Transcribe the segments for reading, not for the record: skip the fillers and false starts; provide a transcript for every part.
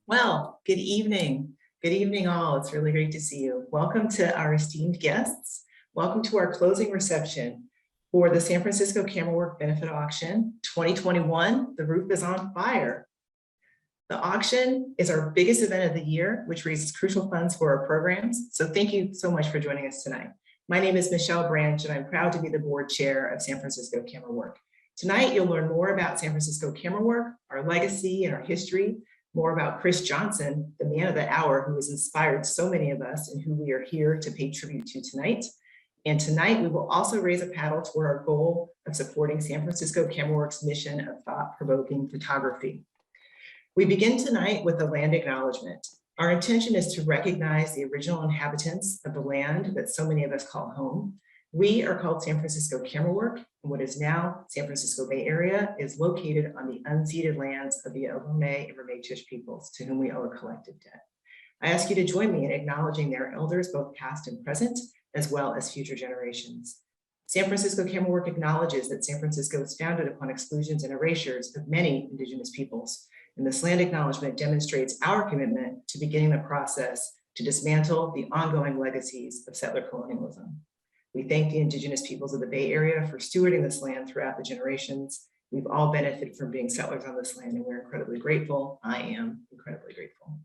Well, good evening. Good evening, all. It's really great to see you. Welcome to our esteemed guests. Welcome to our closing reception for the San Francisco Camerawork Benefit Auction 2021. The roof is on fire. The auction is our biggest event of the year, which raises crucial funds for our programs. So thank you so much for joining us tonight. My name is Michelle Branch, and I'm proud to be the board chair of San Francisco Camerawork. Tonight, you'll learn more about San Francisco Camerawork, our legacy and our history, more about Chris Johnson, the man of the hour who has inspired so many of us and who we are here to pay tribute to tonight. And tonight, we will also raise a paddle toward our goal of supporting San Francisco Camerawork's mission of thought-provoking photography. We begin tonight with a land acknowledgement. Our intention is to recognize the original inhabitants of the land that so many of us call home. We are called San Francisco Camerawork, and what is now San Francisco Bay Area is located on the unceded lands of the Ohlone and Ramaytush peoples, to whom we owe a collective debt. I ask you to join me in acknowledging their elders, both past and present, as well as future generations. San Francisco Camerawork acknowledges that San Francisco was founded upon exclusions and erasures of many indigenous peoples. And this land acknowledgement demonstrates our commitment to beginning the process to dismantle the ongoing legacies of settler colonialism. We thank the indigenous peoples of the Bay Area for stewarding this land throughout the generations. We've all benefited from being settlers on this land, and we're incredibly grateful. I am incredibly grateful.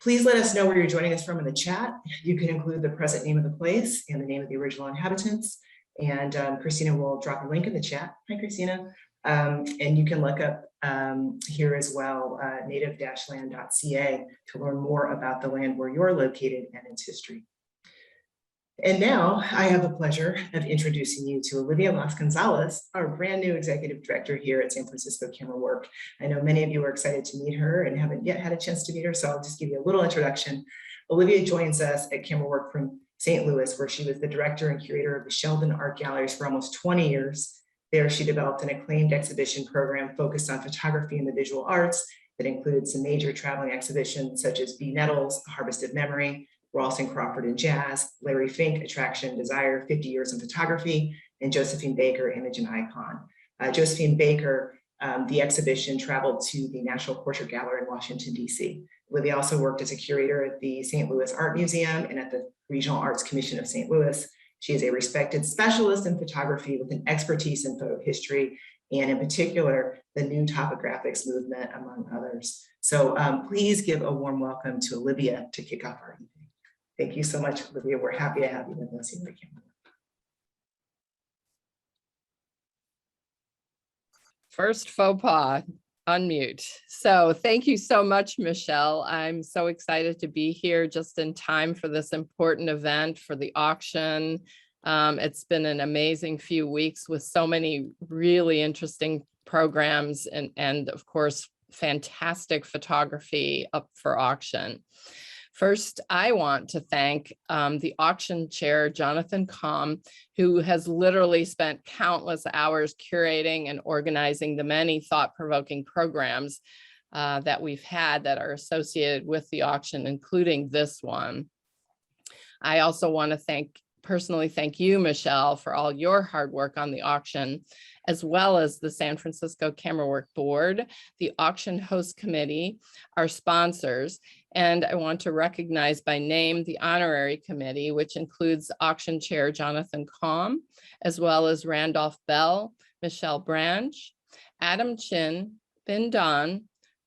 Please let us know where you're joining us from in the chat. You can include the present name of the place and the name of the original inhabitants. And Christina will drop a link in the chat. Hi, Christina. And you can look up here as well, native-land.ca to learn more about the land where you're located and its history. And now I have the pleasure of introducing you to Olivia Las Gonzalez, our brand new executive director here at San Francisco Camerawork. I know many of you are excited to meet her and haven't yet had a chance to meet her, so I'll just give you a little introduction. Olivia joins us at Camerawork from St. Louis, where she was the director and curator of the Sheldon Art Galleries for almost 20 years. There, she developed an acclaimed exhibition program focused on photography and the visual arts that included some major traveling exhibitions such as B. Nettles, A Harvest of Memory, Rawson Crawford in Jazz, Larry Fink, Attraction, Desire, 50 Years in Photography, and Josephine Baker, Image and Icon. Josephine Baker, the exhibition traveled to the National Portrait Gallery in Washington, D.C. Olivia also worked as a curator at the St. Louis Art Museum and at the Regional Arts Commission of St. Louis. She is a respected specialist in photography with an expertise in photo history, and in particular, the new topographics movement, among others. So please give a warm welcome to Olivia to kick off our evening. Thank you so much, Olivia. We're happy to have you with us here at Camerawork. First faux pas, unmute. So thank you so much, Michelle. I'm so excited to be here just in time for this important event for the auction. It's been an amazing few weeks with so many really interesting programs and of course, fantastic photography up for auction. First, I want to thank the auction chair, Jonathan Combe, who has literally spent countless hours curating and organizing the many thought-provoking programs that we've had that are associated with the auction, including this one. I also want to personally thank you, Michelle, for all your hard work on the auction, as well as the San Francisco Camerawork Board, the Auction Host Committee, our sponsors, and I want to recognize by name the Honorary Committee, which includes Auction Chair Jonathan Combe, as well as Randolph Bell, Michelle Branch, Adam Chin, Bin Don,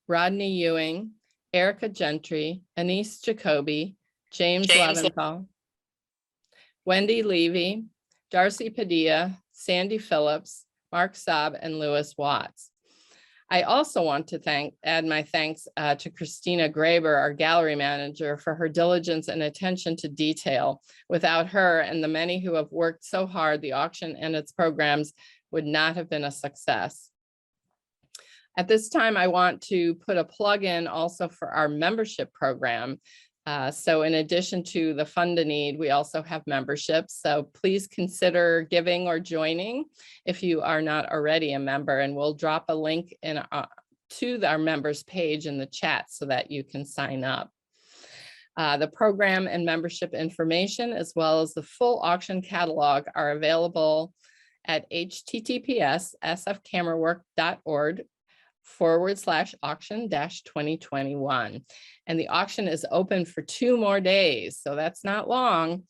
Rodney Ewing, Erica Gentry, Anise Jacoby, James Leventhal, Wendy Levy, Darcy Padilla, Sandy Phillips, Mark Saab, and Lewis Watts. I also want to add my thanks to Christina Graber, our gallery manager, for her diligence and attention to detail. Without her and the many who have worked so hard, the auction and its programs would not have been a success. At this time, I want to put a plug in also for our membership program. So in addition to the fund a need, we also have memberships. So please consider giving or joining if you are not already a member, and we'll drop a link to our members page in the chat so that you can sign up. The program and membership information, as well as the full auction catalog, are available at https://sfcamerawork.org /auction-2021. And the auction is open for 2 more days, so that's not long.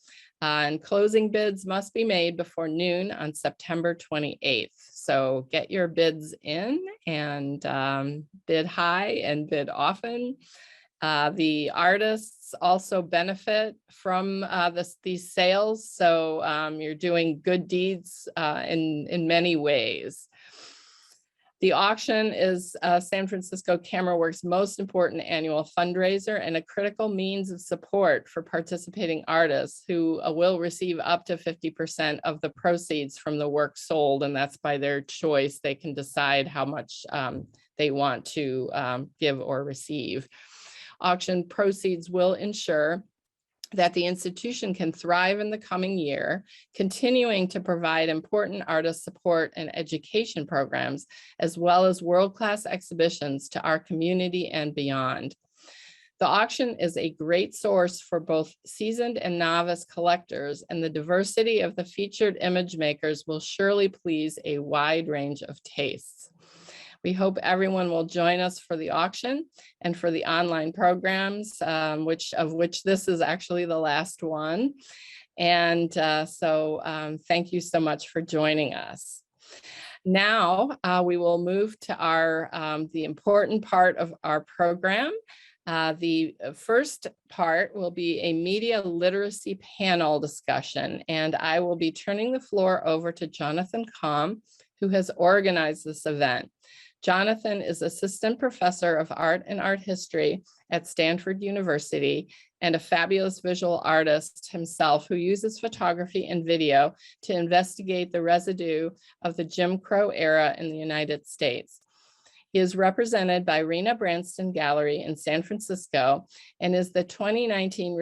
And closing bids must be made before noon on September 28th. So get your bids in and bid high and bid often. The artists also benefit from these sales. So you're doing good deeds in many ways. The auction is San Francisco Camerawork's most important annual fundraiser and a critical means of support for participating artists who will receive up to 50% of the proceeds from the work sold, and that's by their choice. They can decide how much they want to give or receive. Auction proceeds will ensure that the institution can thrive in the coming year, continuing to provide important artist support and education programs, as well as world-class exhibitions to our community and beyond. The auction is a great source for both seasoned and novice collectors, and the diversity of the featured image makers will surely please a wide range of tastes. We hope everyone will join us for the auction and for the online programs, of which this is actually the last one. And thank you so much for joining us. Now we will move to the important part of our program. The first part will be a media literacy panel discussion, and I will be turning the floor over to Jonathan Kalm, who has organized this event. Jonathan is assistant professor of art and art history at Stanford University and a fabulous visual artist himself who uses photography and video to investigate the residue of the Jim Crow era in the United States. He is represented by Rena Branston Gallery in San Francisco and is the 2019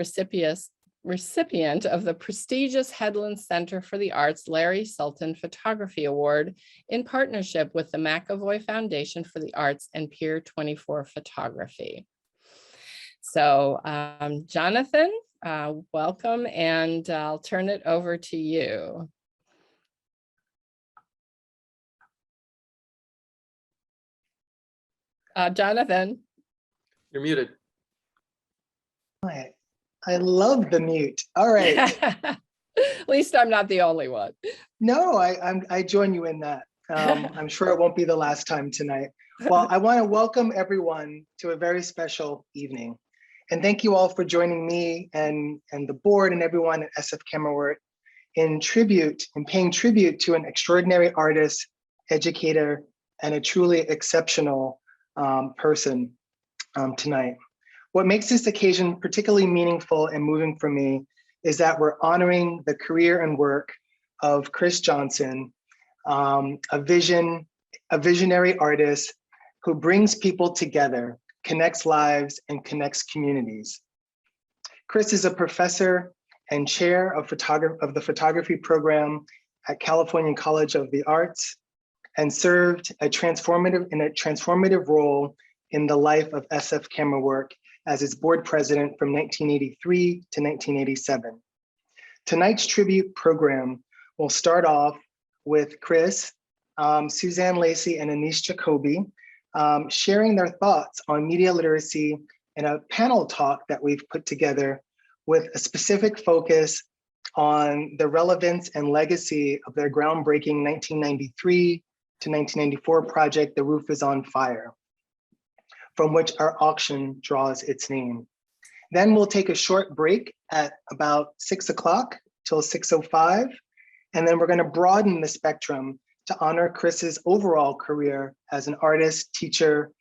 recipient of the prestigious Headland Center for the Arts Larry Sultan Photography Award in partnership with the McAvoy Foundation for the Arts and Pier 24 Photography. So Jonathan, welcome, and I'll turn it over to you. Jonathan. You're muted. Hi. I love the mute. All right. At least I'm not the only one. No, I join you in that. I'm sure it won't be the last time tonight. Well, I want to welcome everyone to a very special evening. And thank you all for joining me and the board and everyone at SF Camerawork in paying tribute to an extraordinary artist, educator, and a truly exceptional person tonight. What makes this occasion particularly meaningful and moving for me is that we're honoring the career and work of Chris Johnson, a visionary artist who brings people together, connects lives, and connects communities. Chris is a professor and chair of the photography program at California College of the Arts and served in a transformative role in the life of SF Camerawork as its board president from 1983 to 1987. Tonight's tribute program will start off with Chris, Suzanne Lacey, and Anish Jacoby sharing their thoughts on media literacy in a panel talk that we've put together with a specific focus on the relevance and legacy of their groundbreaking 1993 to 1994 project, The Roof is on Fire, from which our auction draws its name. Then we'll take a short break at about 6 o'clock till 6:05, and then we're gonna broaden the spectrum to honor Chris's overall career as an artist, teacher,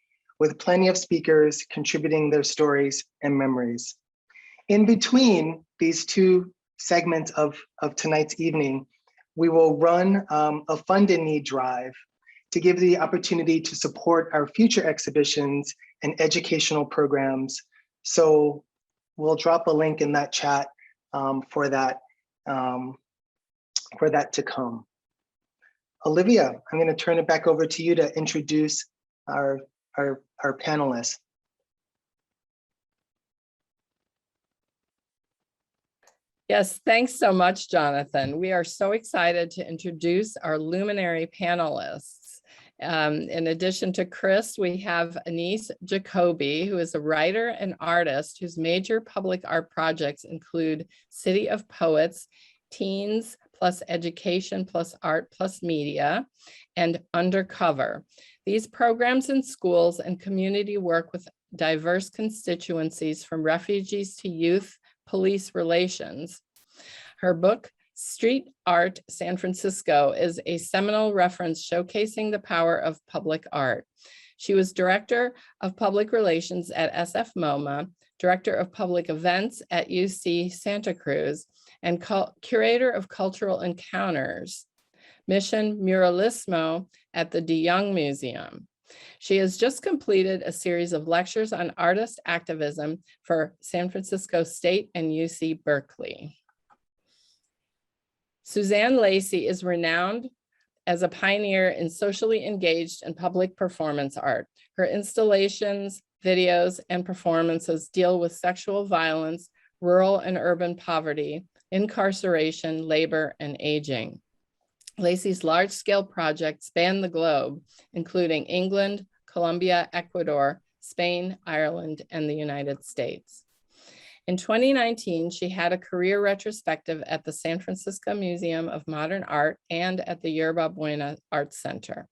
with plenty of speakers contributing their stories and memories. In between these two segments of tonight's evening, we will run a Fund in Need drive to give the opportunity to support our future exhibitions and educational programs. So we'll drop a link in that chat for that to come. Olivia, I'm going to turn it back over to you to introduce our panelists. Yes, thanks so much, Jonathan. We are so excited to introduce our luminary panelists. In addition to Chris, we have Anise Jacoby, who is a writer and artist whose major public art projects include City of Poets, Teens plus Education plus Art plus Media, and Undercover. These programs in schools and community work with diverse constituencies from refugees to youth police relations. Her book, Street Art San Francisco, is a seminal reference showcasing the power of public art. She was Director of Public Relations at SF MoMA, Director of Public Events at UC Santa Cruz, and Curator of Cultural Encounters, Mission Muralismo at the DeYoung Museum. She has just completed a series of lectures on artist activism for San Francisco State and UC Berkeley. Suzanne Lacy is renowned as a pioneer in socially engaged and public performance art. Her installations, videos, and performances deal with sexual violence, rural and urban poverty, incarceration, labor, and aging. Lacy's large-scale projects span the globe, including England, Colombia, Ecuador, Spain, Ireland, and the United States. In 2019, she had a career retrospective at the San Francisco Museum of Modern Art and at the Yerba Buena Arts Center.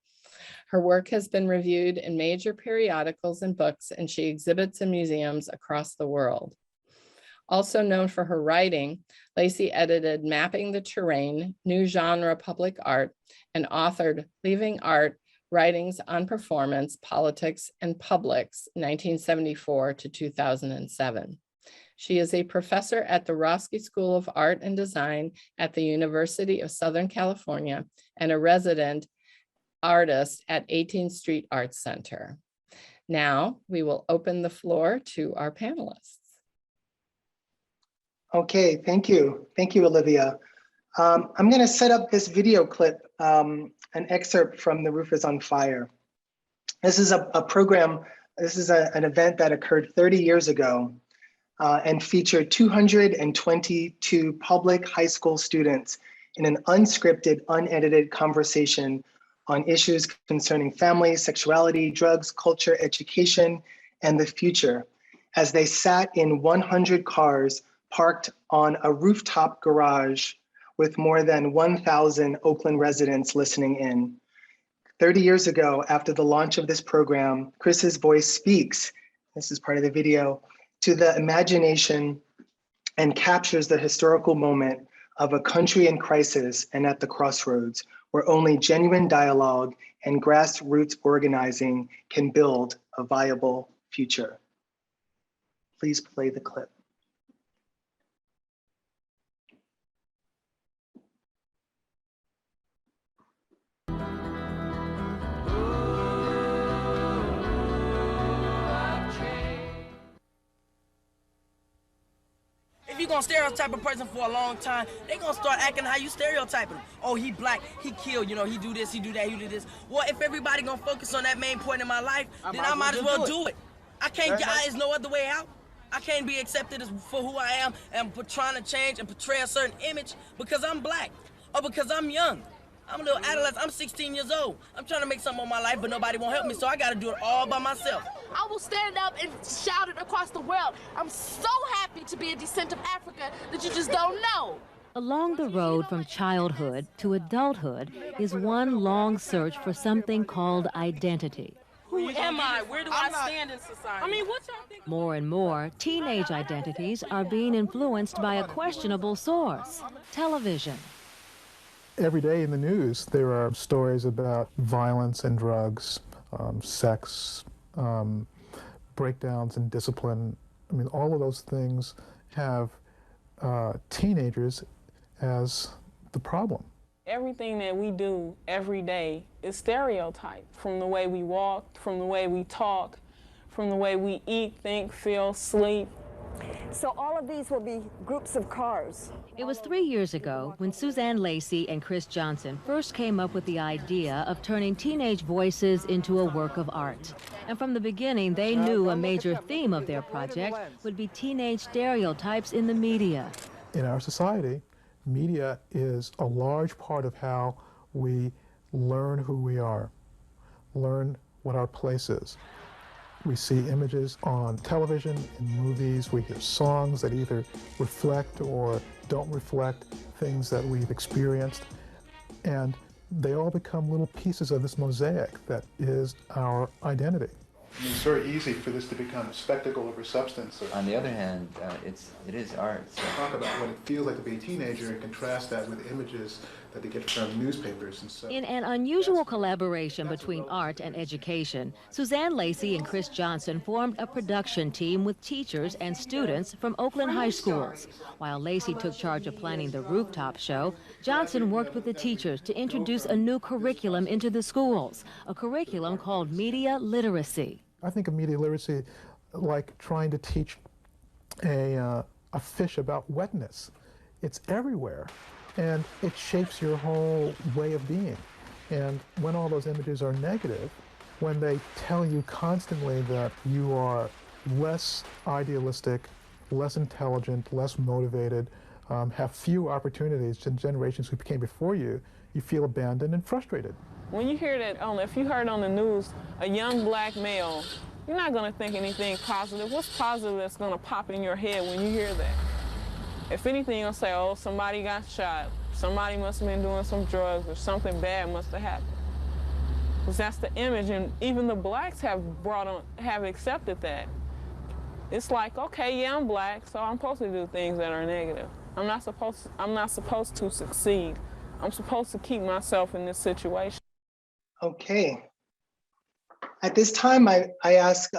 Her work has been reviewed in major periodicals and books, and she exhibits in museums across the world. Also known for her writing, Lacy edited Mapping the Terrain, New Genre Public Art, and authored Leaving Art, Writings on Performance, Politics, and Publics, 1974 to 2007. She is a professor at the Roski School of Art and Design at the University of Southern California and a resident artist at 18th Street Arts Center. Now we will open the floor to our panelists. Okay, thank you. Thank you, Olivia. I'm going to set up this video clip, an excerpt from The Roof is on Fire. This is a program, this is an event that occurred 30 years ago and featured 222 public high school students in an unscripted, unedited conversation on issues concerning family, sexuality, drugs, culture, education, and the future, as they sat in 100 cars parked on a rooftop garage with more than 1,000 Oakland residents listening in. 30 years ago, after the launch of this program, Chris's voice speaks, this is part of the video, to the imagination and captures the historical moment of a country in crisis and at the crossroads, where only genuine dialogue and grassroots organizing can build a viable future. Please play the clip. If you're gonna stereotype a person for a long time, they're gonna start acting how you stereotype them. Oh, he black, he killed, he do this, he do that, he do this. Well, if everybody gonna focus on that main point in my life, then I might as well do it. I can't, there's no other way out. I can't be accepted for who I am and trying to change and portray a certain image because I'm black or because I'm young. I'm a little adolescent, I'm 16 years old. I'm trying to make something of my life, but nobody won't help me, so I gotta do it all by myself. I will stand up and shout it across the world. I'm so happy to be a descent of Africa that you just don't know. Along the road from childhood to adulthood is one long search for something called identity. Who am I? Where do I stand in society? I mean, what y'all think? More and more, teenage identities are being influenced by a questionable source, television. Every day in the news, there are stories about violence and drugs, sex, breakdowns in discipline. I mean, all of those things have teenagers as the problem. Everything that we do every day is stereotyped, from the way we walk, from the way we talk, from the way we eat, think, feel, sleep. So all of these will be groups of cars. It was 3 years ago when Suzanne Lacy and Chris Johnson first came up with the idea of turning teenage voices into a work of art. And from the beginning, they knew a major theme of their project would be teenage stereotypes in the media. In our society, media is a large part of how we learn who we are. learn what our place is. We see images on television, in movies, we hear songs that either reflect or don't reflect things that we've experienced, and they all become little pieces of this mosaic that is our identity. It's very easy for this to become a spectacle over substance. On the other hand, it is art. So. Talk about what it feels like to be a teenager and contrast that with images that they get from newspapers and so. In an unusual collaboration between art and education, Suzanne Lacey and Chris Johnson formed a production team with teachers and students from Oakland high schools. While Lacey took charge of planning the rooftop show, Johnson worked with the teachers to introduce a new curriculum into the schools, a curriculum called media literacy. I think of media literacy like trying to teach a fish about wetness. It's everywhere, and it shapes your whole way of being. And when all those images are negative, when they tell you constantly that you are less idealistic, less intelligent, less motivated, have few opportunities than generations who came before you, you feel abandoned and frustrated. When you hear that, if you heard on the news, a young black male, you're not going to think anything positive. What's positive that's going to pop in your head when you hear that? If anything, you'll say, oh, somebody got shot, somebody must have been doing some drugs, or something bad must have happened. Because that's the image, and even the blacks have accepted that. It's like, okay, yeah, I'm black, so I'm supposed to do things that are negative. I'm not supposed to succeed. I'm supposed to keep myself in this situation. Okay. At this time, I ask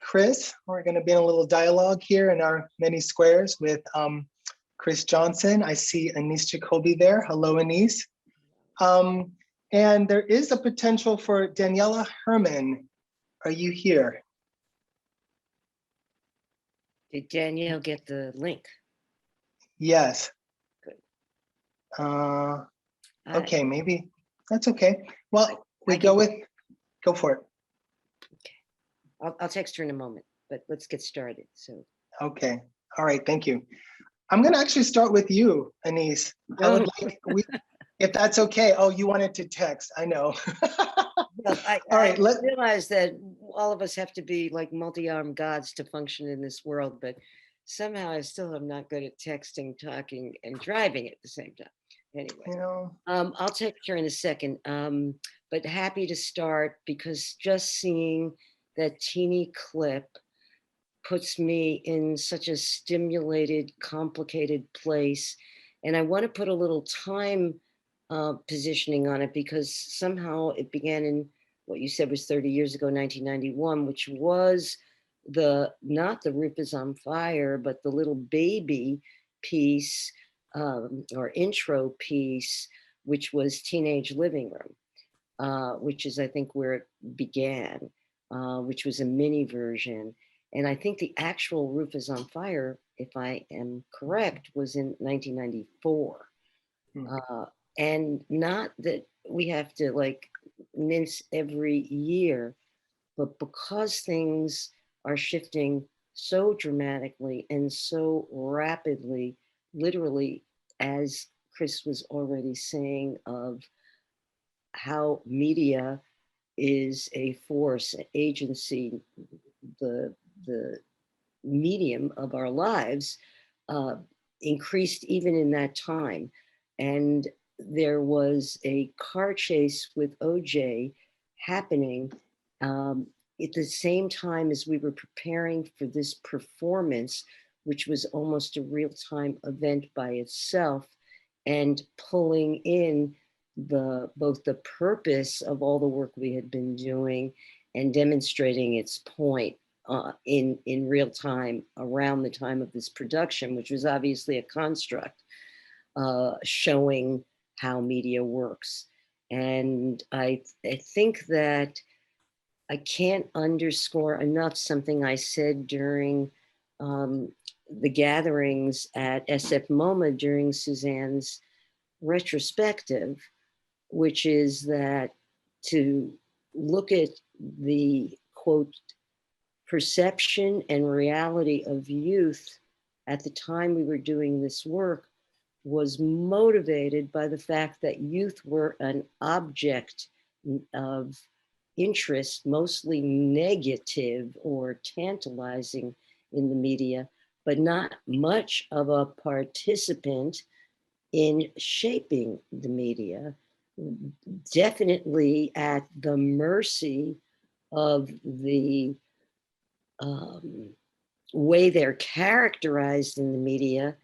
Chris, we're going to be in a little dialogue here in our many squares with Chris Johnson. I see Anise Jacoby there. Hello, Anise. And there is a potential for Daniela Herman. Are you here? Did Danielle get the link? Yes. Good. Okay, maybe that's okay. Well, go for it. Okay. I'll text her in a moment, but let's get started. So. Okay. All right. Thank you. I'm going to actually start with you, Anise. I would like, if that's okay. Oh, you wanted to text. I know. Well, I realize that all of us have to be like multi-armed gods to function in this world, but somehow I still am not good at texting, talking, and driving at the same time. Anyway, you know, I'll text her in a second, but happy to start because just seeing that teeny clip puts me in such a stimulated, complicated place. And I want to put a little time positioning on it because somehow it began in what you said was 30 years ago, 1991, which was not the roof is on fire, but the little baby piece or intro piece, which was Teenage Living Room, which is, I think, where it began, which was a mini version. And I think the actual Roof is on Fire, if I am correct, was in 1994. And not that we have to like mince every year, but because things are shifting so dramatically and so rapidly, literally, as Chris was already saying, of how media is a force, an agency, the medium of our lives increased even in that time. And there was a car chase with OJ happening at the same time as we were preparing for this performance, which was almost a real-time event by itself, and pulling in both the purpose of all the work we had been doing and demonstrating its point in real time around the time of this production, which was obviously a construct showing how media works. And I think that I can't underscore enough something I said during the gatherings at SF MoMA during Suzanne's retrospective, which is that to look at the, quote, perception and reality of youth at the time we were doing this work was motivated by the fact that youth were an object of interest, mostly negative or tantalizing in the media, but not much of a participant in shaping the media, definitely at the mercy of the way they're characterized in the media,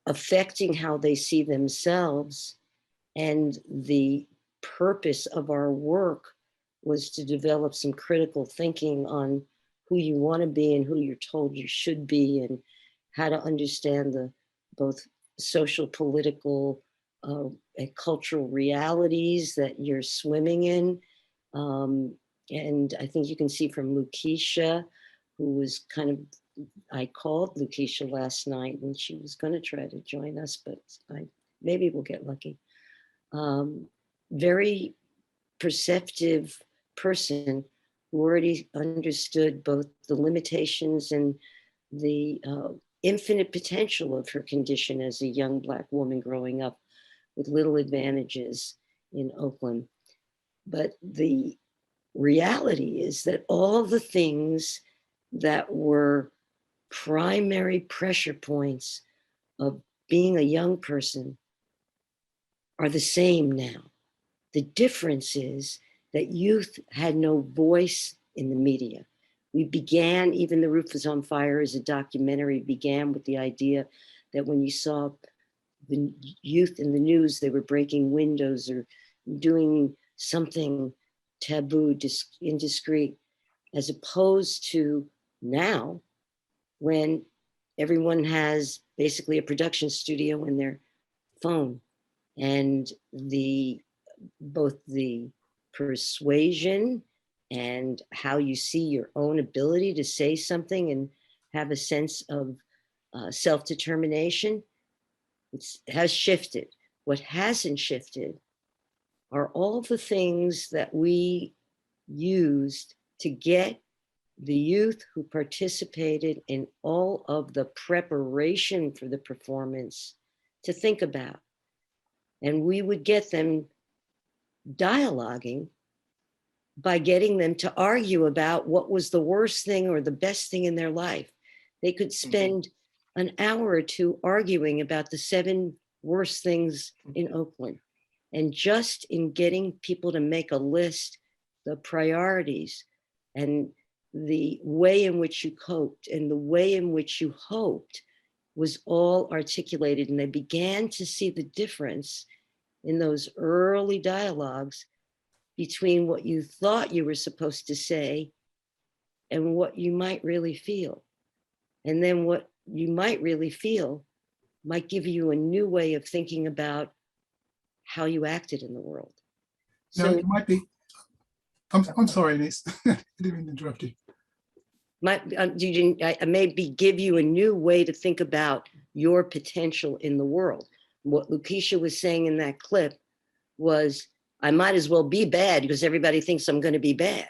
affecting how they see themselves. And the purpose of our work was to develop some critical thinking on who you want to be and who you're told you should be, and how to understand the both social, political, and cultural realities that you're swimming in. And I think you can see from Lakeisha, who was kind of, I called Lakeisha last night and she was going to try to join us, but maybe we'll get lucky. Very perceptive person who already understood both the limitations and the infinite potential of her condition as a young Black woman growing up with little advantages in Oakland. But the reality is that all the things that were primary pressure points of being a young person are the same now. The difference is that youth had no voice in the media. We began, even The Roof Was on Fire as a documentary, began with the idea that when you saw the youth in the news, they were breaking windows or doing something taboo, indiscreet, as opposed to now when everyone has basically a production studio in their phone, and both the persuasion and how you see your own ability to say something and have a sense of self-determination has shifted. What hasn't shifted are all the things that we used to get the youth who participated in all of the preparation for the performance to think about. And we would get them dialoguing by getting them to argue about what was the worst thing or the best thing in their life. They could spend an hour or two arguing about the 7 worst things in Oakland. And just in getting people to make a list, the priorities and the way in which you coped and the way in which you hoped was all articulated. And they began to see the difference in those early dialogues between what you thought you were supposed to say and what you might really feel. And then what you might really feel might give you a new way of thinking about how you acted in the world. Now, it might be, I'm sorry, Anise, I didn't mean to interrupt you. I maybe give you a new way to think about your potential in the world. What Lakeisha was saying in that clip was, I might as well be bad because everybody thinks I'm going to be bad.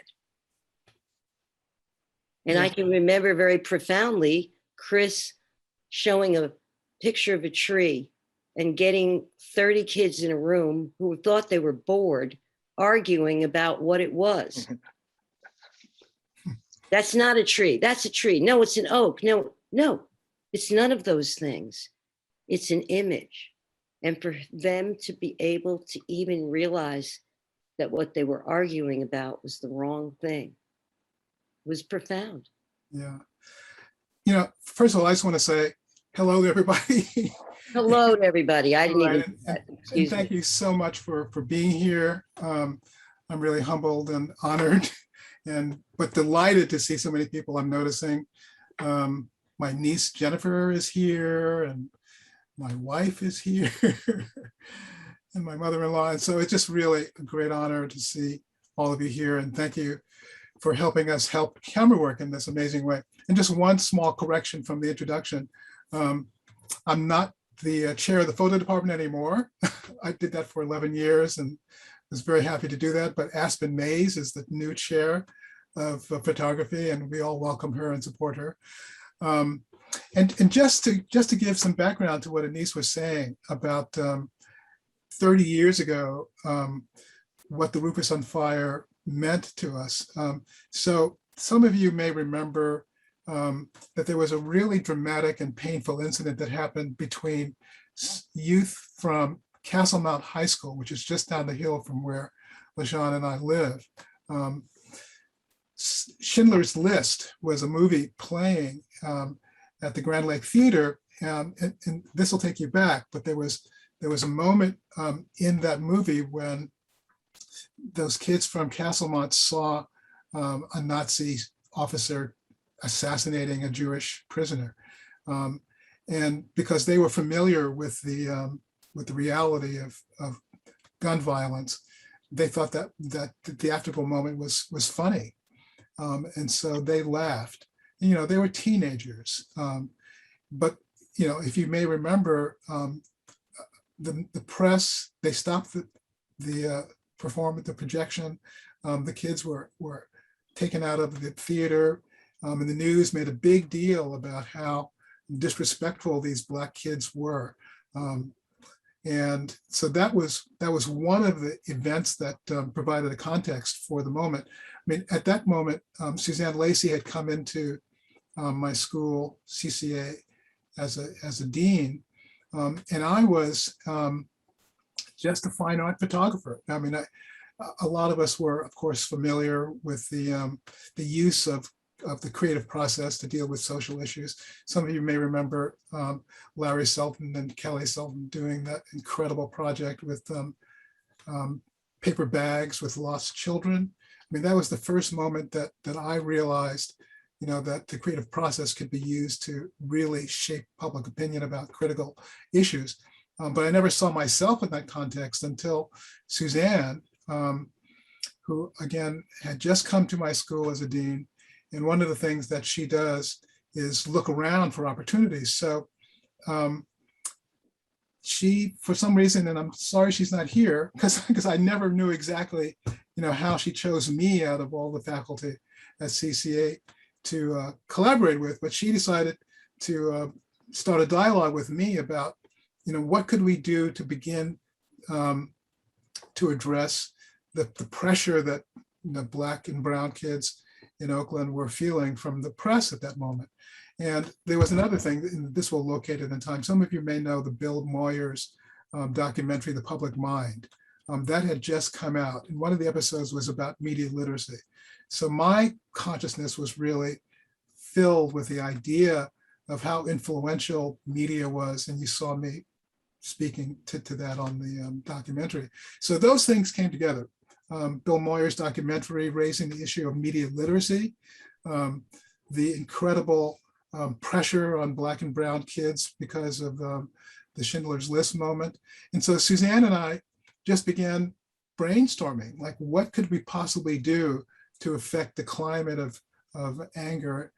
And I can remember very profoundly Chris showing a picture of a tree and getting 30 kids in a room who thought they were bored arguing about what it was. That's not a tree. That's a tree. No, it's an oak. No, it's none of those things. It's an image. And for them to be able to even realize that what they were arguing about was the wrong thing was profound. Yeah. You know, first of all, I just want to say hello to everybody. Hello to everybody. I didn't even. And thank you so much for being here. I'm really humbled and honored, but delighted to see so many people I'm noticing. My niece Jennifer is here, and my wife is here, and my mother-in-law. And so it's just really a great honor to see all of you here. And thank you for helping us help Camerawork in this amazing way. And just one small correction from the introduction. I'm not the chair of the photo department anymore. I did that for 11 years and was very happy to do that. But Aspen Mays is the new chair of photography, and we all welcome her and support her. And just to give some background to what Anise was saying about 30 years ago, what The Roof Was on Fire meant to us. So some of you may remember that there was a really dramatic and painful incident that happened between youth from Castlemount High School, which is just down the hill from where LaJean and I live. Schindler's List was a movie playing at the Grand Lake Theater, and this will take you back, but there was a moment in that movie when those kids from Castlemont saw a Nazi officer assassinating a Jewish prisoner, and because they were familiar with the reality of gun violence, they thought that the theatrical moment was funny, and so they laughed. You know, they were teenagers, but you know, if you may remember, the press, they stopped the performance, the projection. The kids were taken out of the theater, and the news made a big deal about how disrespectful these Black kids were. And so that was one of the events that provided a context for the moment. I mean, at that moment, Suzanne Lacey had come into my school, CCA, as a dean, and I was just a fine art photographer. I mean, a lot of us were, of course, familiar with the use of the creative process to deal with social issues. Some of you may remember Larry Sultan and Kelly Sultan doing that incredible project with paper bags with lost children. I mean, that was the first moment that I realized, you know, that the creative process could be used to really shape public opinion about critical issues. But I never saw myself in that context until Suzanne, who again had just come to my school as a dean. And one of the things that she does is look around for opportunities. So she, for some reason, and I'm sorry she's not here, because I never knew exactly, you know, how she chose me out of all the faculty at CCA to collaborate with, but she decided to start a dialogue with me about, you know, what could we do to begin to address the pressure that, you know, Black and brown kids in Oakland were feeling from the press at that moment. And there was another thing, and this will locate it in time. Some of you may know the Bill Moyers documentary, The Public Mind. That had just come out, and one of the episodes was about media literacy. So my consciousness was really filled with the idea of how influential media was, and you saw me speaking to that on the documentary. So those things came together. Bill Moyers' documentary raising the issue of media literacy, the incredible pressure on Black and brown kids because of the Schindler's List moment. And so Suzanne and I just began brainstorming, like, what could we possibly do to affect the climate of anger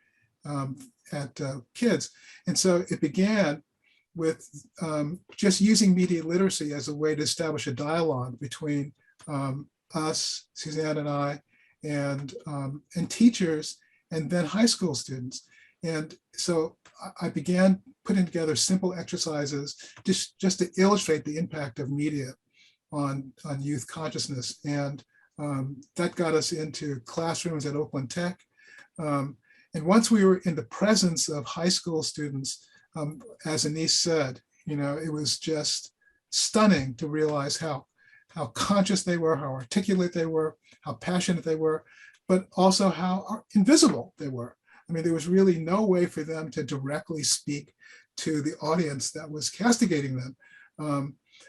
at kids? And so it began with just using media literacy as a way to establish a dialogue between us, Suzanne and I, and teachers, and then high school students. And so I began putting together simple exercises just to illustrate the impact of media on youth consciousness. And that got us into classrooms at Oakland Tech. And once we were in the presence of high school students, as Anise said, you know, it was just stunning to realize how conscious they were, how articulate they were, how passionate they were, but also how invisible they were. I mean, there was really no way for them to directly speak to the audience that was castigating them.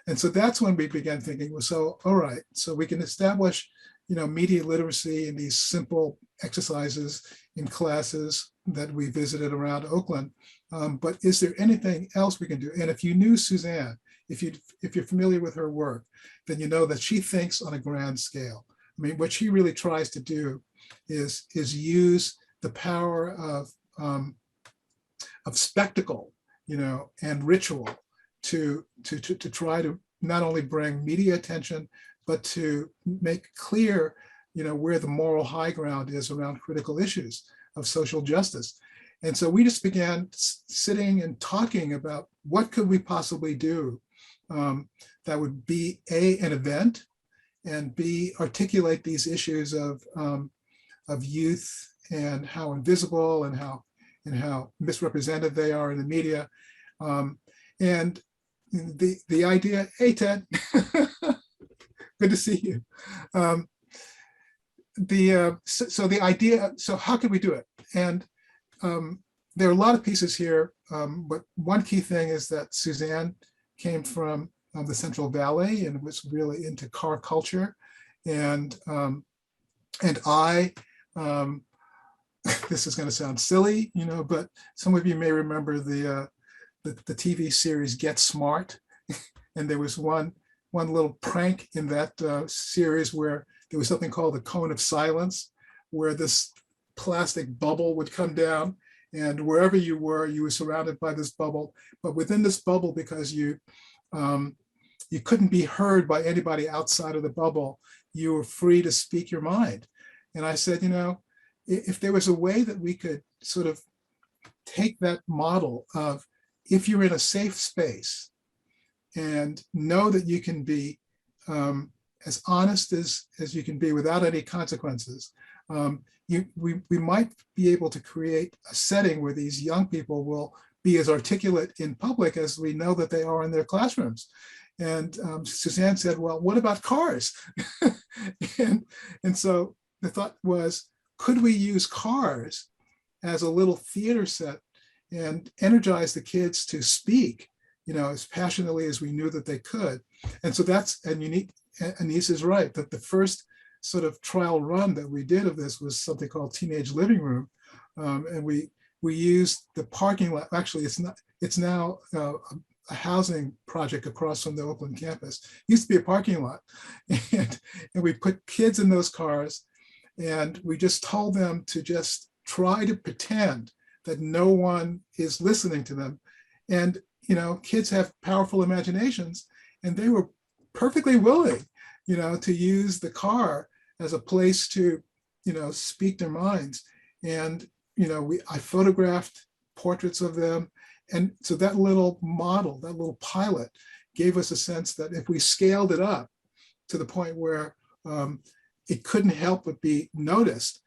And so that's when we began thinking, well, so, all right, so we can establish, you know, media literacy in these simple exercises in classes that we visited around Oakland. But is there anything else we can do? And if you knew Suzanne, if you're familiar with her work, then you know that she thinks on a grand scale. I mean, what she really tries to do is use the power of spectacle, you know, and ritual to try to not only bring media attention, but to make clear, you know, where the moral high ground is around critical issues of social justice. And so we just began sitting and talking about what could we possibly do that would be an event, and B, articulate these issues of youth and how invisible and how misrepresented they are in the media. And the idea, hey Ted, good to see you. So the idea, so how could we do it? And there are a lot of pieces here, but one key thing is that Suzanne came from the Central Valley and was really into car culture. And I, this is going to sound silly, you know, but some of you may remember the TV series Get Smart. And there was one little prank in that series where there was something called the cone of silence, where this plastic bubble would come down, and wherever you were surrounded by this bubble. But within this bubble, because you couldn't be heard by anybody outside of the bubble, you were free to speak your mind. And I said, you know, if there was a way that we could sort of take that model of, if you're in a safe space and know that you can be as honest as you can be without any consequences, we might be able to create a setting where these young people will be as articulate in public as we know that they are in their classrooms. And Suzanne said, well, what about cars? and so the thought was, could we use cars as a little theater set and energize the kids to speak, you know, as passionately as we knew that they could? And so that's, and Anise is right, that the first sort of trial run that we did of this was something called Teenage Living Room. And we used the parking lot. Actually, it's now a housing project across from the Oakland campus. It used to be a parking lot. And we put kids in those cars, and we just told them to just try to pretend that no one is listening to them. And, you know, kids have powerful imaginations, and they were perfectly willing, you know, to use the car as a place to, you know, speak their minds. And, you know, I photographed portraits of them. And so that little model, that little pilot gave us a sense that if we scaled it up to the point where it couldn't help but be noticed,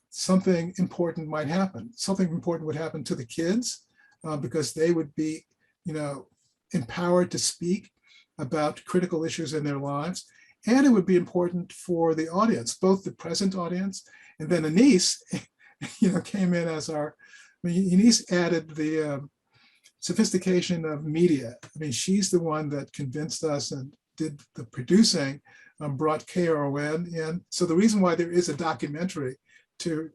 something important might happen. Something important would happen to the kids because they would be, you know, empowered to speak about critical issues in their lives. And it would be important for the audience, both the present audience, and then Anise, you know, came in as our, I mean, Anise added the sophistication of media. I mean, she's the one that convinced us and did the producing, brought KRON in. So the reason why there is a documentary to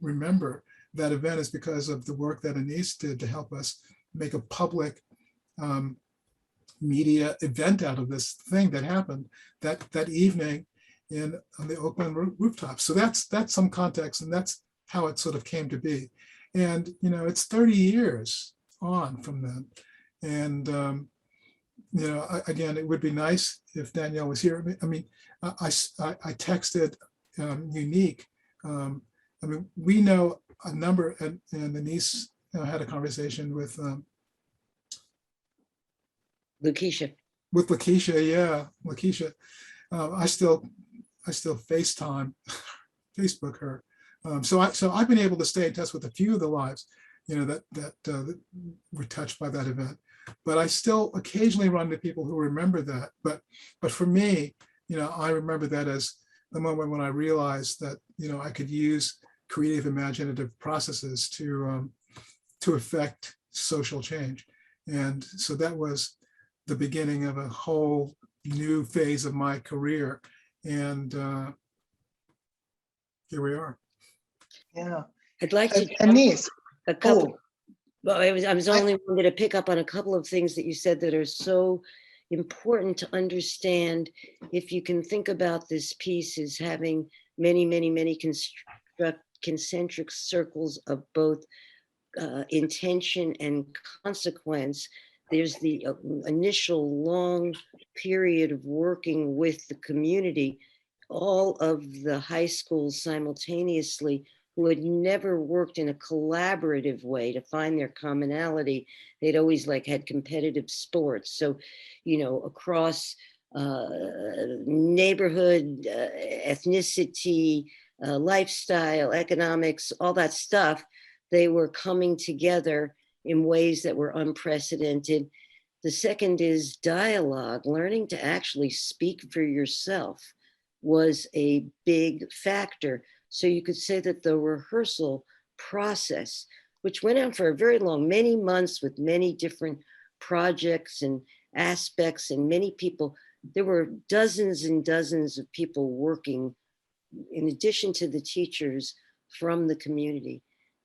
remember that event is because of the work that Anise did to help us make a public media event out of this thing that happened that evening on the Oakland rooftop. So that's some context, and that's how it sort of came to be. And, you know, it's 30 years on from then. And, you know, again, it would be nice if Danielle was here. I mean, I texted Unique. I mean, we know a number, and Anise had a conversation with Lakeisha. With Lakeisha, yeah, Lakeisha. I still FaceTime, Facebook her. So I've been able to stay in touch with a few of the lives, you know, that were touched by that event. But I still occasionally run into people who remember that. But for me, you know, I remember that as the moment when I realized that, you know, I could use creative imaginative processes to affect social change. And so that was the beginning of a whole new phase of my career. And here we are. Yeah. I'd like to Anise, a couple. Well, I was only wanted to pick up on a couple of things that you said that are so important to understand. If you can think about this piece as having many, many, many concentric circles of both intention and consequence. There's the initial long period of working with the community, all of the high schools simultaneously who had never worked in a collaborative way to find their commonality. They'd always like had competitive sports. So, you know, across neighborhood, ethnicity, lifestyle, economics, all that stuff. They were coming together in ways that were unprecedented. The second is dialogue. Learning to actually speak for yourself was a big factor. So you could say that the rehearsal process, which went on for a very long, many months with many different projects and aspects and many people, there were dozens and dozens of people working in addition to the teachers from the community.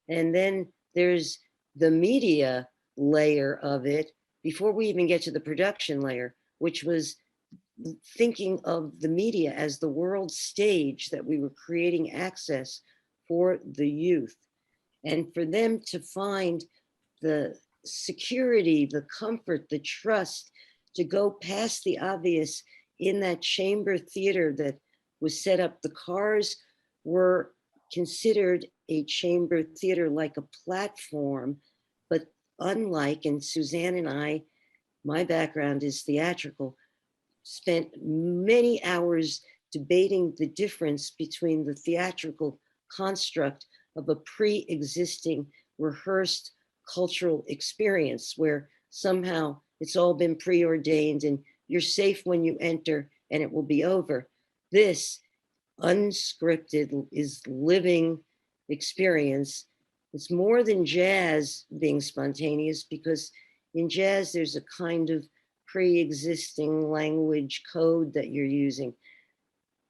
And then there's the media layer of it before we even get to the production layer, which was thinking of the media as the world stage that we were creating access for the youth. And for them to find the security, the comfort, the trust to go past the obvious in that chamber theater that was set up. The cars were considered a chamber theater, like a platform, but unlike, and Suzanne and I, my background is theatrical, spent many hours debating the difference between the theatrical construct of a pre-existing rehearsed cultural experience where somehow it's all been preordained and you're safe when you enter and it will be over. This unscripted is living experience. It's more than jazz being spontaneous, because in jazz there's a kind of pre-existing language code that you're using.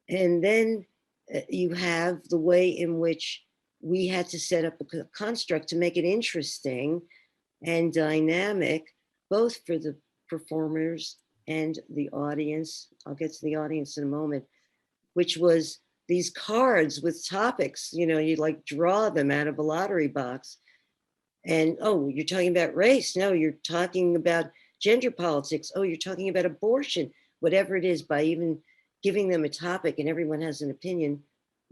And then you have the way in which we had to set up a construct to make it interesting and dynamic, both for the performers and the audience. I'll get to the audience in a moment, which was these cards with topics, you know, you like draw them out of a lottery box. And, oh, you're talking about race. No, you're talking about gender politics. Oh, you're talking about abortion, whatever it is, by even giving them a topic and everyone has an opinion.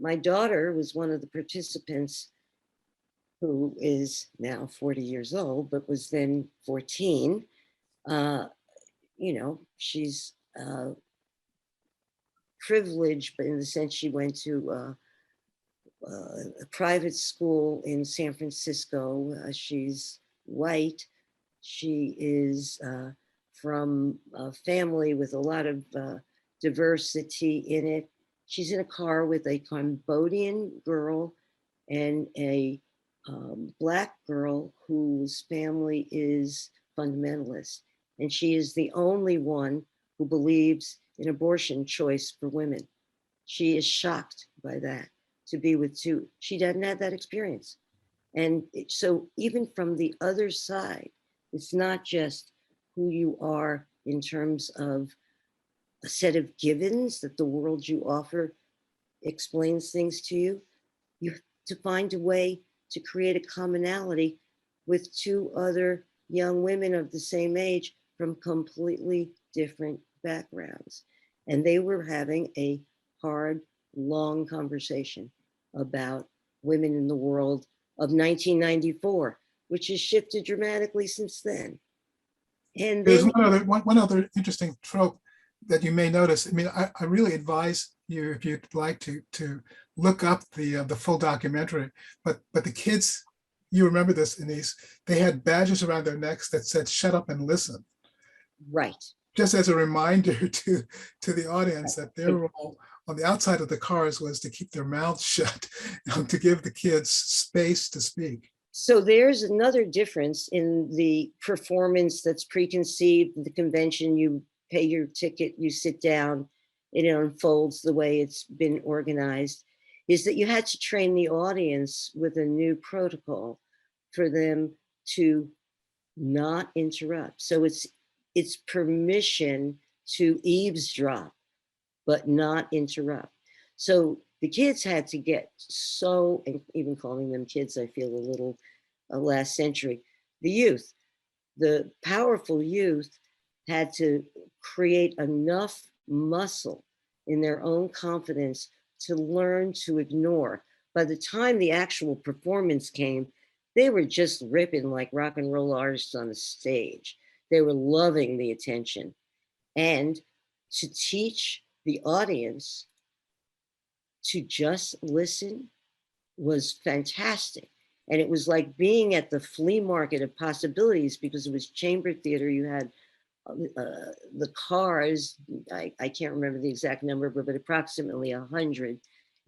My daughter was one of the participants, who is now 40 years old, but was then 14. You know, she's privileged, but in the sense she went to a private school in San Francisco. She's white. She is from a family with a lot of diversity in it. She's in a car with a Cambodian girl and a Black girl whose family is fundamentalist. And she is the only one who believes in abortion choice for women. She is shocked by that, to be with two. She doesn't have that experience. And so even from the other side, it's not just who you are in terms of a set of givens that the world you offer explains things to you. You have to find a way to create a commonality with two other young women of the same age from completely different backgrounds. And they were having a hard, long conversation about women in the world of 1994, which has shifted dramatically since then. And there's then one other interesting trope that you may notice. I mean, I really advise you, if you'd like to look up the full documentary. But the kids, you remember this, Anise, they had badges around their necks that said "Shut up and listen." Right. Just as a reminder to the audience that their role on the outside of the cars was to keep their mouths shut, to give the kids space to speak. So there's another difference in the performance that's preconceived. The convention, you pay your ticket, you sit down, it unfolds the way it's been organized, is that you had to train the audience with a new protocol for them to not interrupt. So it's permission to eavesdrop, but not interrupt. So the kids had to get so, and even calling them kids, I feel a little last century, the youth, the powerful youth had to create enough muscle in their own confidence to learn to ignore. By the time the actual performance came, they were just ripping like rock and roll artists on the stage. They were loving the attention. And to teach the audience to just listen was fantastic. And it was like being at the flea market of possibilities, because it was chamber theater. You had the cars, I can't remember the exact number, but approximately 100.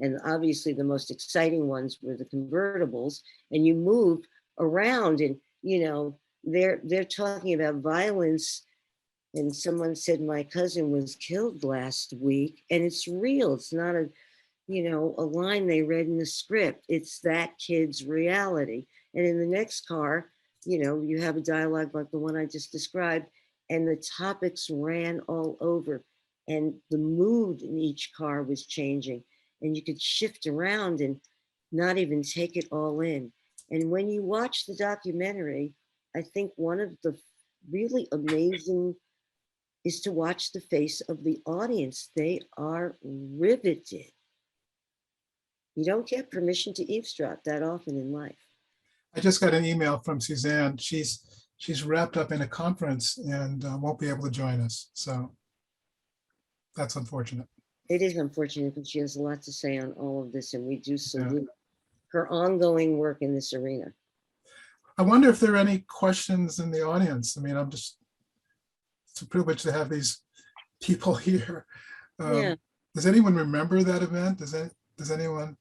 And obviously the most exciting ones were the convertibles. And you move around and, they're talking about violence. And someone said, my cousin was killed last week, and it's real. It's not a line they read in the script. It's that kid's reality. And in the next car, you have a dialogue like the one I just described, and the topics ran all over, and the mood in each car was changing, and you could shift around and not even take it all in. And when you watch the documentary, I think one of the really amazing is to watch the face of the audience. They are riveted. You don't get permission to eavesdrop that often in life. I just got an email from Suzanne. She's wrapped up in a conference and won't be able to join us. So that's unfortunate. It is unfortunate, but she has a lot to say on all of this, and we do salute her ongoing work in this arena. I wonder if there are any questions in the audience. I mean, it's a privilege to have these people here. Does anyone remember that event? Does anyone?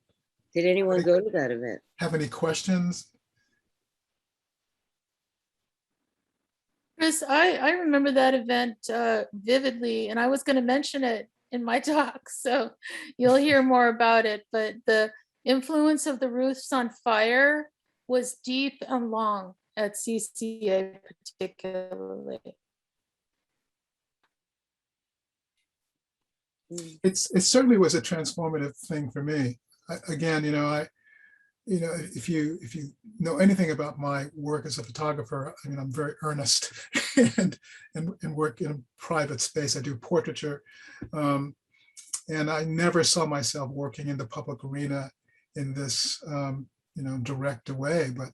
Did anyone go to that event? Have any questions? Chris, I remember that event vividly, and I was going to mention it in my talk, so you'll hear more about it. But the influence of the roofs on fire was deep and long at CCA particularly. It certainly was a transformative thing for me. Again, if you know anything about my work as a photographer, I mean, I'm very earnest and work in a private space. I do portraiture, and I never saw myself working in the public arena in this direct way, but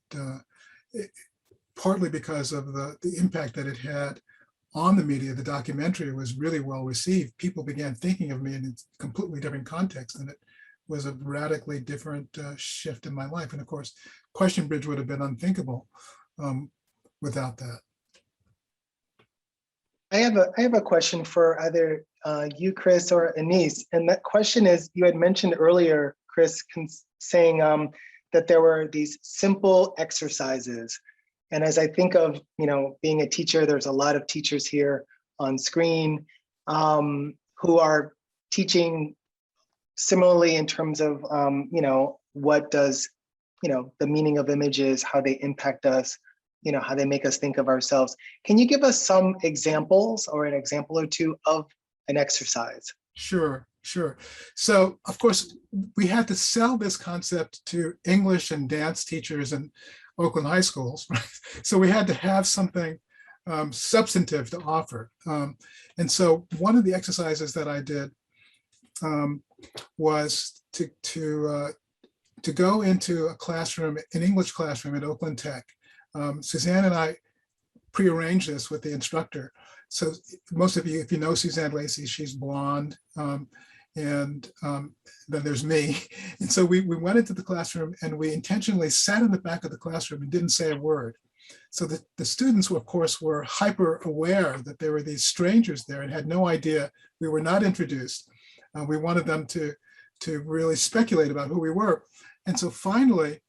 partly because of the impact that it had on the media. The documentary was really well received. People began thinking of me in a completely different context, and it was a radically different shift in my life. And of course, Question Bridge would have been unthinkable without that. I have a question for either you, Chris, or Anise. And that question is, you had mentioned earlier, Chris, saying that there were these simple exercises. And as I think of, being a teacher, there's a lot of teachers here on screen who are teaching similarly in terms of, what does, the meaning of images, how they impact us, how they make us think of ourselves. Can you give us some examples or an example or two of an exercise? Sure. So of course, we had to sell this concept to English and dance teachers in Oakland high schools, right? So we had to have something substantive to offer. And so one of the exercises that I did was to go into a classroom, an English classroom at Oakland Tech. Suzanne and I prearranged this with the instructor. So most of you, if you know Suzanne Lacey, she's blonde. And then there's me. And so we went into the classroom and we intentionally sat in the back of the classroom and didn't say a word. So the students, of course, were hyper aware that there were these strangers there and had no idea we were not introduced. We wanted them to really speculate about who we were. And so finally,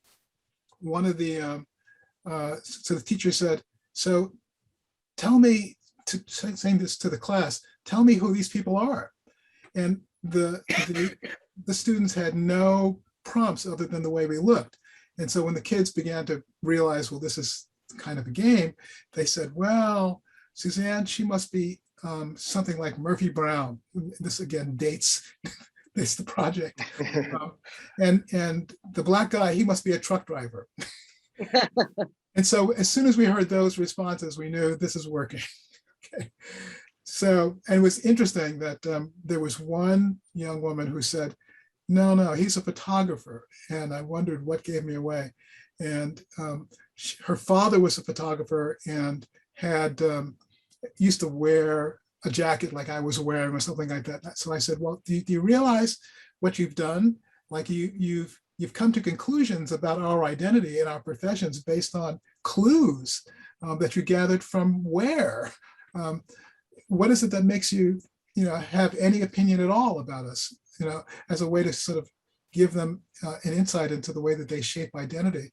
one of the, so the teacher said, so tell me, saying this to the class, tell me who these people are. And the students had no prompts other than the way we looked. And so when the kids began to realize, well, this is kind of a game, they said, well, Suzanne, she must be something like Murphy Brown. This again dates the project. And the black guy, he must be a truck driver. And so as soon as we heard those responses, we knew this is working. Okay. So, and it was interesting that there was one young woman who said, no, he's a photographer. And I wondered what gave me away. And her father was a photographer and had used to wear a jacket like I was wearing or something like that. So I said, well, do you realize what you've done? Like you've come to conclusions about our identity and our professions based on clues that you gathered from where? What is it that makes you, have any opinion at all about us, as a way to sort of give them an insight into the way that they shape identity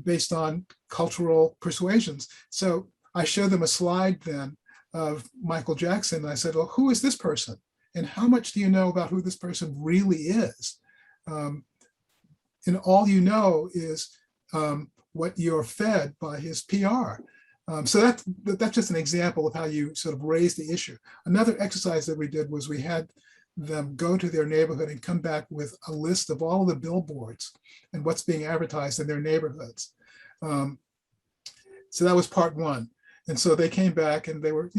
based on cultural persuasions. So I showed them a slide then of Michael Jackson. And I said, well, who is this person? And how much do you know about who this person really is? And all you know is what you're fed by his PR. So that's just an example of how you sort of raise the issue. Another exercise that we did was we had them go to their neighborhood and come back with a list of all of the billboards and what's being advertised in their neighborhoods. So that was part one. And so they came back and they were,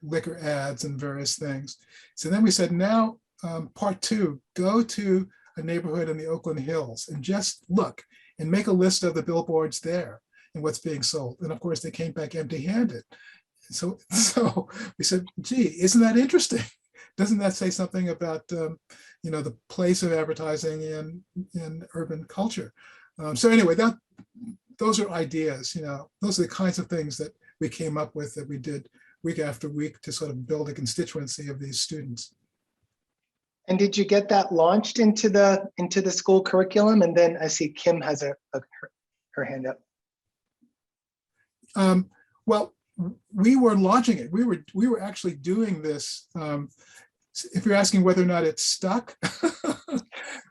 liquor ads and various things. So then we said, now part two, go to a neighborhood in the Oakland Hills and just look and make a list of the billboards there and what's being sold. And of course, they came back empty-handed. So we said, gee, isn't that interesting? Doesn't that say something about, the place of advertising in urban culture? So anyway, those are ideas, those are the kinds of things that we came up with that we did week after week to sort of build a constituency of these students. And did you get that launched into the school curriculum? And then I see Kim has her hand up. Well, we were launching it. We were actually doing this. If you're asking whether or not it stuck,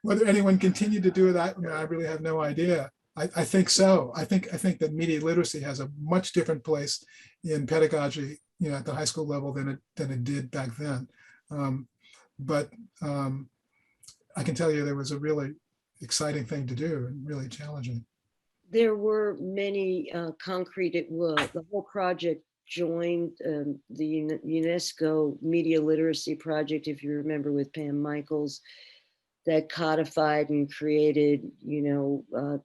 whether anyone continued to do it, I really have no idea. I think so. I think that media literacy has a much different place in pedagogy, at the high school level than it did back then. But I can tell you there was a really exciting thing to do and really challenging. There were many concrete, the whole project joined the UNESCO Media Literacy Project, if you remember, with Pam Michaels, that codified and created,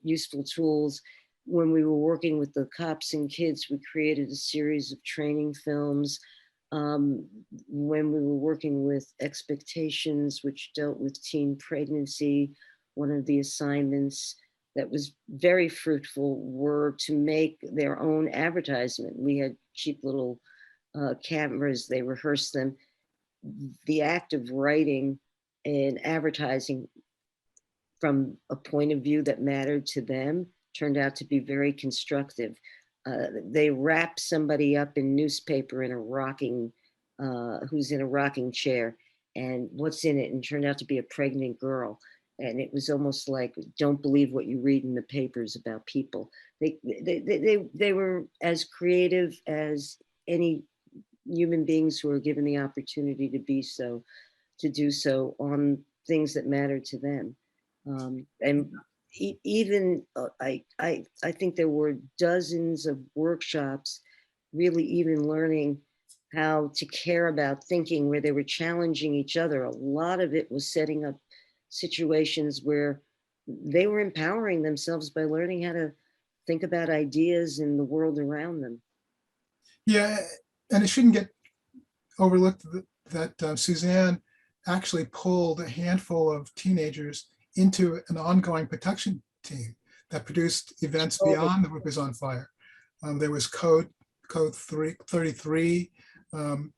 useful tools. When we were working with the cops and kids, we created a series of training films. When we were working with Expectations, which dealt with teen pregnancy, one of the assignments that was very fruitful were to make their own advertisement. We had cheap little cameras, they rehearsed them. The act of writing and advertising from a point of view that mattered to them turned out to be very constructive. They wrapped somebody up in newspaper in a rocking, who's in a rocking chair, and what's in it, and turned out to be a pregnant girl. And it was almost like, don't believe what you read in the papers about people. They were as creative as any human beings who are given the opportunity to do so on things that matter to them. And even I think there were dozens of workshops, really even learning how to care about thinking, where they were challenging each other. A lot of it was setting up situations where they were empowering themselves by learning how to think about ideas in the world around them. Yeah, and it shouldn't get overlooked that Suzanne actually pulled a handful of teenagers into an ongoing production team that produced events beyond The Roof is on Fire. There was Code 33,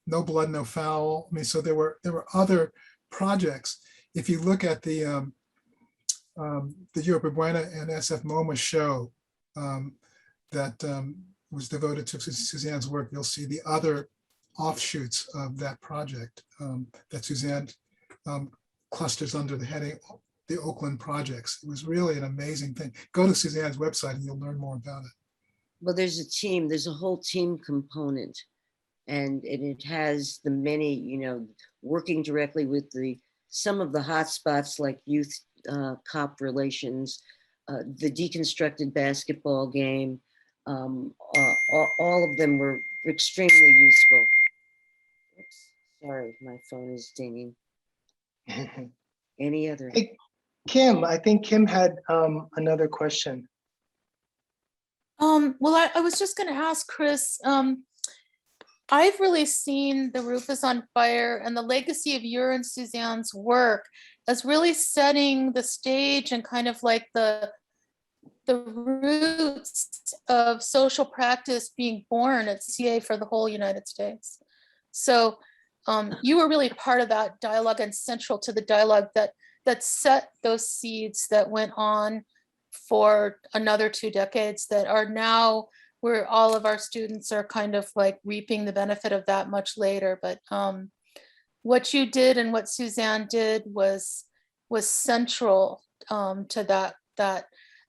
No Blood, No Foul. I mean, so there were other projects. If you look at the Europa Buena and SF MoMA show that was devoted to Suzanne's work, you'll see the other offshoots of that project that Suzanne clusters under the heading, the Oakland Projects. It was really an amazing thing. Go to Suzanne's website and you'll learn more about it. Well, there's a whole team component, and it has the many, working directly with some of the hot spots like youth cop relations, the deconstructed basketball game. All of them were extremely useful. Oops, sorry, my phone is dinging. Any other? Hey, Kim, I think Kim had another question. Well, I was just going to ask Chris, I've really seen the Roof is on Fire and the legacy of your and Suzanne's work as really setting the stage and kind of like the roots of social practice being born at CA for the whole United States. So you were really part of that dialogue and central to the dialogue that set those seeds that went on for another 2 decades that are now where all of our students are kind of like reaping the benefit of that much later. But what you did and what Suzanne did was central to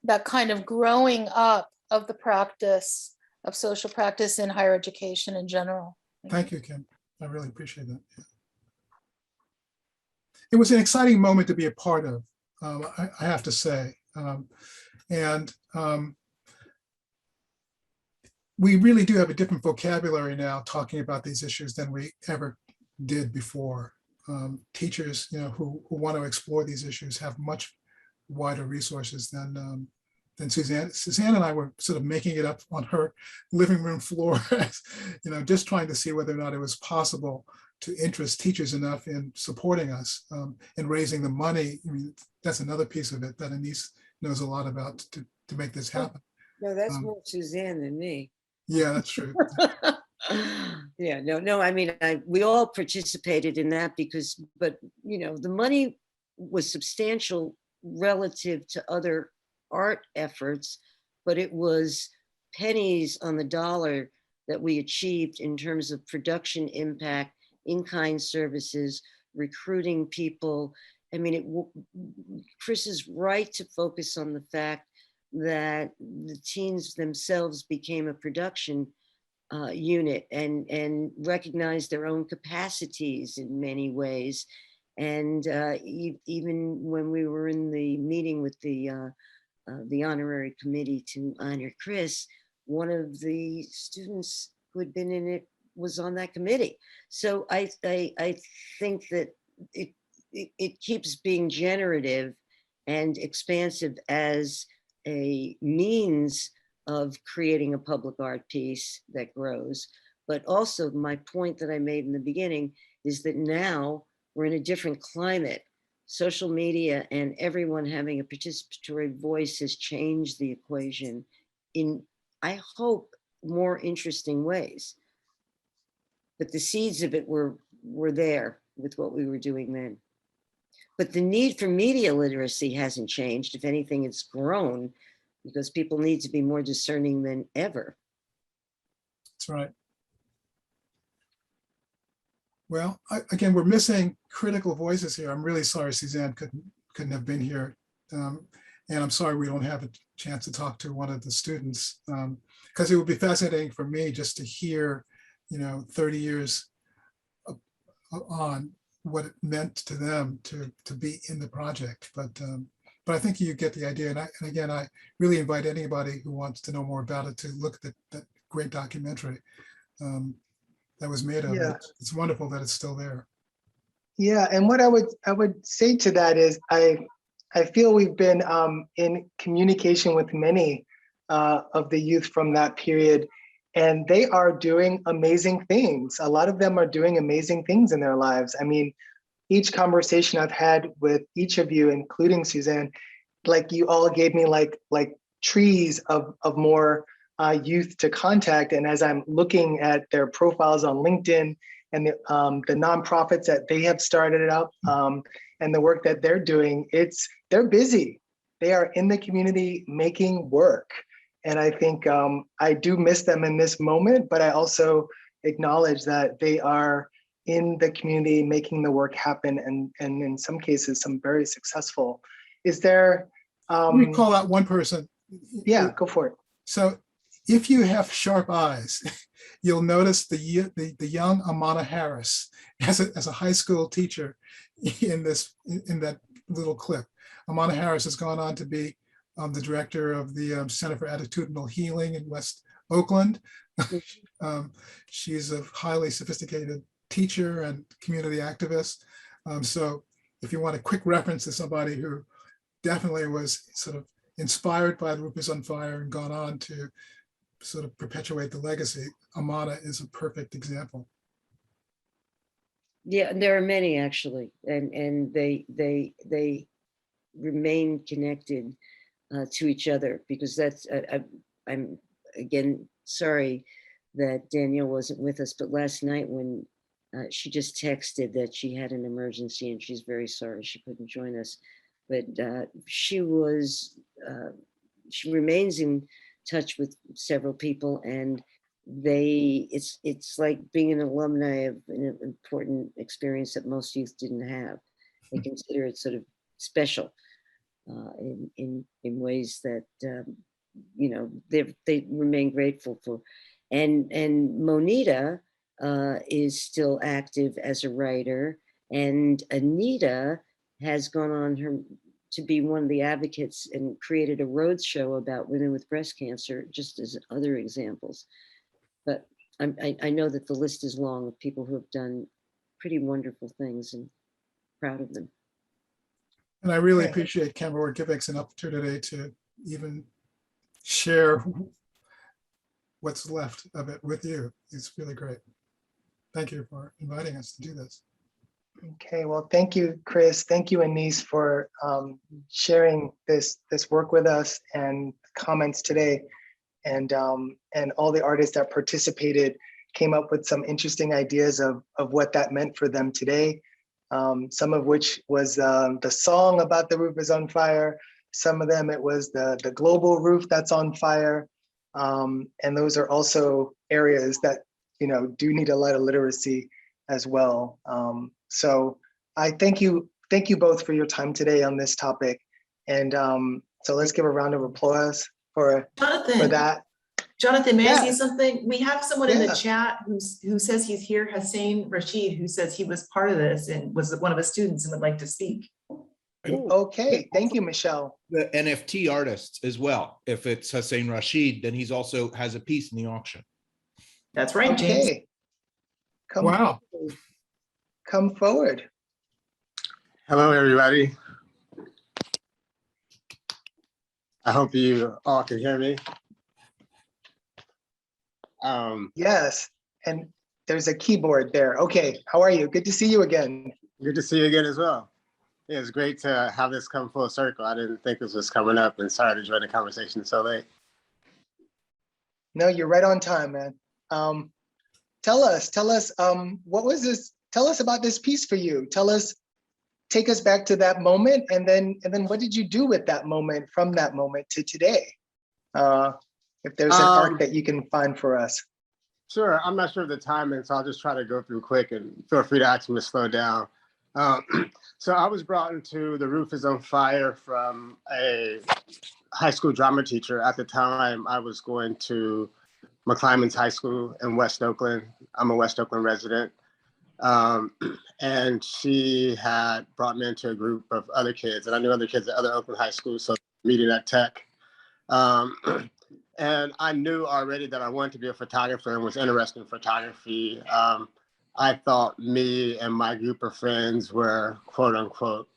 that kind of growing up of the practice of social practice in higher education in general. Thank you, Kim. I really appreciate that. Yeah. It was an exciting moment to be a part of, I have to say. We really do have a different vocabulary now talking about these issues than we ever did before. Teachers, who want to explore these issues have much wider resources than Suzanne. Suzanne and I were sort of making it up on her living room floor, just trying to see whether or not it was possible to interest teachers enough in supporting us in raising the money. I mean, that's another piece of it that Anise knows a lot about to make this happen. No, that's more Suzanne than me. Yeah, that's true. Yeah, no, I mean, we all participated in that but the money was substantial relative to other art efforts, but it was pennies on the dollar that we achieved in terms of production impact, in-kind services, recruiting people. I mean, Chris is right to focus on the fact that the teens themselves became a production unit and recognized their own capacities in many ways. And even when we were in the meeting with the honorary committee to honor Chris, one of the students who had been in it was on that committee. So I think that it keeps being generative and expansive as a means of creating a public art piece that grows. But also my point that I made in the beginning is that now we're in a different climate. Social media and everyone having a participatory voice has changed the equation in, I hope, more interesting ways. But the seeds of it were there with what we were doing then. But the need for media literacy hasn't changed. If anything, it's grown because people need to be more discerning than ever. That's right. Well, again, we're missing critical voices here. I'm really sorry Suzanne couldn't have been here. And I'm sorry we don't have a chance to talk to one of the students, because it would be fascinating for me just to hear, 30 years on what it meant to them to be in the project. But I think you get the idea. And again, I really invite anybody who wants to know more about it to look at that great documentary that was made of it. Yeah. It's wonderful that it's still there. Yeah, and what I would say to that is I feel we've been in communication with many of the youth from that period, and they are doing amazing things. A lot of them are doing amazing things in their lives. I mean, each conversation I've had with each of you, including Suzanne, like you all gave me like trees of more youth to contact. And as I'm looking at their profiles on LinkedIn and the nonprofits that they have started up and the work that they're doing, they're busy. They are in the community making work. And I think I do miss them in this moment, but I also acknowledge that they are in the community making the work happen, and in some cases, some very successful. Is there? Let me call out one person. Yeah, go for it. So if you have sharp eyes, you'll notice the young Amana Harris as a high school teacher in that little clip. Amana Harris has gone on to be the director of the Center for Attitudinal Healing in West Oakland. She's a highly sophisticated teacher and community activist. So if you want a quick reference to somebody who definitely was sort of inspired by the Roof is on Fire and gone on to sort of perpetuate the legacy. Amada is a perfect example. Yeah, there are many actually, and they remain connected to each other, because that's I'm again sorry that Danielle wasn't with us, but last night when she just texted that she had an emergency and she's very sorry she couldn't join us, but she remains in touch with several people, and it's like being an alumni of an important experience that most youth didn't have. They consider it sort of special in ways that you know they remain grateful for. And Monita is still active as a writer, and Anita has gone on to be one of the advocates and created a road show about women with breast cancer, just as other examples. But I know that the list is long of people who have done pretty wonderful things, and proud of them. And I really appreciate Camerawork giving us an opportunity to even share what's left of it with you. It's really great. Thank you for inviting us to do this. Okay, well, thank you, Chris. Thank you, Anise, for sharing this work with us and comments today. And all the artists that participated came up with some interesting ideas of what that meant for them today. Some of which was the song about the roof is on fire. Some of them, it was the global roof that's on fire. And those are also areas that, you know, do need a lot of literacy as well. So I thank you both for your time today on this topic. And so let's give a round of applause for that. Jonathan, may I say something? We have someone in the chat who says he's here, Hussein Rashid, who says he was part of this and was one of the students and would like to speak. Okay, thank you, Michelle. The NFT artists as well. If it's Hussein Rashid, then he's also has a piece in the auction. That's right, James. Okay. Come forward. Hello, everybody. I hope you all can hear me. Yes, and there's a keyboard there. Okay, how are you? Good to see you again. Good to see you again as well. Yeah, it's great to have this come full circle. I didn't think this was coming up, and sorry to join the conversation so late. No, you're right on time, man. Tell us, what was this? Tell us about this piece for you. Take us back to that moment, and then what did you do with that moment, from that moment to today? If there's an arc that you can find for us. Sure, I'm not sure of the timing, so I'll just try to go through quick, and feel free to ask me to slow down. So I was brought into The Roof is on Fire from a high school drama teacher. At the time, I was going to McClymonds High School in West Oakland. I'm a West Oakland resident. And she had brought me into a group of other kids, and I knew other kids at other Oakland high schools, so meeting at Tech. And I knew already that I wanted to be a photographer and was interested in photography. I thought me and my group of friends were, quote unquote,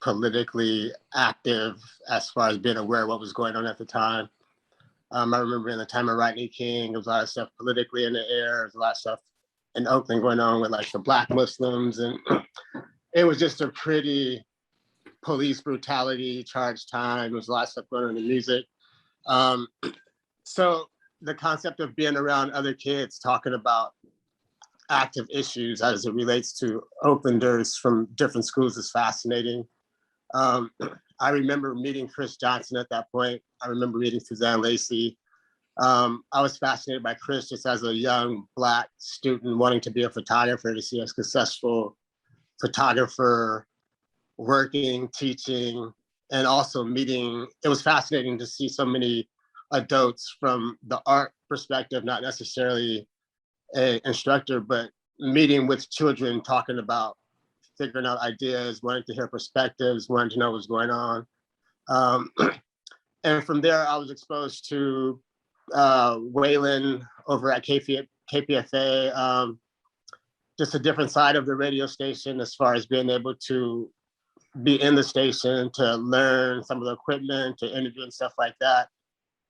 politically active as far as being aware of what was going on at the time. I remember in the time of Rodney King, there was a lot of stuff politically in the air. There was a lot of stuff in Oakland going on with like the Black Muslims. And it was just a pretty police brutality charged time. There was a lot of stuff going on in the music. So the concept of being around other kids talking about active issues as it relates to Oaklanders from different schools is fascinating. I remember meeting Chris Johnson at that point. I remember meeting Suzanne Lacey. I was fascinated by Chris just as a young Black student wanting to be a photographer, to see a successful photographer working, teaching, and also meeting. It was fascinating to see so many adults from the art perspective, not necessarily an instructor, but meeting with children, talking about figuring out ideas, wanting to hear perspectives, wanting to know what's going on. And from there, I was exposed to Waylon over at KPFA, just a different side of the radio station as far as being able to be in the station, to learn some of the equipment, to interview and stuff like that.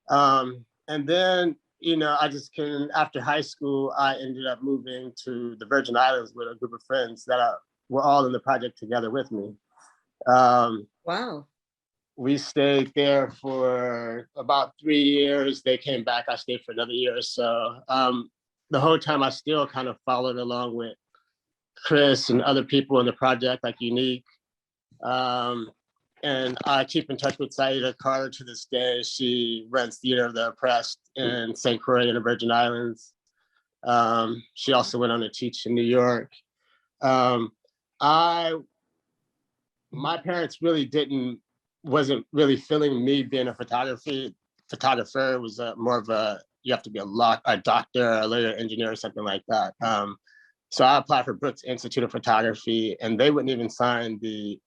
And then, I just couldn't, after high school, I ended up moving to the Virgin Islands with a group of friends that were all in the project together with me. Wow. We stayed there for about 3 years. They came back, I stayed for another year or so. The whole time I still kind of followed along with Chris and other people in the project, like Unique. And I keep in touch with Saida Carter to this day. She runs Theater of the Oppressed in St. Croix in the Virgin Islands. She also went on to teach in New York. My parents really wasn't really feeling me being a photographer. It was more of you have to be a doctor, a lawyer, engineer, or something like that. So I applied for Brooks Institute of Photography, and they wouldn't even sign the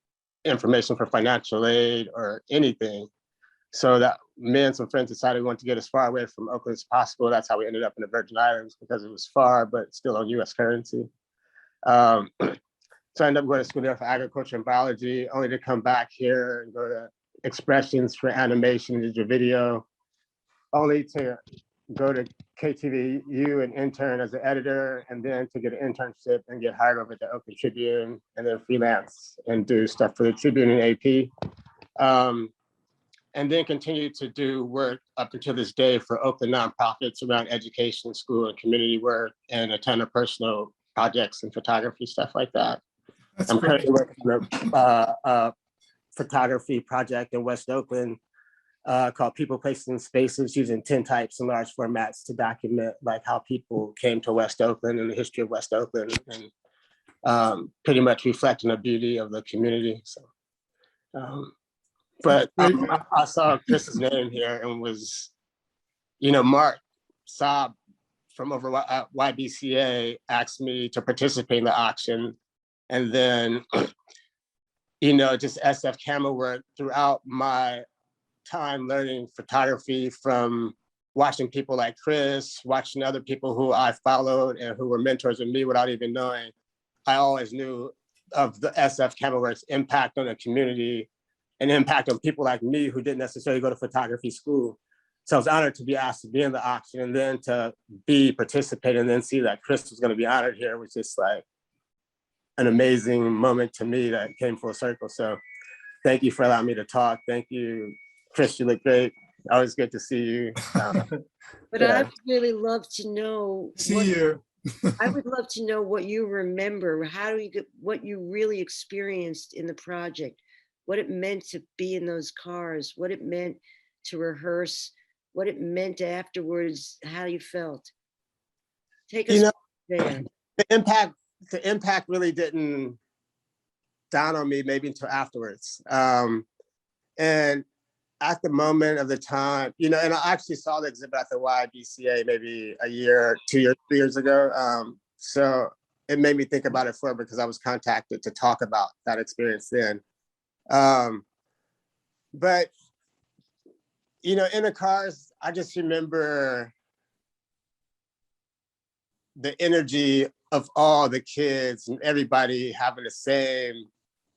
information for financial aid or anything. So that me and some friends decided we wanted to get as far away from Oakland as possible. That's how we ended up in the Virgin Islands, because it was far, but still on US currency. So I ended up going to school there for agriculture and biology, only to come back here and go to Expressions for animation, digital video, only to go to KTVU and intern as an editor, and then to get an internship and get hired over at the Oakland Tribune, and then freelance and do stuff for the Tribune and AP. And then continue to do work up until this day for Oakland nonprofits around education, school, and community work, and a ton of personal projects and photography, stuff like that. I'm currently working on a photography project in West Oakland called People, Places, and Spaces, using tintypes and large formats to document like how people came to West Oakland and the history of West Oakland, and pretty much reflecting the beauty of the community. So, but I saw Chris's name here and was, Mark Saab from over at YBCA asked me to participate in the auction. And then, just SF Camerawork throughout my time learning photography, from watching people like Chris, watching other people who I followed and who were mentors of me without even knowing. I always knew of the SF Camerawork's impact on the community and impact on people like me who didn't necessarily go to photography school. So I was honored to be asked to be in the auction, and then to participate and then see that Chris was going to be honored here was just like an amazing moment to me that came full circle. So thank you for allowing me to talk. Thank you, Chris, you look great. Always good to see you. But I'd really love to know. I would love to know what you remember. What you really experienced in the project, what it meant to be in those cars, what it meant to rehearse, what it meant afterwards, how you felt. Take us there. The impact really didn't dawn on me maybe until afterwards. And at the moment of the time, and I actually saw the exhibit at the YBCA maybe a year, 2 years, 3 years ago. So it made me think about it further because I was contacted to talk about that experience then. But, in the cars, I just remember the energy of all the kids and everybody having the same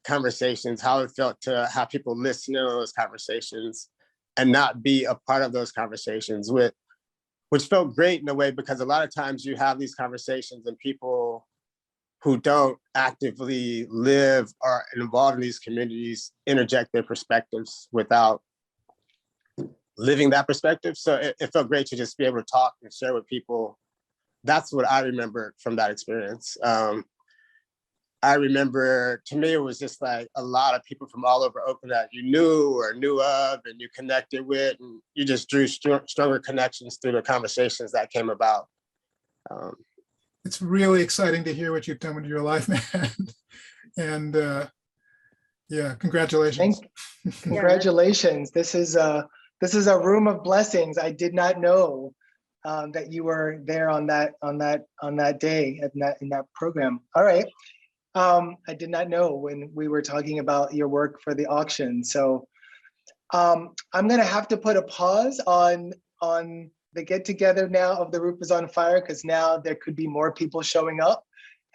conversations, how it felt to have people listen to those conversations and not be a part of those conversations, which felt great in a way, because a lot of times you have these conversations and people who don't actively live or involved in these communities interject their perspectives without living that perspective. So it felt great to just be able to talk and share with people. That's what I remember from that experience. I remember, to me, it was just like a lot of people from all over Oakland that you knew or knew of and you connected with, and you just drew stronger connections through the conversations that came about. It's really exciting to hear what you've done with your life, man. And congratulations. Congratulations. This is a room of blessings. I did not know that you were there on that day in that program. All right. I did not know when we were talking about your work for the auction. So I'm gonna have to put a pause on the get together now of The Roof is on Fire, because now there could be more people showing up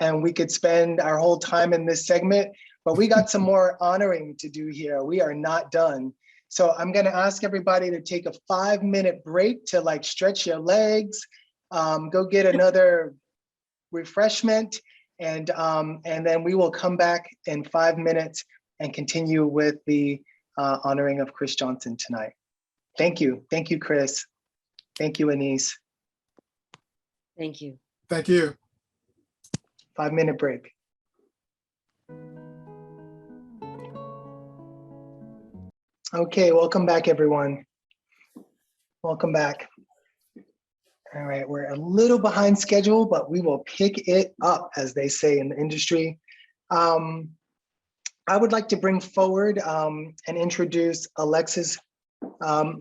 and we could spend our whole time in this segment, but we got some more honoring to do here. We are not done. So I'm going to ask everybody to take a 5-minute break to like stretch your legs, go get another refreshment, and then we will come back in 5 minutes and continue with the honoring of Chris Johnson tonight. Thank you. Thank you, Chris. Thank you, Anise. Thank you. Thank you. 5-minute break. Okay, welcome back, everyone. Welcome back. All right, we're a little behind schedule, but we will pick it up, as they say in the industry. I would like to bring forward and introduce Alexis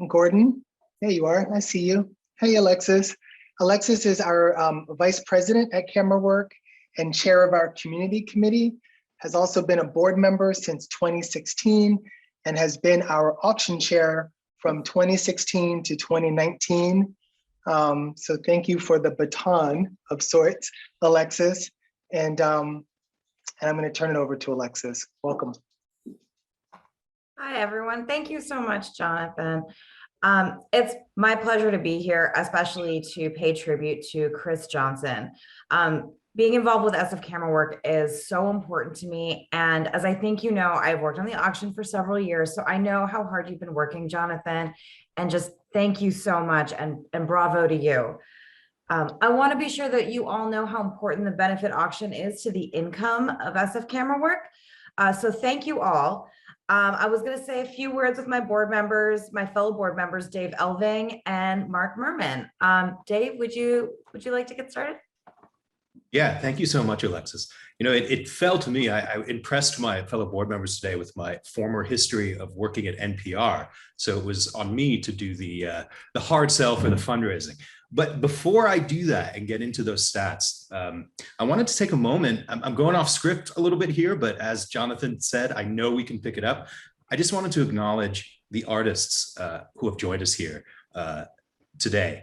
Gordon. There you are, I see you. Hey, Alexis. Alexis is our Vice President at Camerawork and Chair of our Community Committee, has also been a board member since 2016, and has been our auction chair from 2016 to 2019. So thank you for the baton of sorts, Alexis. And I'm going to turn it over to Alexis. Welcome. Hi, everyone. Thank you so much, Jonathan. It's my pleasure to be here, especially to pay tribute to Chris Johnson. Being involved with SF Camerawork is so important to me. And as I think you know, I've worked on the auction for several years, so I know how hard you've been working, Jonathan, and just thank you so much, and bravo to you. I want to be sure that you all know how important the benefit auction is to the income of SF Camerawork. So thank you all. I was going to say a few words with my board members, my fellow board members, Dave Elving and Mark Merman. Dave, would you like to get started? Yeah, thank you so much, Alexis. You know, it fell to me, I impressed my fellow board members today with my former history of working at NPR. So it was on me to do the hard sell for the fundraising. But before I do that and get into those stats, I wanted to take a moment. I'm going off script a little bit here, but as Jonathan said, I know we can pick it up. I just wanted to acknowledge the artists who have joined us here today.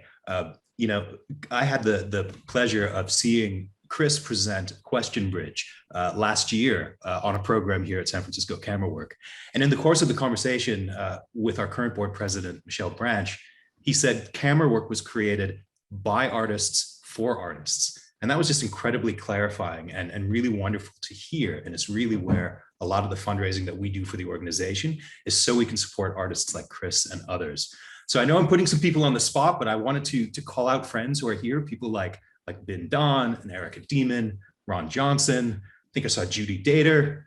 You know, I had the pleasure of seeing Chris present Question Bridge last year on a program here at San Francisco Camerawork. And in the course of the conversation with our current board president, Michelle Branch, he said Camerawork was created by artists for artists. And that was just incredibly clarifying and really wonderful to hear. And it's really where a lot of the fundraising that we do for the organization is so we can support artists like Chris and others. So I know I'm putting some people on the spot, but I wanted to call out friends who are here, people like Bin Don and Erica Demon, Ron Johnson. I think I saw Judy Dater.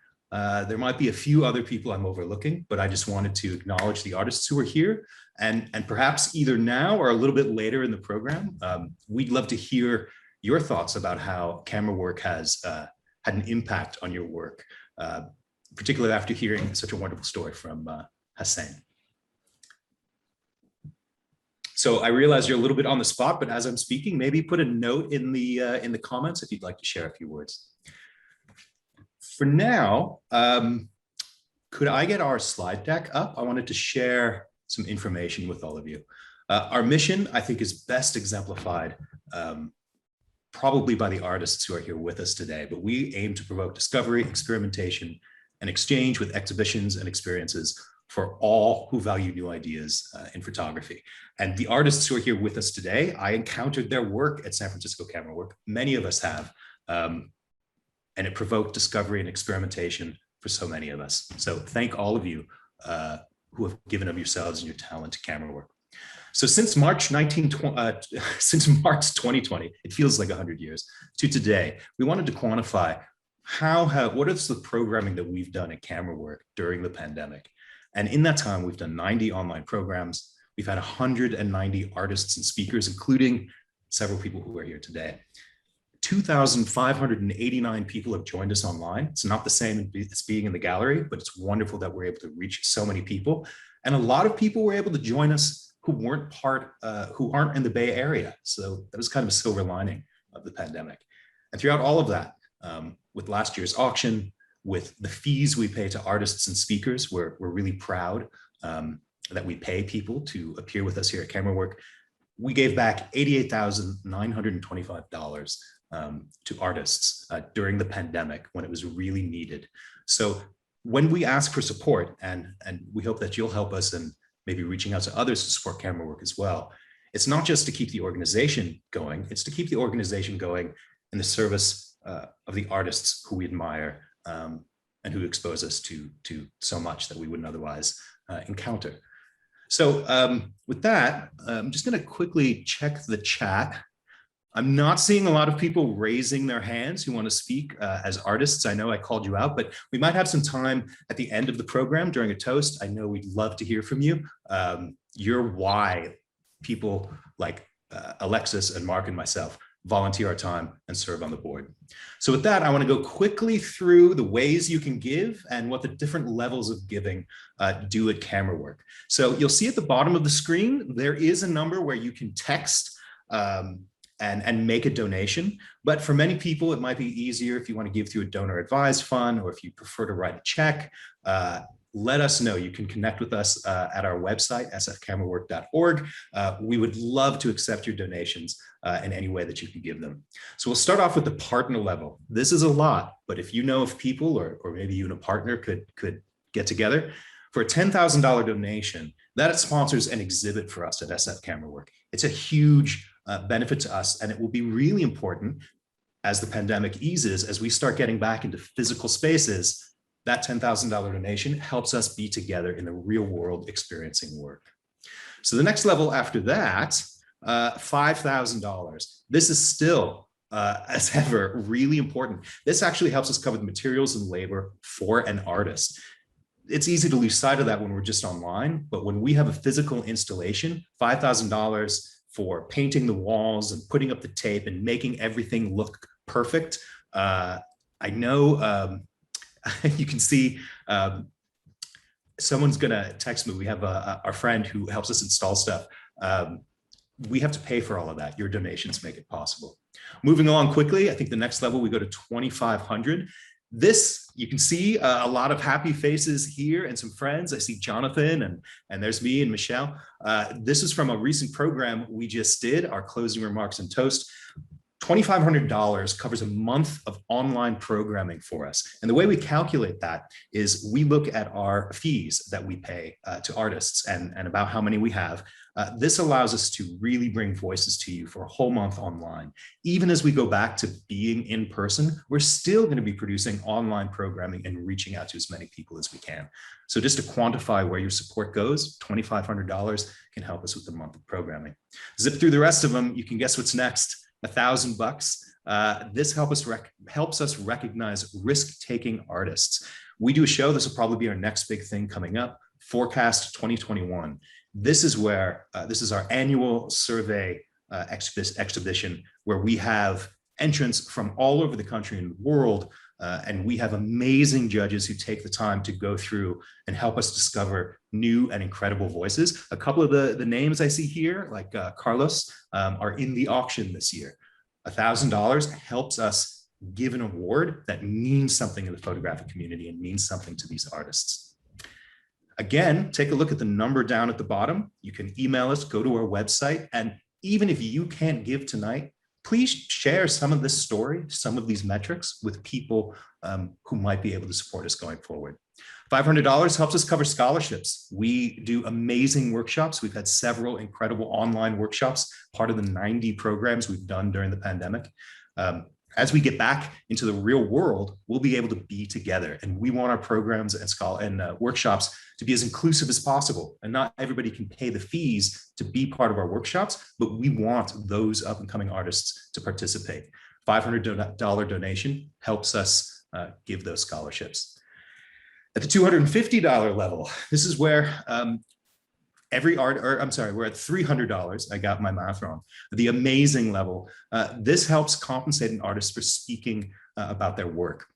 There might be a few other people I'm overlooking, but I just wanted to acknowledge the artists who are here. And perhaps either now or a little bit later in the program, we'd love to hear your thoughts about how Camerawork has had an impact on your work, particularly after hearing such a wonderful story from Hussein. So I realize you're a little bit on the spot, but as I'm speaking, maybe put a note in the comments if you'd like to share a few words. For now, could I get our slide deck up? I wanted to share some information with all of you. Our mission, I think, is best exemplified probably by the artists who are here with us today, but we aim to provoke discovery, experimentation, and exchange with exhibitions and experiences for all who value new ideas in photography. And the artists who are here with us today, I encountered their work at San Francisco Camerawork. Many of us have, and it provoked discovery and experimentation for so many of us. So thank all of you who have given of yourselves and your talent to Camerawork. So since March 2020, it feels like 100 years, to today, we wanted to quantify what is the programming that we've done at Camerawork during the pandemic. And in that time, we've done 90 online programs. We've had 190 artists and speakers, including several people who are here today. 2,589 people have joined us online. It's not the same as being in the gallery, but it's wonderful that we're able to reach so many people. And a lot of people were able to join us who aren't in the Bay Area. So that was kind of a silver lining of the pandemic. And throughout all of that, with last year's auction, with the fees we pay to artists and speakers, we're really proud that we pay people to appear with us here at Camerawork. We gave back $88,925 to artists during the pandemic when it was really needed. So when we ask for support, and we hope that you'll help us in maybe reaching out to others to support camera work as well, it's not just to keep the organization going, it's to keep the organization going in the service of the artists who we admire and who expose us to so much that we wouldn't otherwise encounter. So with that, I'm just going to quickly check the chat. I'm not seeing a lot of people raising their hands who want to speak as artists. I know I called you out, but we might have some time at the end of the program during a toast. I know we'd love to hear from you. You're why people like Alexis and Mark and myself volunteer our time and serve on the board. So with that, I want to go quickly through the ways you can give and what the different levels of giving do at Camerawork. So you'll see at the bottom of the screen, there is a number where you can text and make a donation. But for many people, it might be easier if you want to give through a donor advised fund, or if you prefer to write a check. Let us know. You can connect with us at our website, sfcamerawork.org. We would love to accept your donations in any way that you can give them. So we'll start off with the partner level. This is a lot, but if you know of people, or maybe you and a partner could get together, for a $10,000 donation, that sponsors an exhibit for us at SF Camerawork. It's a huge benefit to us, and it will be really important as the pandemic eases, as we start getting back into physical spaces. That $10,000 donation helps us be together in the real world experiencing work. So the next level after that, $5,000. This is still, as ever, really important. This actually helps us cover the materials and labor for an artist. It's easy to lose sight of that when we're just online, but when we have a physical installation, $5,000 for painting the walls and putting up the tape and making everything look perfect. I know you can see someone's gonna text me. We have our friend who helps us install stuff. We have to pay for all of that. Your donations make it possible. Moving along quickly, I think the next level we go to 2,500. This, you can see a lot of happy faces here and some friends. I see Jonathan and there's me and Michelle. This is from a recent program we just did, our closing remarks and toast. $2,500 covers a month of online programming for us. And the way we calculate that is we look at our fees that we pay to artists and about how many we have. This allows us to really bring voices to you for a whole month online. Even as we go back to being in person, we're still going to be producing online programming and reaching out to as many people as we can. So just to quantify where your support goes, $2,500 can help us with the month of programming. Zip through the rest of them. You can guess what's next. $1,000. This helps us recognize risk-taking artists. We do a show. This will probably be our next big thing coming up. Forecast 2021. This is where this is our annual survey exhibition where we have entrants from all over the country and world, and we have amazing judges who take the time to go through and help us discover new and incredible voices. A couple of the names I see here, like Carlos, are in the auction this year. $1,000 helps us give an award that means something in the photographic community and means something to these artists. Again, take a look at the number down at the bottom. You can email us, go to our website, and even if you can't give tonight, please share some of this story, some of these metrics with people who might be able to support us going forward. $500 helps us cover scholarships. We do amazing workshops. We've had several incredible online workshops, part of the 90 programs we've done during the pandemic. As we get back into the real world, we'll be able to be together, and we want our programs and workshops to be as inclusive as possible. And not everybody can pay the fees to be part of our workshops, but we want those up and coming artists to participate. $500 donation helps us give those scholarships. At the $250 level, this is where we're at $300. I got my math wrong. The amazing level. This helps compensate an artist for speaking about their work.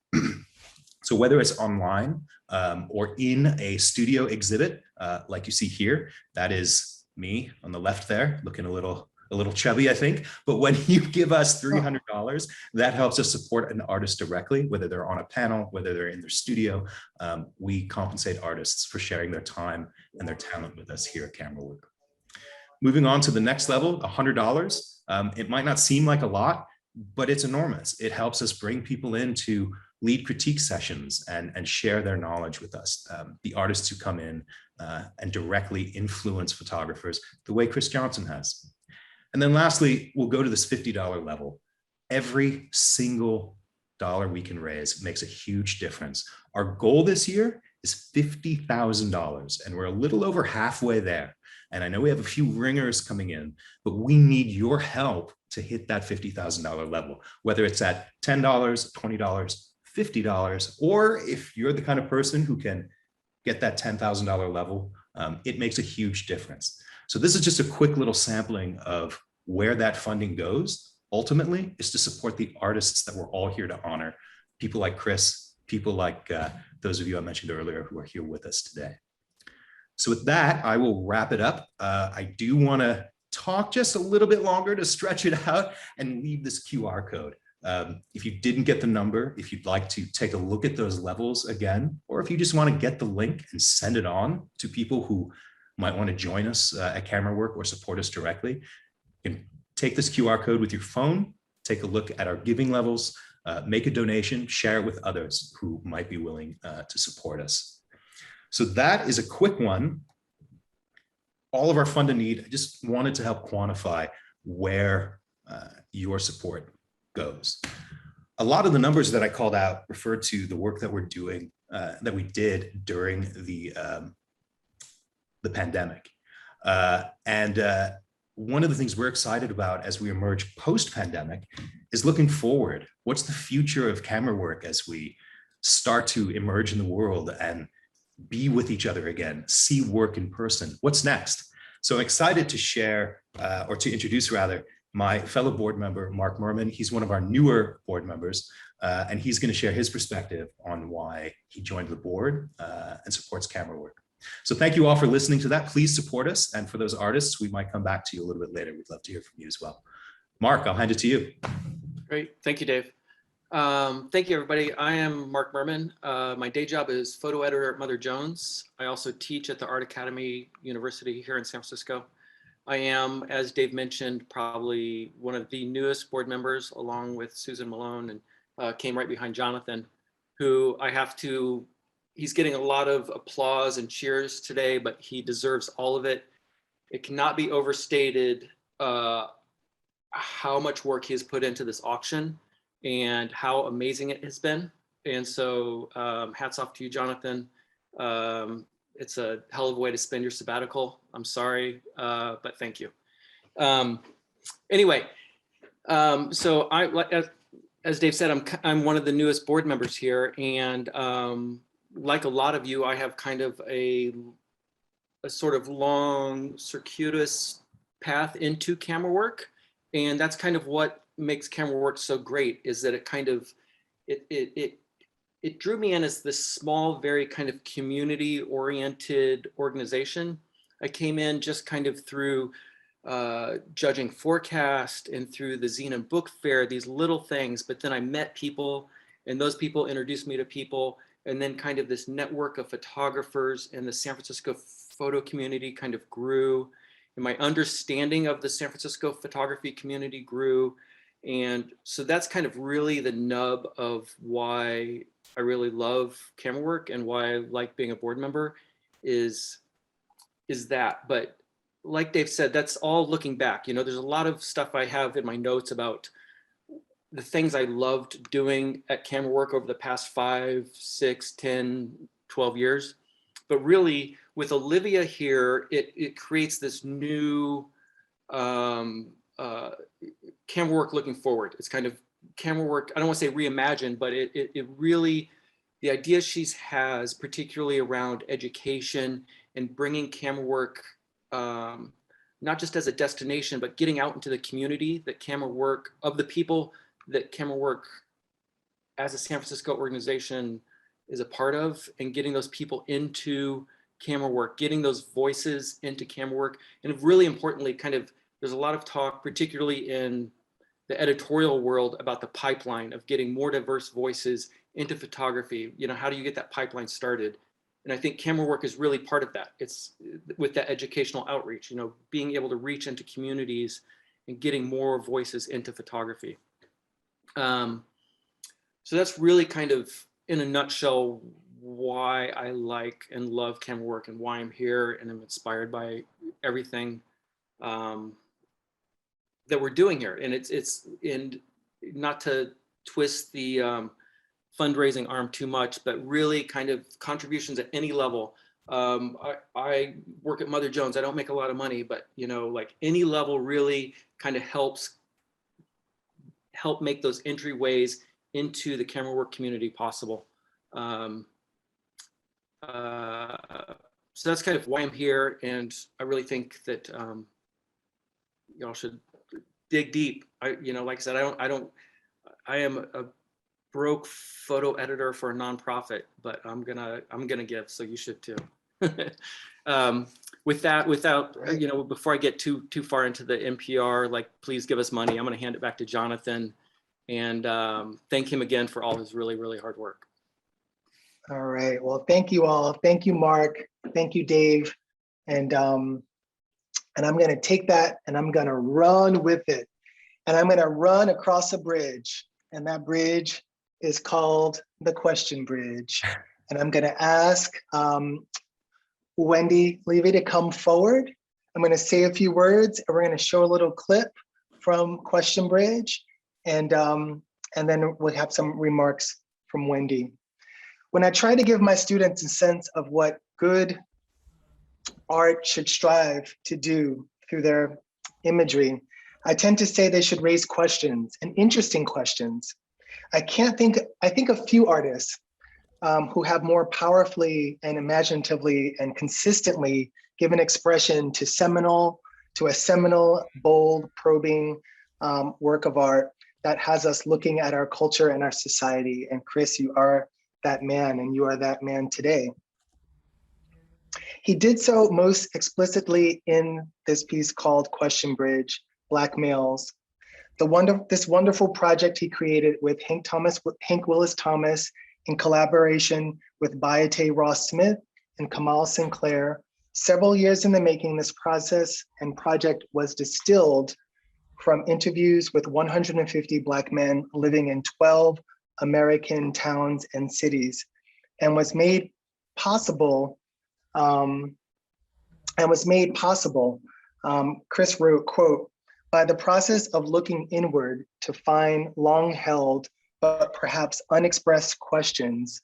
So whether it's online or in a studio exhibit, like you see here, that is me on the left there, looking a little chubby, I think. But when you give us $300, that helps us support an artist directly, whether they're on a panel, whether they're in their studio. We compensate artists for sharing their time and their talent with us here at Camerawork. Moving on to the next level, $100. It might not seem like a lot, but it's enormous. It helps us bring people in to lead critique sessions and share their knowledge with us. The artists who come in and directly influence photographers the way Chris Johnson has. And then lastly, we'll go to this $50 level. Every single dollar we can raise makes a huge difference. Our goal this year is $50,000, and we're a little over halfway there. And I know we have a few ringers coming in, but we need your help to hit that $50,000 level, whether it's at $10, $20, $50, or if you're the kind of person who can get that $10,000 level, it makes a huge difference. So this is just a quick little sampling of where that funding goes. Ultimately, is to support the artists that we're all here to honor, people like Chris, people like those of you I mentioned earlier who are here with us today. So with that, I will wrap it up. I do want to talk just a little bit longer to stretch it out and leave this QR code. If you didn't get the number, if you'd like to take a look at those levels again, or if you just want to get the link and send it on to people who might want to join us at Camerawork or support us directly, you can take this QR code with your phone, take a look at our giving levels, make a donation, share it with others who might be willing to support us. So that is a quick one. All of our fund and need, I just wanted to help quantify where your support goes. A lot of the numbers that I called out refer to the work that we're doing, that we did during the pandemic. One of the things we're excited about as we emerge post-pandemic is looking forward. What's the future of camera work as we start to emerge in the world and be with each other again, see work in person? What's next? So I'm excited to share, or to introduce rather, my fellow board member, Mark Merman. He's one of our newer board members, and he's going to share his perspective on why he joined the board and supports camera work. So thank you all for listening to that. Please support us. And for those artists, we might come back to you a little bit later. We'd love to hear from you as well. Mark, I'll hand it to you. Great. Thank you, Dave. Thank you, everybody. I am Mark Merman. My day job is photo editor at Mother Jones. I also teach at the Art Academy University here in San Francisco. I am, as Dave mentioned, probably one of the newest board members, along with Susan Malone, and came right behind Jonathan, who I have to, he's getting a lot of applause and cheers today, but he deserves all of it. It cannot be overstated how much work he has put into this auction and how amazing it has been. And so hats off to you, Jonathan. It's a hell of a way to spend your sabbatical. I'm sorry, but thank you. Anyway, so as Dave said, I'm one of the newest board members here, and like a lot of you, I have kind of a sort of long, circuitous path into camera work, and that's kind of what makes camera work so great, is that it kind of it drew me in as this small, very kind of community-oriented organization. I came in just kind of through judging forecast and through the Zine and Book Fair, these little things, but then I met people, and those people introduced me to people, and then kind of this network of photographers in the San Francisco photo community kind of grew, and my understanding of the San Francisco photography community grew. And so that's kind of really the nub of why I really love camera work and why I like being a board member is that. But like Dave said, that's all looking back. You know, there's a lot of stuff I have in my notes about the things I loved doing at camera work over the past 5, 6, 10, 12 years. But really with Olivia here, it creates this new camera work looking forward. It's kind of camera work, I don't want to say reimagined, but it really, the idea she has, particularly around education and bringing camera work, not just as a destination, but getting out into the community that camera work, of the people that camera work as a San Francisco organization is a part of, and getting those people into camera work, getting those voices into camera work. And really importantly, kind of, there's a lot of talk, particularly in the editorial world, about the pipeline of getting more diverse voices into photography. You know, how do you get that pipeline started? And I think camera work is really part of that. It's with that educational outreach, you know, being able to reach into communities and getting more voices into photography. So that's really kind of, in a nutshell, why I like and love camera work and why I'm here and I'm inspired by everything that we're doing here. And and not to twist the fundraising arm too much, but really kind of contributions at any level. I work at Mother Jones. I don't make a lot of money, but like any level really kind of help make those entryways into the camera work community possible. So that's kind of why I'm here, and I really think that y'all should dig deep. Like I said, I am a broke photo editor for a nonprofit, but I'm gonna give, so you should too. Without before I get too far into the NPR, like, please give us money. I'm gonna hand it back to Jonathan, and thank him again for all his really, really hard work. All right, well, thank you all. Thank you, Mark. Thank you, Dave. And I'm gonna take that and I'm gonna run with it. And I'm gonna run across a bridge, and that bridge is called the question bridge. And I'm gonna ask Wendy Levy to come forward. I'm gonna say a few words, and we're gonna show a little clip from Question Bridge, and then we'll have some remarks from Wendy. When I try to give my students a sense of what good art should strive to do through their imagery, I tend to say they should raise questions, and interesting questions. I think a few artists who have more powerfully and imaginatively and consistently given expression to a seminal, bold, probing work of art that has us looking at our culture and our society. And Chris, you are that man, and you are that man today. He did so most explicitly in this piece called Question Bridge, Black Males. This wonderful project he created with Hank Willis Thomas in collaboration with Bayate Ross Smith and Kamal Sinclair. Several years in the making, this process and project was distilled from interviews with 150 Black men living in 12 American towns and cities, and was made possible. Chris wrote, quote, "By the process of looking inward to find long-held but perhaps unexpressed questions,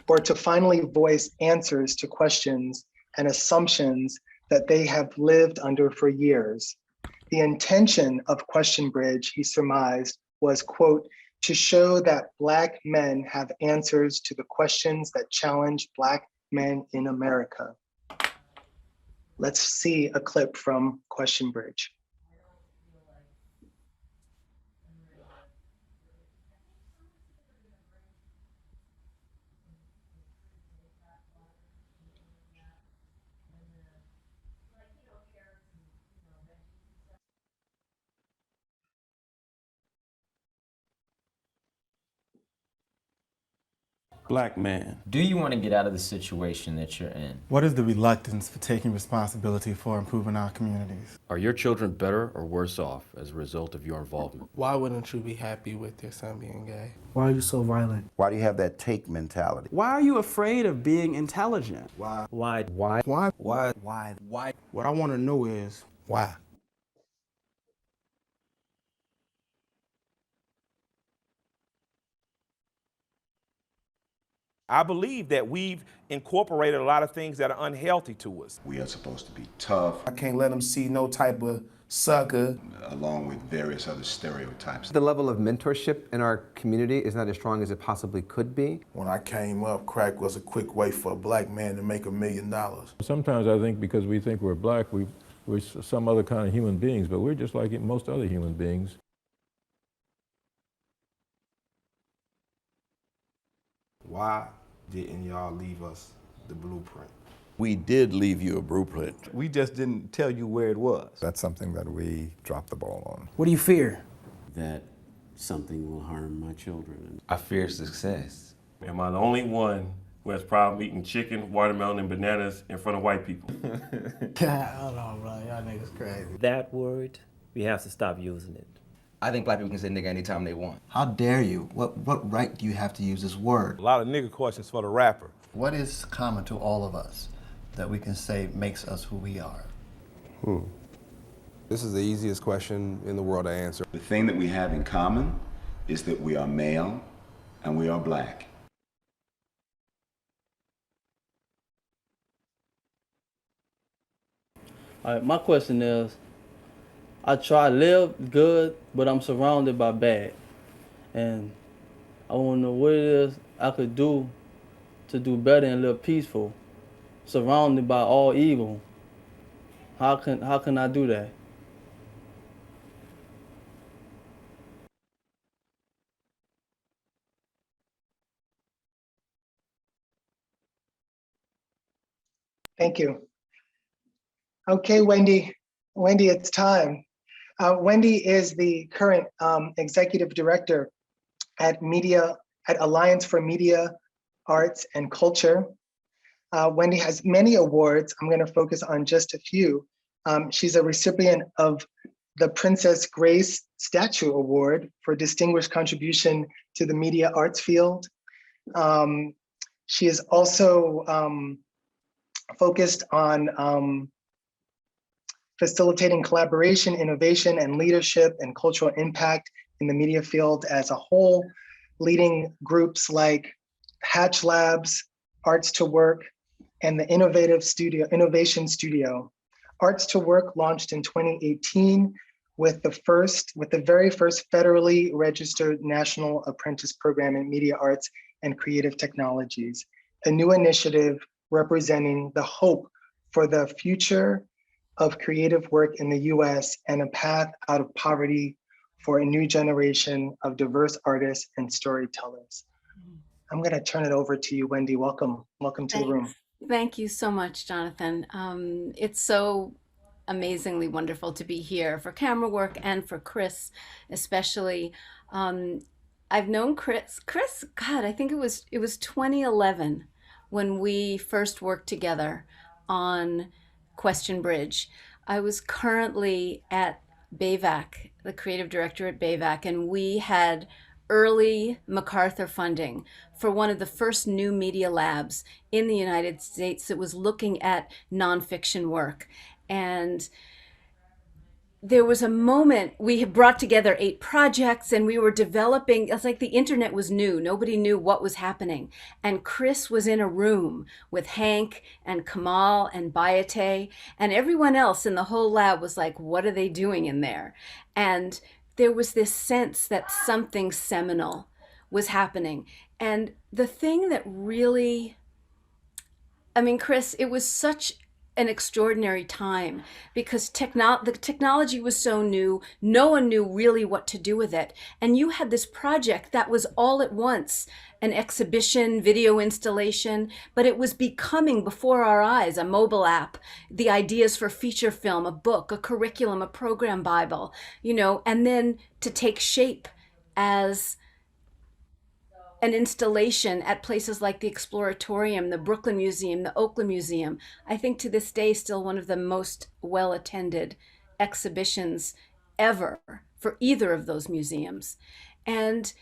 or to finally voice answers to questions and assumptions that they have lived under for years. The intention of Question Bridge," he surmised, was, quote, "to show that Black men have answers to the questions that challenge Black men in America." Let's see a clip from Question Bridge. Black man. Do you want to get out of the situation that you're in? What is the reluctance for taking responsibility for improving our communities? Are your children better or worse off as a result of your involvement? Why wouldn't you be happy with your son being gay? Why are you so violent? Why do you have that take mentality? Why are you afraid of being intelligent? Why? Why? Why? Why? Why? Why? Why? What I want to know is why? I believe that we've incorporated a lot of things that are unhealthy to us. We are supposed to be tough. I can't let them see no type of sucker. Along with various other stereotypes. The level of mentorship in our community is not as strong as it possibly could be. When I came up, crack was a quick way for a Black man to make $1 million. Sometimes I think because we think we're Black, we're some other kind of human beings, but we're just like most other human beings. Why didn't y'all leave us the blueprint? We did leave you a blueprint. We just didn't tell you where it was. That's something that we dropped the ball on. What do you fear? That something will harm my children. I fear success. Am I the only one who has problem eating chicken, watermelon, and bananas in front of white people? I don't know, bro. Y'all niggas crazy. That word, we have to stop using it. I think black people can say nigga anytime they want. How dare you? What right do you have to use this word? A lot of nigga questions for the rapper. What is common to all of us that we can say makes us who we are? This is the easiest question in the world to answer. The thing that we have in common is that we are male and we are black. All right, my question is, I try to live good, but I'm surrounded by bad. And I want to know what it is I could do to do better and live peaceful, surrounded by all evil. How can I do that? Thank you. Okay, Wendy. Wendy, it's time. Wendy is the current executive director at Alliance for Media, Arts, and Culture. Wendy has many awards. I'm going to focus on just a few. She's a recipient of the Princess Grace Statue Award for distinguished contribution to the media arts field. She is also focused on facilitating collaboration, innovation, and leadership and cultural impact in the media field as a whole, leading groups like Hatch Labs, Arts to Work, and the Innovation Studio. Arts to Work launched in 2018 with the very first federally registered national apprentice program in media arts and creative technologies, a new initiative representing the hope for the future of creative work in the US and a path out of poverty for a new generation of diverse artists and storytellers. I'm going to turn it over to you, Wendy. Welcome to the room. Thank you so much, Jonathan. It's so amazingly wonderful to be here for Camerawork and for Chris, especially. I've known Chris, God, I think it was 2011 when we first worked together on Question Bridge. I was currently at BAVAC, the creative director at BAVAC, and we had early MacArthur funding for one of the first new media labs in the United States that was looking at nonfiction work. And there was a moment, we had brought together 8 projects and we were developing, it's like the internet was new. Nobody knew what was happening. And Chris was in a room with Hank and Kamal and Bayate, and everyone else in the whole lab was like, what are they doing in there? And there was this sense that something seminal was happening. And the thing that really, Chris, it was such an extraordinary time because the technology was so new, no one knew really what to do with it. And you had this project that was all at once an exhibition, video installation, but it was becoming before our eyes a mobile app, the ideas for feature film, a book, a curriculum, a program Bible, and then to take shape as an installation at places like the Exploratorium, the Brooklyn Museum, the Oakland Museum. I think to this day, still one of the most well-attended exhibitions ever for either of those museums. And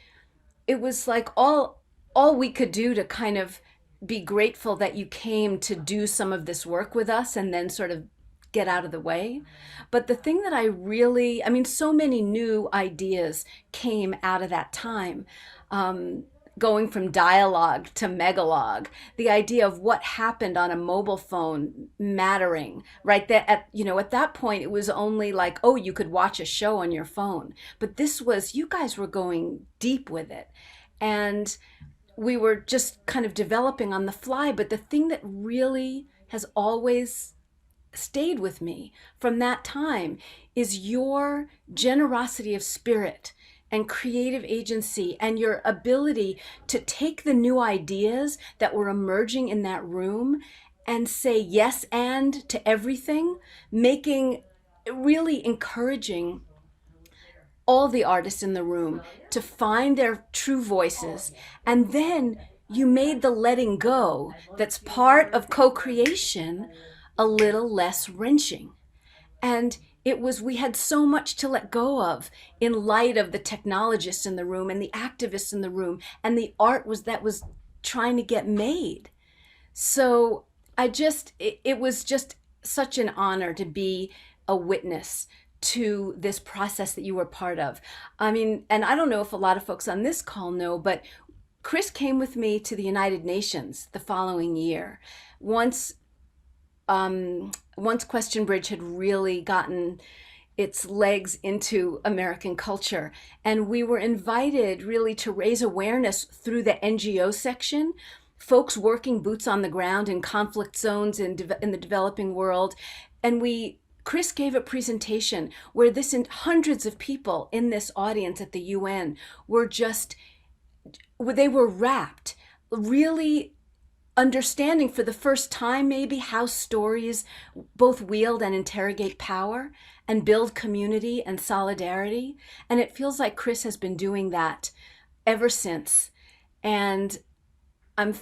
it was like all we could do to kind of be grateful that you came to do some of this work with us and then sort of get out of the way. But the thing that I really, so many new ideas came out of that time. Going from dialogue to megalog, the idea of what happened on a mobile phone mattering, right? That at that point, it was only like, oh, you could watch a show on your phone. But this was, you guys were going deep with it. And we were just kind of developing on the fly. But the thing that really has always stayed with me from that time is your generosity of spirit and creative agency and your ability to take the new ideas that were emerging in that room and say yes and to everything, really encouraging all the artists in the room to find their true voices. And then you made the letting go that's part of co-creation a little less wrenching. And we had so much to let go of in light of the technologists in the room and the activists in the room and the art that was trying to get made. So it was just such an honor to be a witness to this process that you were part of. I mean, and I don't know if a lot of folks on this call know, but Chris came with me to the United Nations the following year. Once Question Bridge had really gotten its legs into American culture, and we were invited really to raise awareness through the NGO section, folks working boots on the ground in conflict zones in the developing world. And Chris gave a presentation where hundreds of people in this audience at the UN they were rapt, really understanding for the first time maybe how stories both wield and interrogate power and build community and solidarity. And it feels like Chris has been doing that ever since. And I'm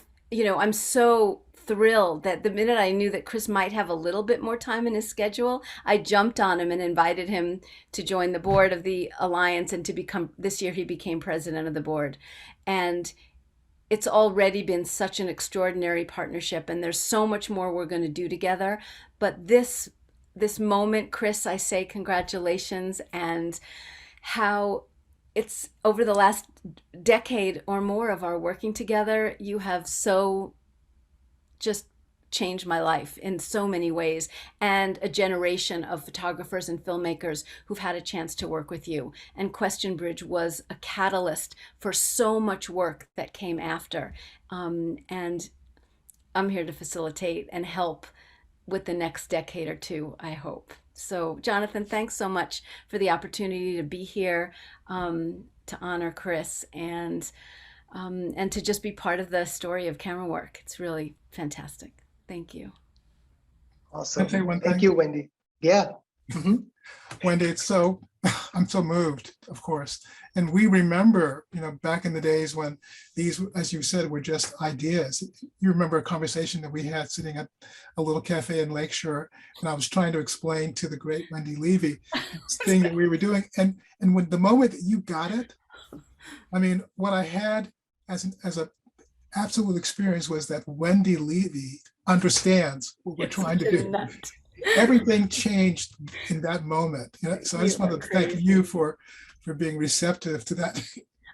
so thrilled that the minute I knew that Chris might have a little bit more time in his schedule, I jumped on him and invited him to join the board of the Alliance, and this year he became president of the board. And it's already been such an extraordinary partnership, and there's so much more we're going to do together. But this moment, Chris, I say congratulations, and how it's over the last decade or more of our working together, you have so just changed my life in so many ways, and a generation of photographers and filmmakers who've had a chance to work with you. And Question Bridge was a catalyst for so much work that came after. And I'm here to facilitate and help with the next decade or two, I hope. So Jonathan, thanks so much for the opportunity to be here, to honor Chris, and to just be part of the story of camera work. It's really fantastic. Thank you. Awesome. Thank you, Wendy. Yeah. Wendy, I'm so moved, of course. And we remember, back in the days when these, as you said, were just ideas. You remember a conversation that we had sitting at a little cafe in Lakeshore, and I was trying to explain to the great Wendy Levy this thing that we were doing. And when the moment that you got it, I mean, what I had as a absolute experience was that Wendy Levy understands what we're trying to do. Everything changed in that moment. So I just wanted to thank you for being receptive to that.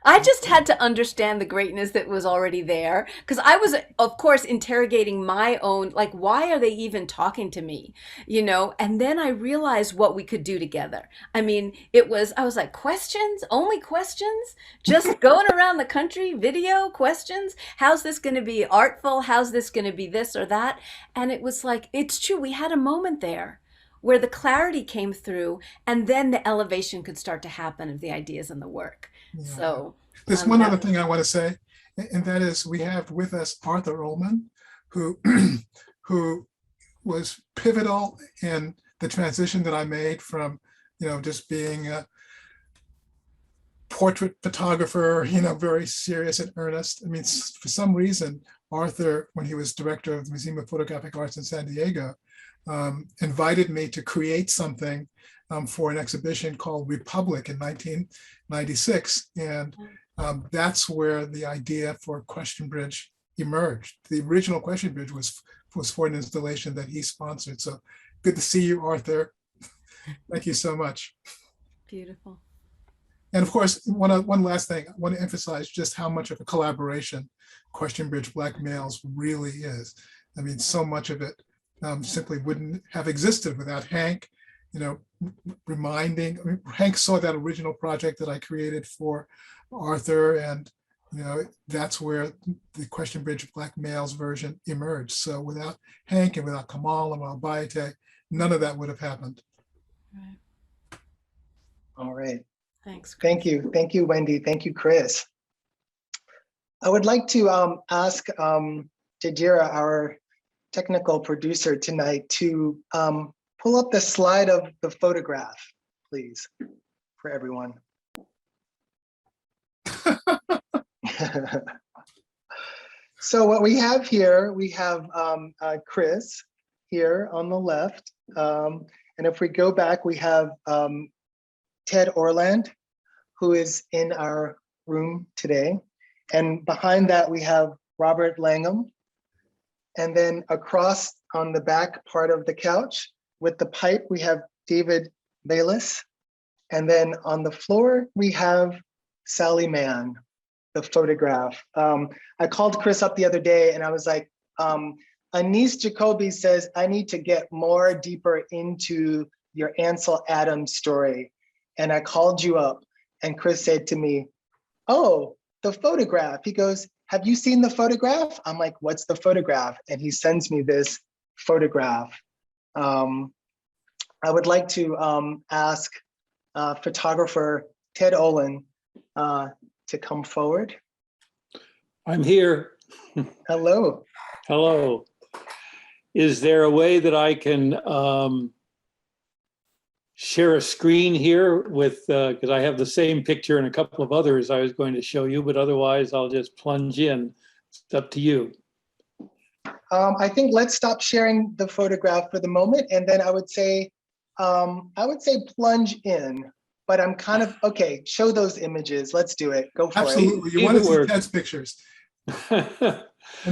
I just had to understand the greatness that was already there, because I was, of course, interrogating my own, like, why are they even talking to me? And then I realized what we could do together. I mean, I was like, questions? Only questions? Just going around the country, video questions? How's this going to be artful? How's this going to be this or that? And it was like, it's true. We had a moment there where the clarity came through, and then the elevation could start to happen of the ideas and the work. Yeah. So there's one other thing I want to say, and that is we have with us Arthur Ullman, who was pivotal in the transition that I made from, just being a portrait photographer, very serious and earnest. I mean, for some reason, Arthur, when he was director of the Museum of Photographic Arts in San Diego, invited me to create something for an exhibition called Republic in 1996. And that's where the idea for Question Bridge emerged. The original Question Bridge was for an installation that he sponsored. So good to see you, Arthur. Thank you so much. Beautiful. And of course, one last thing, I want to emphasize just how much of a collaboration Question Bridge Black Males really is. I mean, so much of it simply wouldn't have existed without Hank, Hank saw that original project that I created for Arthur, and that's where the Question Bridge Black Males version emerged. So without Hank and without Kamal and without Bayate, none of that would have happened. Right. All right. Thanks. Chris. Thank you, Wendy. Thank you, Chris. I would like to ask Jadira, our technical producer tonight, to pull up the slide of the photograph, please, for everyone. So what we have here, we have Chris here on the left, and And if we go back, we have Ted Orland, who is in our room today. And behind that, we have Robert Langham. And then across on the back part of the couch with the pipe, we have David Bayless. And then on the floor, we have Sally Mann, the photograph. I called Chris up the other day and I was like, Anise Jacoby says, I need to get more deeper into your Ansel Adams story. And I called you up and Chris said to me, oh, the photograph. He goes, have you seen the photograph? I'm like, what's the photograph? And he sends me this photograph. I would like to ask photographer Ted Olin to come forward. I'm here. Hello. Hello. Is there a way that I can share a screen here with, because I have the same picture and a couple of others I was going to show you, but otherwise I'll just plunge in. It's up to you. I think let's stop sharing the photograph for the moment. And then I would say plunge in, but I'm kind of, okay, show those images. Let's do it. Go for it. Absolutely. You want to see Ted's pictures.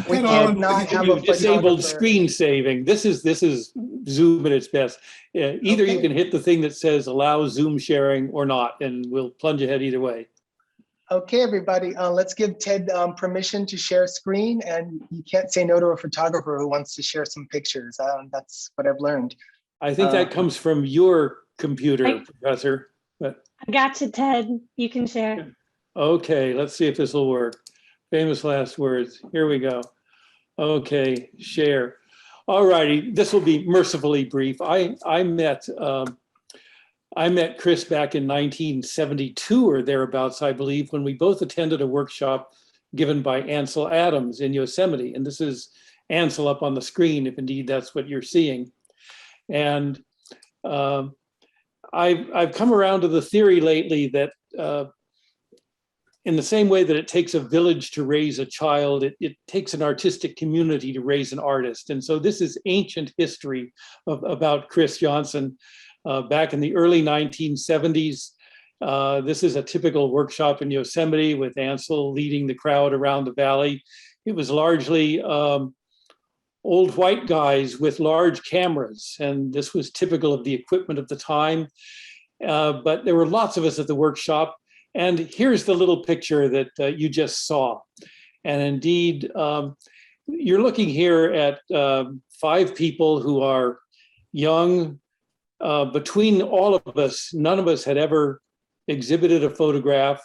We cannot have a disabled screen saving. This is Zoom at its best. Either you can hit the thing that says allow Zoom sharing or not, and we'll plunge ahead either way. Okay, everybody, let's give Ted permission to share screen, and you can't say no to a photographer who wants to share some pictures. That's what I've learned. I think that comes from your computer, Professor. But I got you, Ted. You can share. Okay, let's see if this will work. Famous last words. Here we go. Okay, share. All righty, this will be mercifully brief. I met Chris back in 1972 or thereabouts, I believe, when we both attended a workshop given by Ansel Adams in Yosemite. And this is Ansel up on the screen, if indeed that's what you're seeing. And I've come around to the theory lately that in the same way that it takes a village to raise a child, it takes an artistic community to raise an artist. And so this is ancient history about Chris Johnson. Back in the early 1970s, this is a typical workshop in Yosemite with Ansel leading the crowd around the valley. It was largely old white guys with large cameras, and this was typical of the equipment of the time. But there were lots of us at the workshop. And here's the little picture that you just saw. And indeed, you're looking here at 5 people who are young. Between all of us, none of us had ever exhibited a photograph,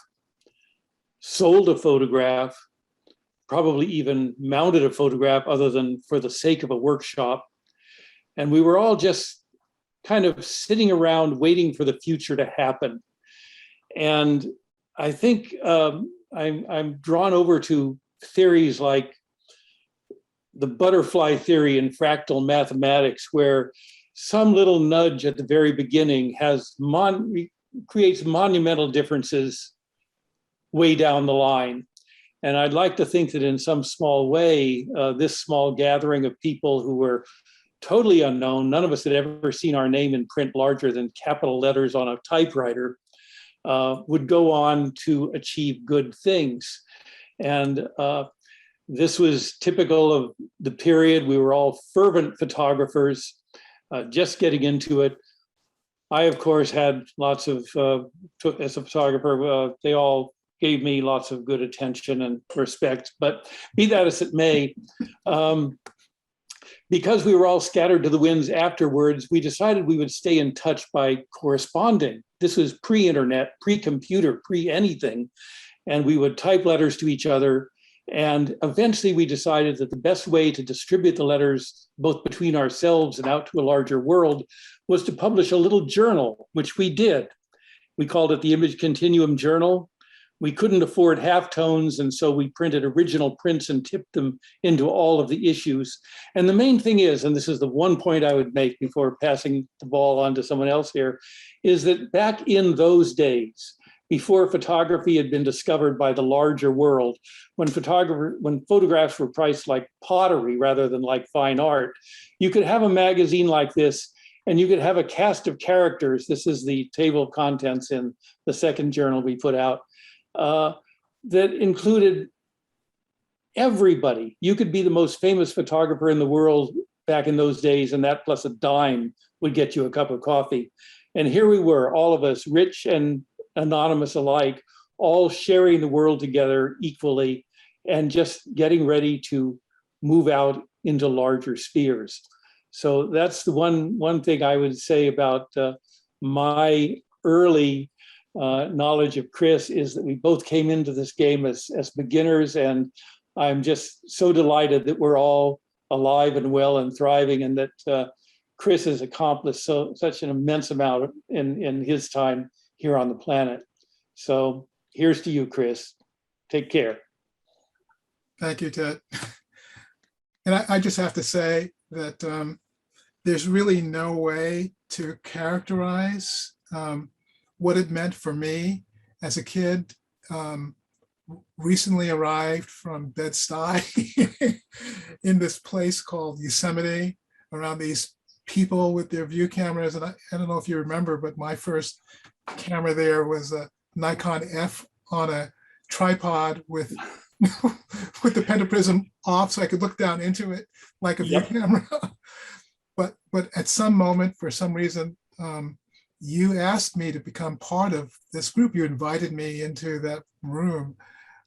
sold a photograph, probably even mounted a photograph other than for the sake of a workshop. And we were all just kind of sitting around waiting for the future to happen. And I think I'm drawn over to theories like the butterfly theory in fractal mathematics, where some little nudge at the very beginning creates monumental differences way down the line. And I'd like to think that in some small way, this small gathering of people who were totally unknown, none of us had ever seen our name in print larger than capital letters on a typewriter, would go on to achieve good things. And this was typical of the period. We were all fervent photographers, just getting into it. I, of course, had lots of, as a photographer, they all gave me lots of good attention and respect. But be that as it may, because we were all scattered to the winds afterwards, we decided we would stay in touch by corresponding. This was pre-internet, pre-computer, pre-anything. And we would type letters to each other. And eventually we decided that the best way to distribute the letters, both between ourselves and out to a larger world, was to publish a little journal, which we did. We called it the Image Continuum Journal. We couldn't afford halftones, and so we printed original prints and tipped them into all of the issues. And the main thing is, and this is the one point I would make before passing the ball on to someone else here, is that back in those days, before photography had been discovered by the larger world, when photographs were priced like pottery rather than like fine art, you could have a magazine like this and you could have a cast of characters. This is the table of contents in the second journal we put out, that included everybody. You could be the most famous photographer in the world back in those days, and that plus a dime would get you a cup of coffee. And here we were, all of us, rich and anonymous alike, all sharing the world together equally and just getting ready to move out into larger spheres. So that's the one thing I would say about my early knowledge of Chris, is that we both came into this game as beginners, and I'm just so delighted that we're all alive and well and thriving, and that Chris has accomplished such an immense amount in his time here on the planet. So here's to you, Chris. Take care. Thank you, Ted. And I just have to say that there's really no way to characterize what it meant for me as a kid, recently arrived from Bed-Stuy in this place called Yosemite, around these people with their view cameras. And I don't know if you remember, but my first camera there was a Nikon F on a tripod with with the pentaprism off so I could look down into it like a view camera. But at some moment, for some reason, you asked me to become part of this group. You invited me into that room.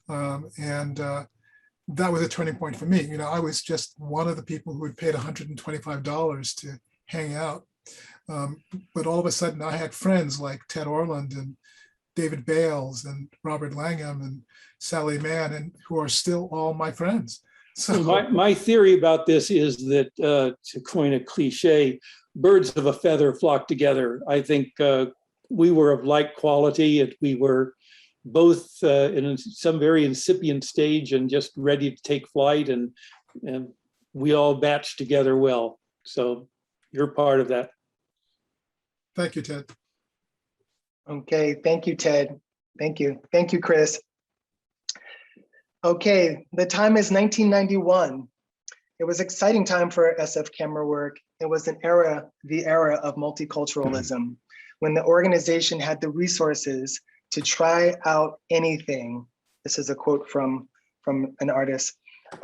That was a turning point for me. You know, I was just one of the people who had paid $125 to hang out. But all of a sudden I had friends like Ted Orland and David Bales and Robert Langham and Sally Mann, and who are still all my friends. So my theory about this is that, to coin a cliche, birds of a feather flock together. I think we were of like quality, and we were both in some very incipient stage and just ready to take flight, and we all batched together well. So you're part of that. Thank you, Ted. Okay, thank you, Ted. Thank you. Thank you, Chris. Okay, the time is 1991. It was an exciting time for SF Camerawork. It was the era of multiculturalism, when the organization had the resources to try out anything. This is a quote from an artist.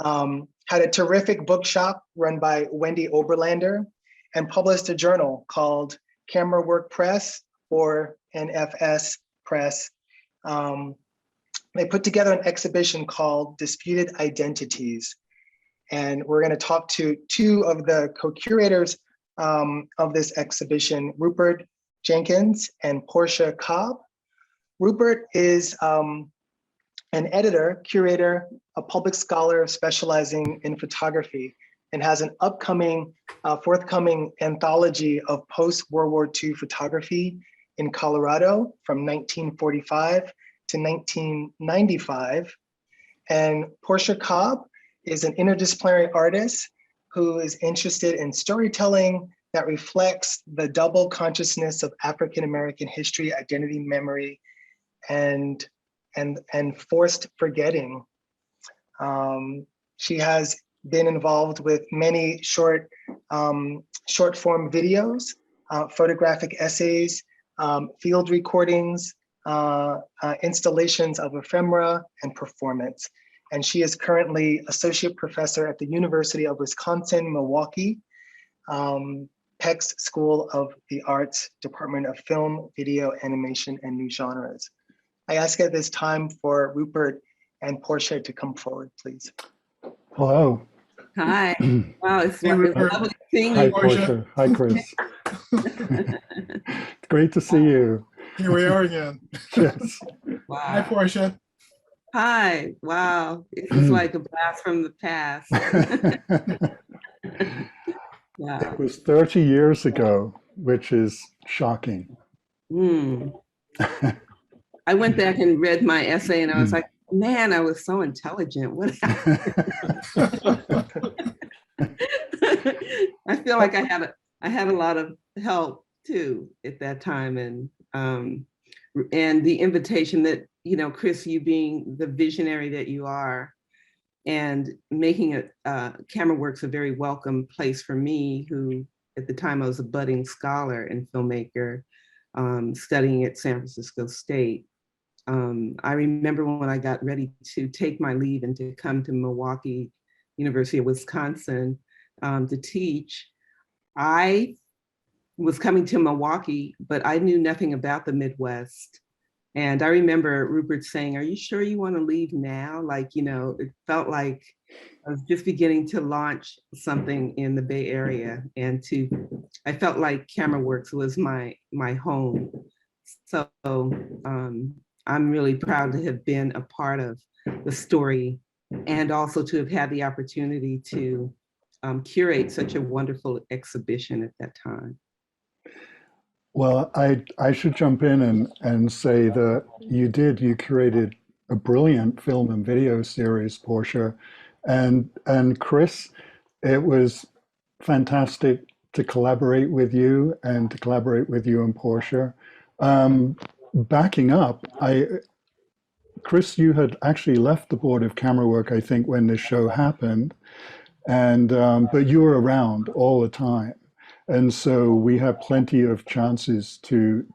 Had a terrific bookshop run by Wendy Oberlander, and published a journal called Camerawork Press, or NFS Press. They put together an exhibition called Disputed Identities. And we're gonna talk to two of the co-curators of this exhibition, Rupert Jenkins and Portia Cobb. Rupert is an editor, curator, a public scholar specializing in photography, and has an forthcoming anthology of post-World War II photography in Colorado from 1945 to 1995. And Portia Cobb is an interdisciplinary artist who is interested in storytelling that reflects the double consciousness of African-American history, identity, memory, and forced forgetting. She has been involved with many short form videos, photographic essays, field recordings, installations of ephemera, and performance. And she is currently associate professor at the University of Wisconsin-Milwaukee, Peck's School of the Arts, Department of Film, Video, Animation, and New Genres. I ask at this time for Rupert and Portia to come forward, please. Hello. Hi. Wow, it's Hey, Rupert. lovely seeing Hi, you. Portia. Hi, Chris. Great to see you. here we are again. Yes. Wow. Hi, Portia. Hi. Wow. This is like a blast from the past. Wow. It was 30 years ago, which is shocking. I went back and read my essay, and I was like, man, I was so intelligent. What happened? I feel like I had a lot of help too at that time, and the invitation that, you know, Chris, you being the visionary that you are, and making it Cameraworks a very welcome place for me, who at the time I was a budding scholar and filmmaker, studying at San Francisco State. I remember when I got ready to take my leave and to come to Milwaukee, University of Wisconsin, to teach, I was coming to Milwaukee, but I knew nothing about the Midwest. And I remember Rupert saying, "Are you sure you want to leave now?" Like, you know, it felt like I was just beginning to launch something in the Bay Area, and I felt like Cameraworks was my home. So I'm really proud to have been a part of the story, and also to have had the opportunity to curate such a wonderful exhibition at that time. Well, I should jump in and say that you curated a brilliant film and video series, Portia, and Chris, it was fantastic to collaborate with you and to collaborate with you and Portia. Backing up, Chris, you had actually left the board of Camerawork, I think, when this show happened, and but you were around all the time. And so we have plenty of chances to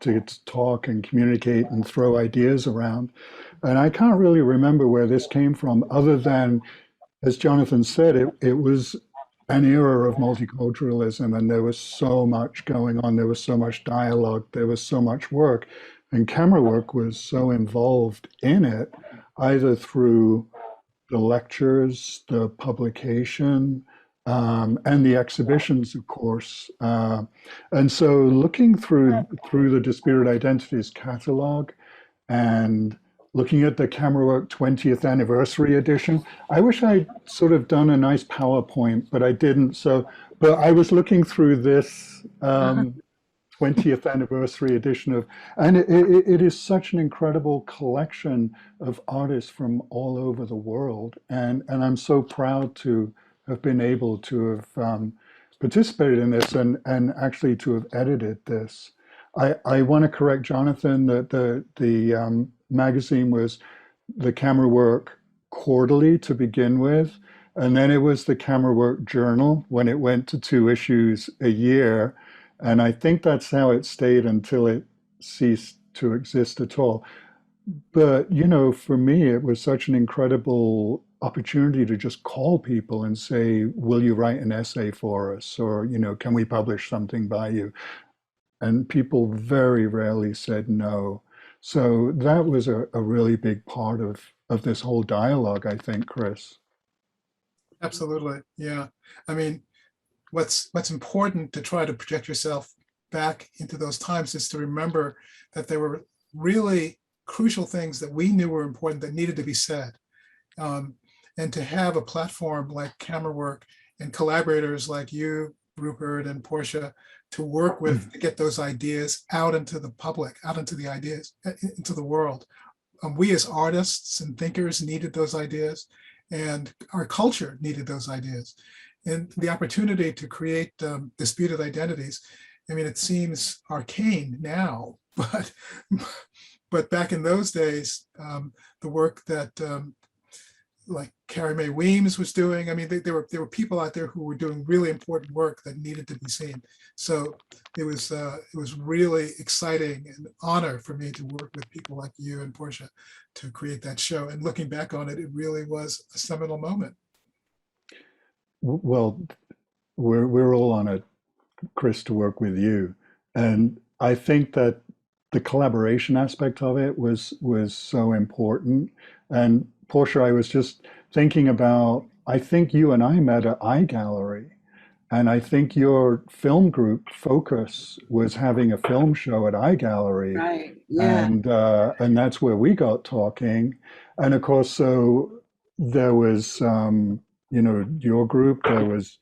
talk and communicate and throw ideas around. And I can't really remember where this came from, other than, as Jonathan said, it was an era of multiculturalism, and there was so much going on. There was so much dialogue. There was so much work. And Camerawork was so involved in it, either through the lectures, the publication, and the exhibitions, of course. And so looking through the Disputed Identities catalog and looking at the Camerawork 20th anniversary edition, I wish I'd sort of done a nice PowerPoint, but I didn't. So, but I was looking through this 20th anniversary edition of, and it is such an incredible collection of artists from all over the world. And I'm so proud to have been able to have participated in this and actually to have edited this. I want to correct Jonathan that the magazine was the Camerawork Quarterly to begin with, and then it was the Camerawork Journal when it went to 2 issues a year. And I think that's how it stayed until it ceased to exist at all. But, you know, for me, it was such an incredible opportunity to just call people and say, will you write an essay for us? Or, you know, can we publish something by you? And people very rarely said no. So that was a really big part of this whole dialogue, I think, Chris. Absolutely. Yeah. I mean, what's important to try to project yourself back into those times is to remember that there were really crucial things that we knew were important that needed to be said. And to have a platform like Camerawork and collaborators like you, Rupert and Portia, to work with to get those ideas out into the public, out into the ideas, into the world. We as artists and thinkers needed those ideas, and our culture needed those ideas. And the opportunity to create disputed identities, I mean, it seems arcane now, but back in those days, the work that like Carrie Mae Weems was doing, I mean, there were people out there who were doing really important work that needed to be seen. So it was really exciting and an honor for me to work with people like you and Portia to create that show. And looking back on it, it really was a seminal moment. Well, we're all on it, Chris, to work with you. And I think that the collaboration aspect of it was so important. And Portia, I was just thinking about, I think you and I met at iGallery, and I think your film group focus was having a film show at iGallery. Right, yeah. And that's where we got talking. And of course, so there was, you know, your group, there was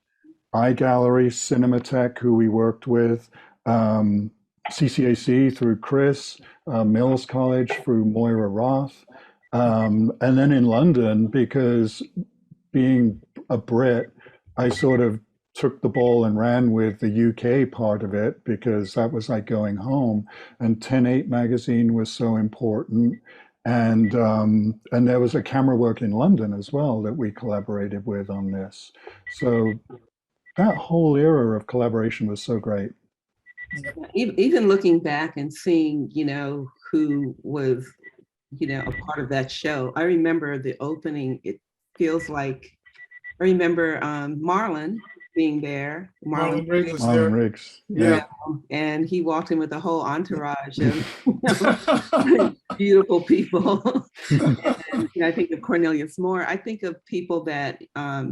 iGallery, Cinematech, who we worked with, CCAC through Chris, Mills College through Moira Roth. And then in London, because being a Brit, I sort of took the ball and ran with the UK part of it, because that was like going home. And 10/8 magazine was so important. And there was a Camerawork in London as well that we collaborated with on this. So that whole era of collaboration was so great. Even looking back and seeing, who was, a part of that show. I remember the opening, it feels like, I remember Marlon being there. Marlon Riggs was Marlon there. Riggs. Yeah. And he walked in with a whole entourage of beautiful people. And I think of Cornelius Moore. I think of people that, I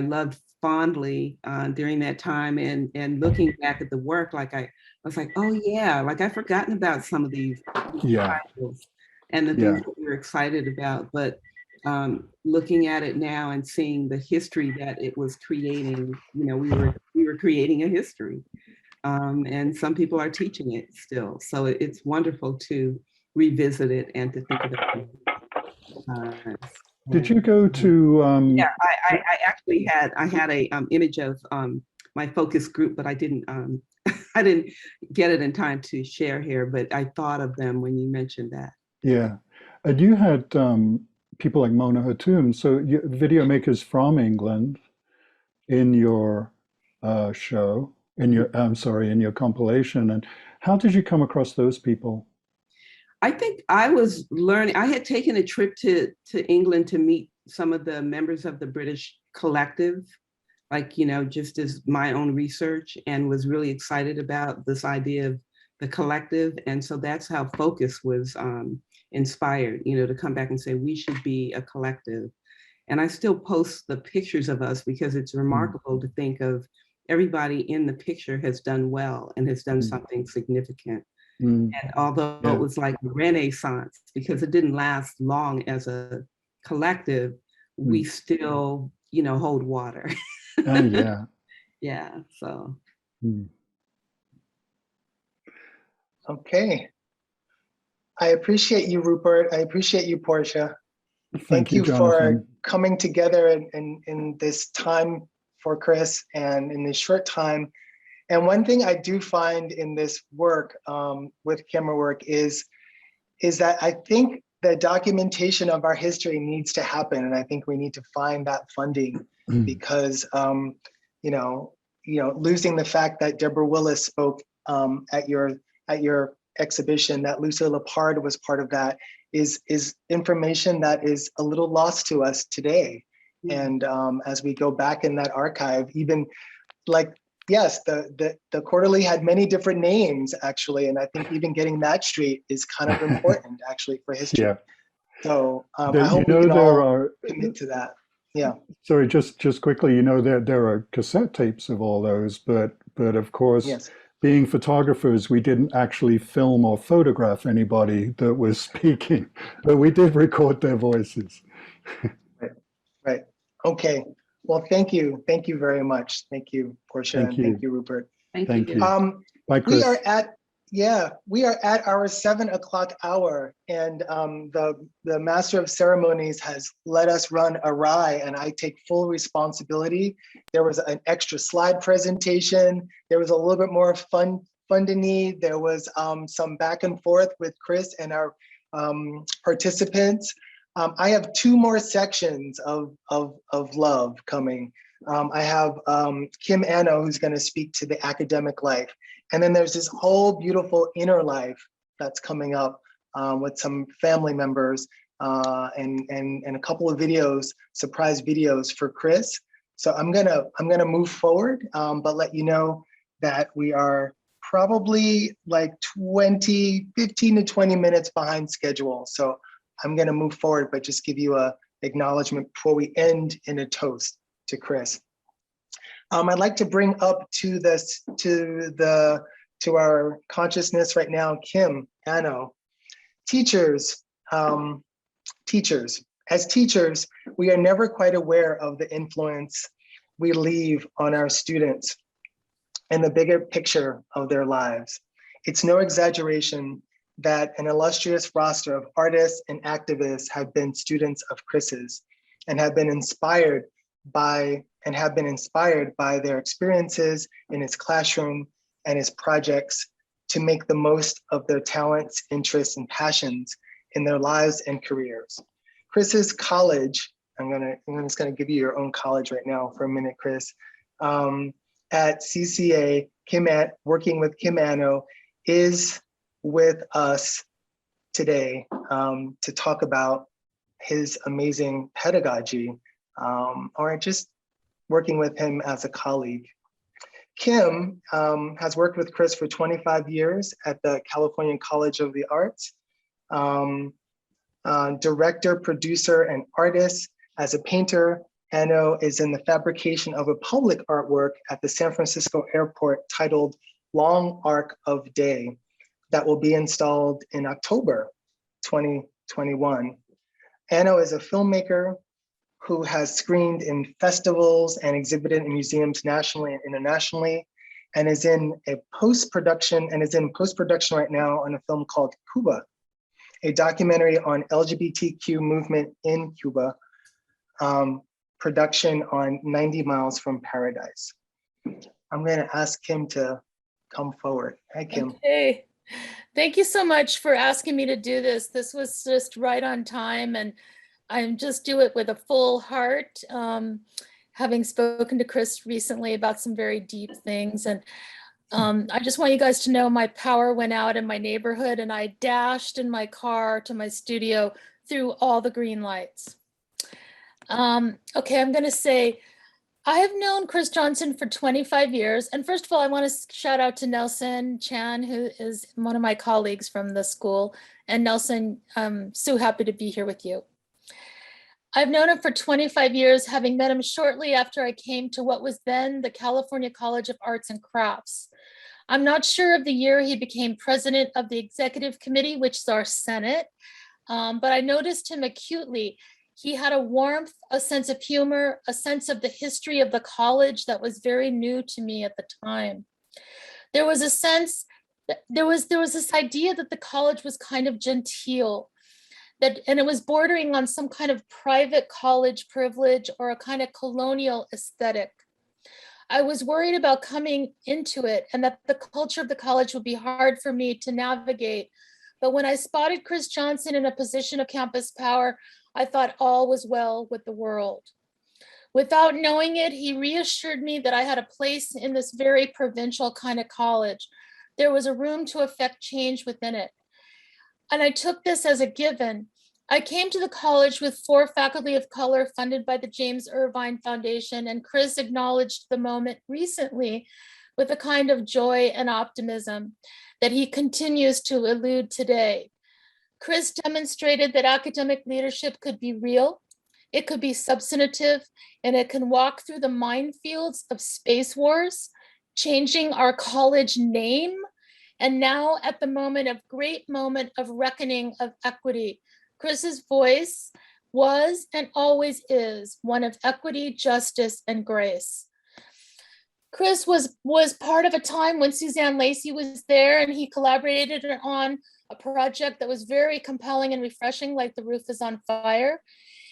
loved fondly during that time, and looking back at the work, I was like, oh yeah, I've forgotten about some of these titles and the things that we were excited about. But looking at it now and seeing the history that it was creating, we were creating a history, and some people are teaching it still. So it's wonderful to revisit it and to think about it. Did you go to? Yeah, I actually had a image of my focus group, but I didn't I didn't get it in time to share here. But I thought of them when you mentioned that. Yeah, and you had people like Mona Hatoum, so video makers from England in your show, in your compilation. And how did you come across those people? I think I was learning. I had taken a trip to England to meet some of the members of the British collective, just as my own research, and was really excited about this idea of the collective. And so that's how Focus was inspired, to come back and say, we should be a collective. And I still post the pictures of us because it's remarkable to think of everybody in the picture has done well and has done something significant. And although it was like a renaissance, because it didn't last long as a collective, we still, hold water. Yeah. Yeah, so. Okay. I appreciate you, Rupert. I appreciate you, Portia. Thank you for coming together in this time for Chris and in this short time. And one thing I do find in this work with Camerawork is that I think the documentation of our history needs to happen, and I think we need to find that funding because losing the fact that Deborah Willis spoke at your exhibition, that Lucia Lepard was part of that, is information that is a little lost to us today. And as we go back in that archive, even yes, the quarterly had many different names actually, and I think even getting that straight is kind of important actually for history. Yeah. So I hope we can all commit to that. Yeah. Sorry, just quickly, there are cassette tapes of all those, but of course, being photographers, we didn't actually film or photograph anybody that was speaking, but we did record their voices. Right. Okay. Well, thank you. Thank you very much. Thank you, Portia. Thank you. Thank you, Rupert. Thank you. Bye, Chris. We are at our 7 o'clock hour, and the Master of Ceremonies has let us run awry, and I take full responsibility. There was an extra slide presentation. There was a little bit more funding. There was some back and forth with Chris and our participants. I have 2 more sections of love coming. I have Kim Anno, who's going to speak to the academic life. And then there's this whole beautiful inner life that's coming up with some family members and a couple of videos, surprise videos for Chris. So I'm gonna move forward, but let you know that we are probably like 15 to 20 minutes behind schedule. So I'm gonna move forward, but just give you a acknowledgement before we end in a toast to Chris. I'd like to bring up to our consciousness right now, Kim Anno. Teachers. As teachers, we are never quite aware of the influence we leave on our students and the bigger picture of their lives. It's no exaggeration that an illustrious roster of artists and activists have been students of Chris's and have been inspired by their experiences in his classroom and his projects to make the most of their talents, interests, and passions in their lives and careers. Chris's college, I'm just gonna give you your own college right now for a minute, Chris. at CCA, working with Kim Anno, is with us today to talk about his amazing pedagogy, or just working with him as a colleague. Kim has worked with Chris for 25 years at the California College of the Arts, director, producer, and artist. As a painter, Anno is in the fabrication of a public artwork at the San Francisco airport titled Long Arc of Day that will be installed in October 2021. Anno is a filmmaker who has screened in festivals and exhibited in museums nationally and internationally, and is in post-production right now on a film called Cuba, a documentary on LGBTQ movement in Cuba, production on 90 Miles from Paradise. I'm going to ask Kim to come forward. Hi, Kim. Okay. Thank you so much for asking me to do this. This was just right on time, and I just do it with a full heart, having spoken to Chris recently about some very deep things. And I just want you guys to know my power went out in my neighborhood, and I dashed in my car to my studio through all the green lights. Okay, I'm going to say, I have known Chris Johnson for 25 years. And first of all, I want to shout out to Nelson Chan, who is one of my colleagues from the school. And Nelson, I'm so happy to be here with you. I've known him for 25 years, having met him shortly after I came to what was then the California College of Arts and Crafts. I'm not sure of the year he became president of the executive committee, which is our Senate, but I noticed him acutely. He had a warmth, a sense of humor, a sense of the history of the college that was very new to me at the time. There was a sense that there was this idea that the college was kind of genteel, and it was bordering on some kind of private college privilege or a kind of colonial aesthetic. I was worried about coming into it and that the culture of the college would be hard for me to navigate. But when I spotted Chris Johnson in a position of campus power, I thought all was well with the world. Without knowing it, he reassured me that I had a place in this very provincial kind of college. There was a room to effect change within it. And I took this as a given. I came to the college with 4 faculty of color funded by the James Irvine Foundation, and Chris acknowledged the moment recently with a kind of joy and optimism that he continues to elude today. Chris demonstrated that academic leadership could be real, it could be substantive, and it can walk through the minefields of space wars, changing our college name, and now at the great moment of reckoning of equity. Chris's voice was and always is one of equity, justice, and grace. Chris was part of a time when Suzanne Lacey was there, and he collaborated on a project that was very compelling and refreshing, like The Roof is on Fire.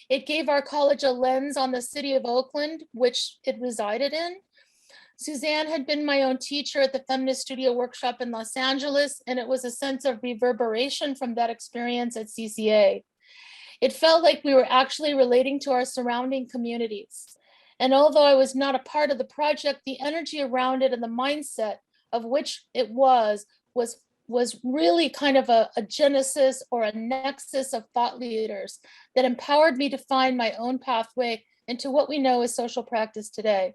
It gave our college a lens on the city of Oakland, which it resided in. Suzanne had been my own teacher at the Feminist Studio Workshop in Los Angeles, and it was a sense of reverberation from that experience at CCA. It felt like we were actually relating to our surrounding communities. And although I was not a part of the project, the energy around it and the mindset of which it was really kind of a genesis or a nexus of thought leaders that empowered me to find my own pathway into what we know as social practice today.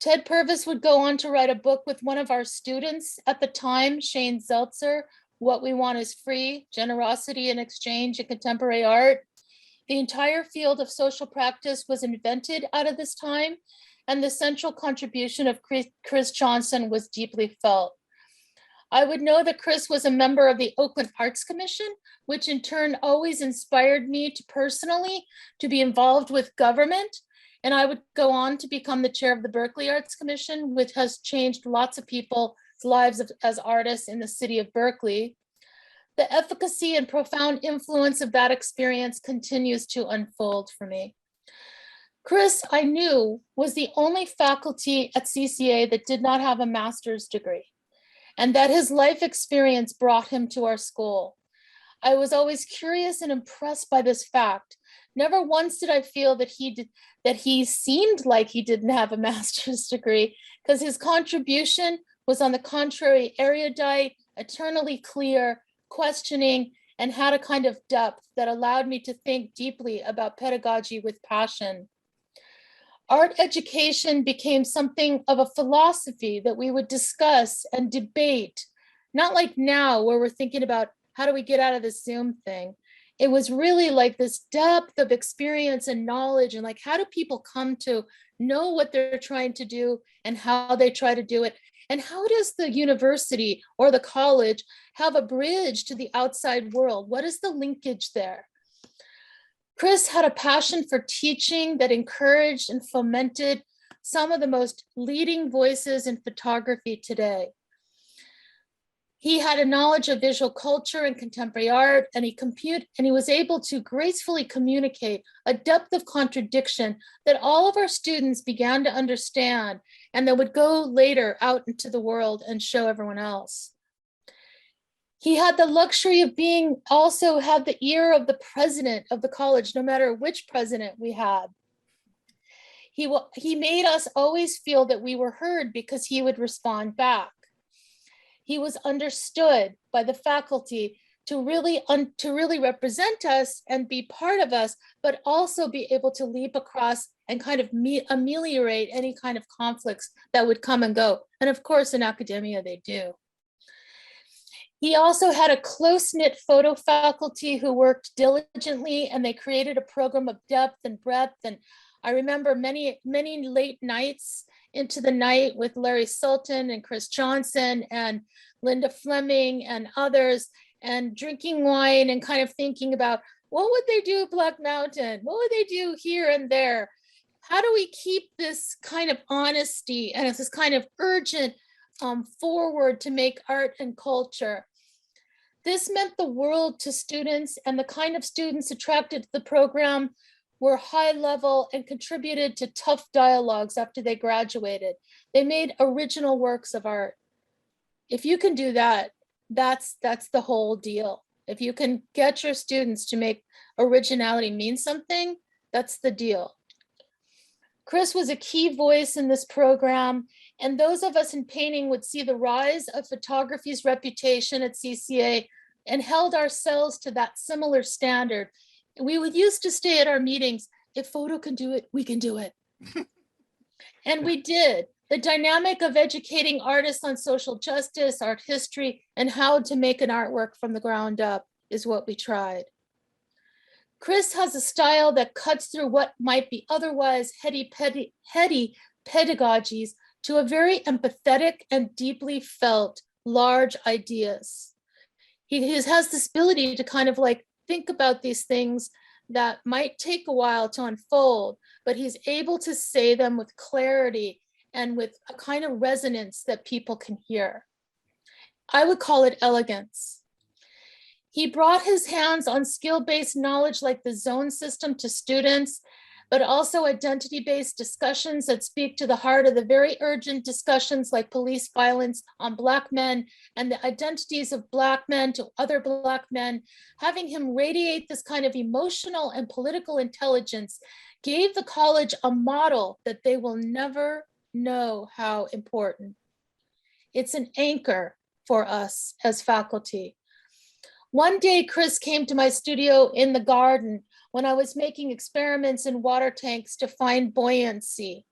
Ted Purvis would go on to write a book with one of our students at the time, Shane Zeltzer, What We Want is Free, Generosity and Exchange in Contemporary Art. The entire field of social practice was invented out of this time, and the central contribution of Chris Johnson was deeply felt. I would know that Chris was a member of the Oakland Arts Commission, which in turn always inspired me to personally to be involved with government. And I would go on to become the chair of the Berkeley Arts Commission, which has changed lots of people's lives as artists in the city of Berkeley. The efficacy and profound influence of that experience continues to unfold for me. Chris, I knew, was the only faculty at CCA that did not have a master's degree, and that his life experience brought him to our school. I was always curious and impressed by this fact. Never once did I feel that he seemed like he didn't have a master's degree, because his contribution was, on the contrary, erudite, eternally clear, questioning, and had a kind of depth that allowed me to think deeply about pedagogy with passion. Art education became something of a philosophy that we would discuss and debate, not like now where we're thinking about how do we get out of this Zoom thing. It was really like this depth of experience and knowledge, and like, how do people come to know what they're trying to do and how they try to do it? And how does the university or the college have a bridge to the outside world? What is the linkage there? Chris had a passion for teaching that encouraged and fomented some of the most leading voices in photography today. He had a knowledge of visual culture and contemporary art, and he was able to gracefully communicate a depth of contradiction that all of our students began to understand, and that would go later out into the world and show everyone else. He had the luxury of also had the ear of the president of the college, no matter which president we had. He made us always feel that we were heard because he would respond back. He was understood by the faculty to really represent us and be part of us, but also be able to leap across and kind of ameliorate any kind of conflicts that would come and go. And of course, in academia, they do. He also had a close-knit photo faculty who worked diligently, and they created a program of depth and breadth. And I remember many late nights into the night with Larry Sultan and Chris Johnson and Linda Fleming and others, and drinking wine and kind of thinking about, what would they do at Black Mountain? What would they do here and there? How do we keep this kind of honesty and this kind of urgent forward to make art and culture? This meant the world to students, and the kind of students attracted to the program were high level and contributed to tough dialogues after they graduated. They made original works of art. If you can do that, that's the whole deal. If you can get your students to make originality mean something, that's the deal. Chris was a key voice in this program, and those of us in painting would see the rise of photography's reputation at CCA and held ourselves to that similar standard. We would used to say at our meetings, if photo can do it, we can do it. And we did. The dynamic of educating artists on social justice, art history, and how to make an artwork from the ground up is what we tried. Chris has a style that cuts through what might be otherwise heady pedagogies to a very empathetic and deeply felt large ideas. He has this ability to kind of like think about these things that might take a while to unfold, but he's able to say them with clarity and with a kind of resonance that people can hear. I would call it elegance. He brought his hands on skill-based knowledge like the zone system to students, but also identity-based discussions that speak to the heart of the very urgent discussions like police violence on Black men and the identities of Black men to other Black men. Having him radiate this kind of emotional and political intelligence gave the college a model that they will never know how important. It's an anchor for us as faculty. One day, Chris came to my studio in the garden when I was making experiments in water tanks to find buoyancy.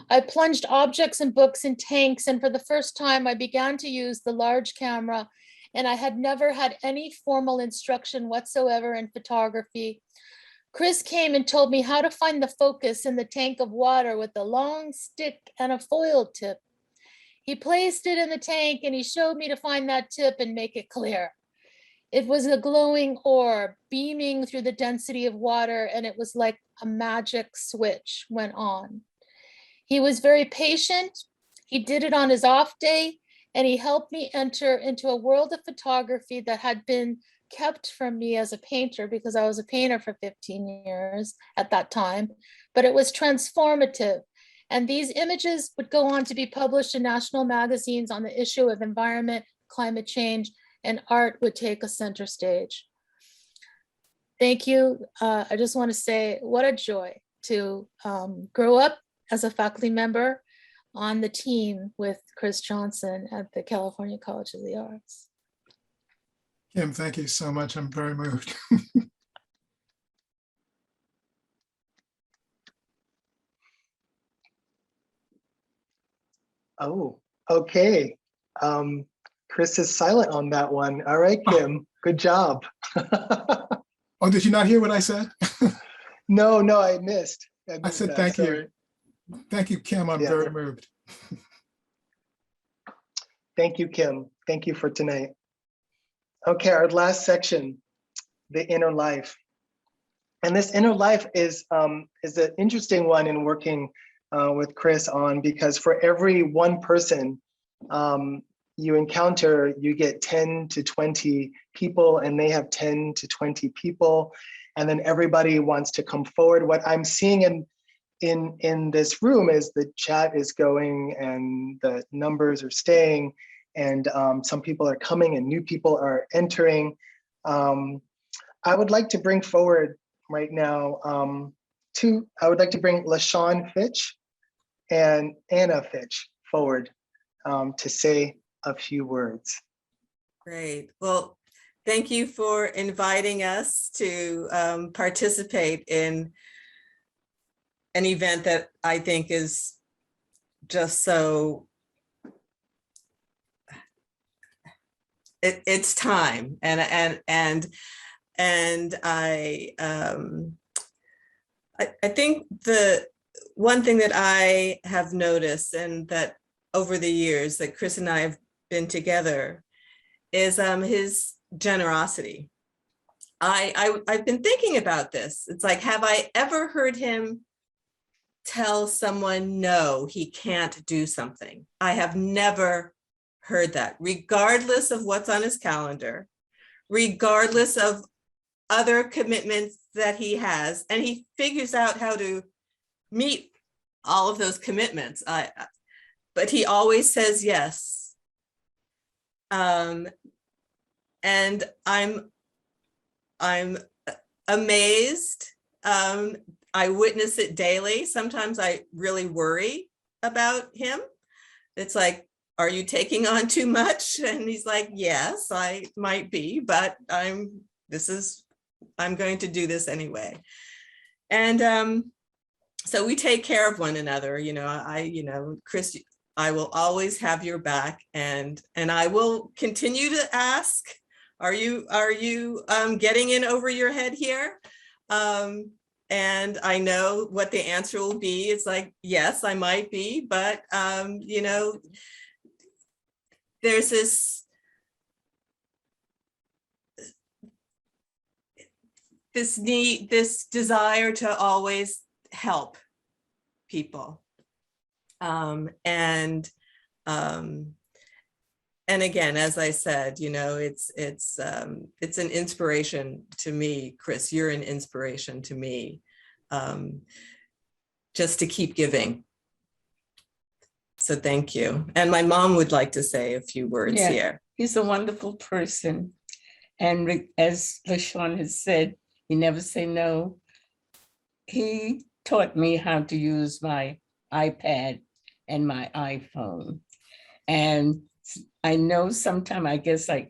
I plunged objects and books in tanks, and for the first time, I began to use the large camera, and I had never had any formal instruction whatsoever in photography. Chris came and told me how to find the focus in the tank of water with a long stick and a foil tip. He placed it in the tank and he showed me to find that tip and make it clear. It was a glowing orb beaming through the density of water, and it was like a magic switch went on. He was very patient. He did it on his off day, and he helped me enter into a world of photography that had been kept from me as a painter because I was a painter for 15 years at that time, but it was transformative. And these images would go on to be published in national magazines on the issue of environment, climate change, and art would take a center stage. thank you. I just want to say what a joy to grow up as a faculty member on the team with Chris Johnson at the California College of the Arts. Kim, thank you so much. I'm very moved. Oh, okay. Chris is silent on that one. All right, Kim, good job. Oh, did you not hear what I said? No, I missed. I said that, thank sorry. you. Thank you, Kim. I'm very moved. Thank you, Kim. Thank you for tonight. Okay, our last section, the inner life. And this inner life is an interesting one in working with Chris on, because for every one person you encounter, you get 10 to 20 people, and they have 10 to 20 people, and then everybody wants to come forward. What I'm seeing in this room is the chat is going and the numbers are staying, and some people are coming and new people are entering. I would like to bring forward right now I would like to bring LaShawn Fitch and Anna Fitch forward to say a few words. Great. Well, thank you for inviting us to participate in an event that I think is just so, it's time. And I think the one thing that I have noticed, and that over the years that Chris and I have been together, is his generosity. I've been thinking about this. It's like, have I ever heard him tell someone no, he can't do something? I have never heard that, regardless of what's on his calendar, regardless of other commitments that he has, and he figures out how to meet all of those commitments. But he always says yes. And I'm amazed. I witness it daily. Sometimes I really worry about him. It's like, are you taking on too much? And he's like, yes, I might be, but I'm going to do this anyway. And so we take care of one another. Chris, I will always have your back, and I will continue to ask, are you getting in over your head here? And I know what the answer will be. It's like, yes, I might be, but there's this desire to always help people. And again, as I said, it's an inspiration to me, Chris. You're an inspiration to me, just to keep giving. So thank you. And my mom would like to say a few words here. He's a wonderful person. And as LaShawn has said, he never say no. He taught me how to use my iPad and my iPhone. And I know sometimes, I guess I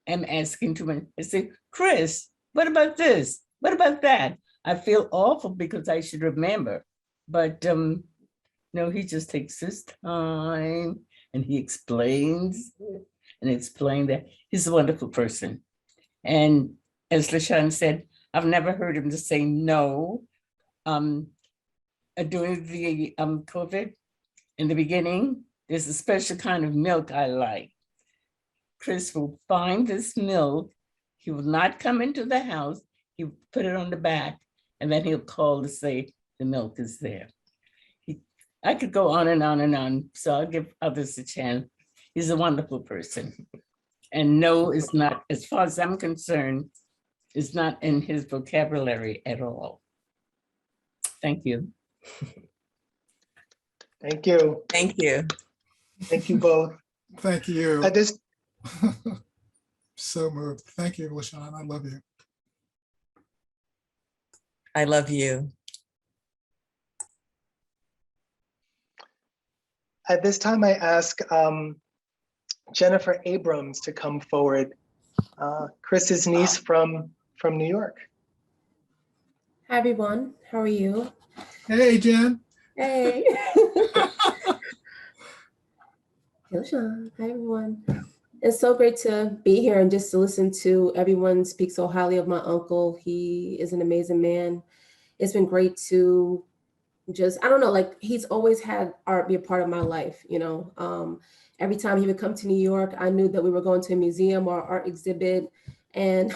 am asking too much. I say, Chris, what about this? What about that? I feel awful because I should remember. But no, he just takes his time and he explains that. He's a wonderful person. And as LaShawn said, I've never heard him to say no. During the COVID, in the beginning, there's a special kind of milk I like. Chris will find this milk. He will not come into the house. He will put it on the back, and then he'll call to say the milk is there. I could go on and on and on, so I'll give others a chance. He's a wonderful person. And no is not, as far as I'm concerned, is not in his vocabulary at all. Thank you. Thank you. Thank you. Thank you both. Thank you. At this, So moved. Thank you, LaShawn. I love you. I love you. At this time, I ask Jennifer Abrams to come forward, Chris's niece from New York. Hi, everyone. How are you? Hey, Jen. Hey. Hello, Sean. Hi, everyone. It's so great to be here and just to listen to everyone speak so highly of my uncle. He is an amazing man. It's been great to just, I don't know, like he's always had art be a part of my life, you know. Every time he would come to New York, I knew that we were going to a museum or art exhibit. And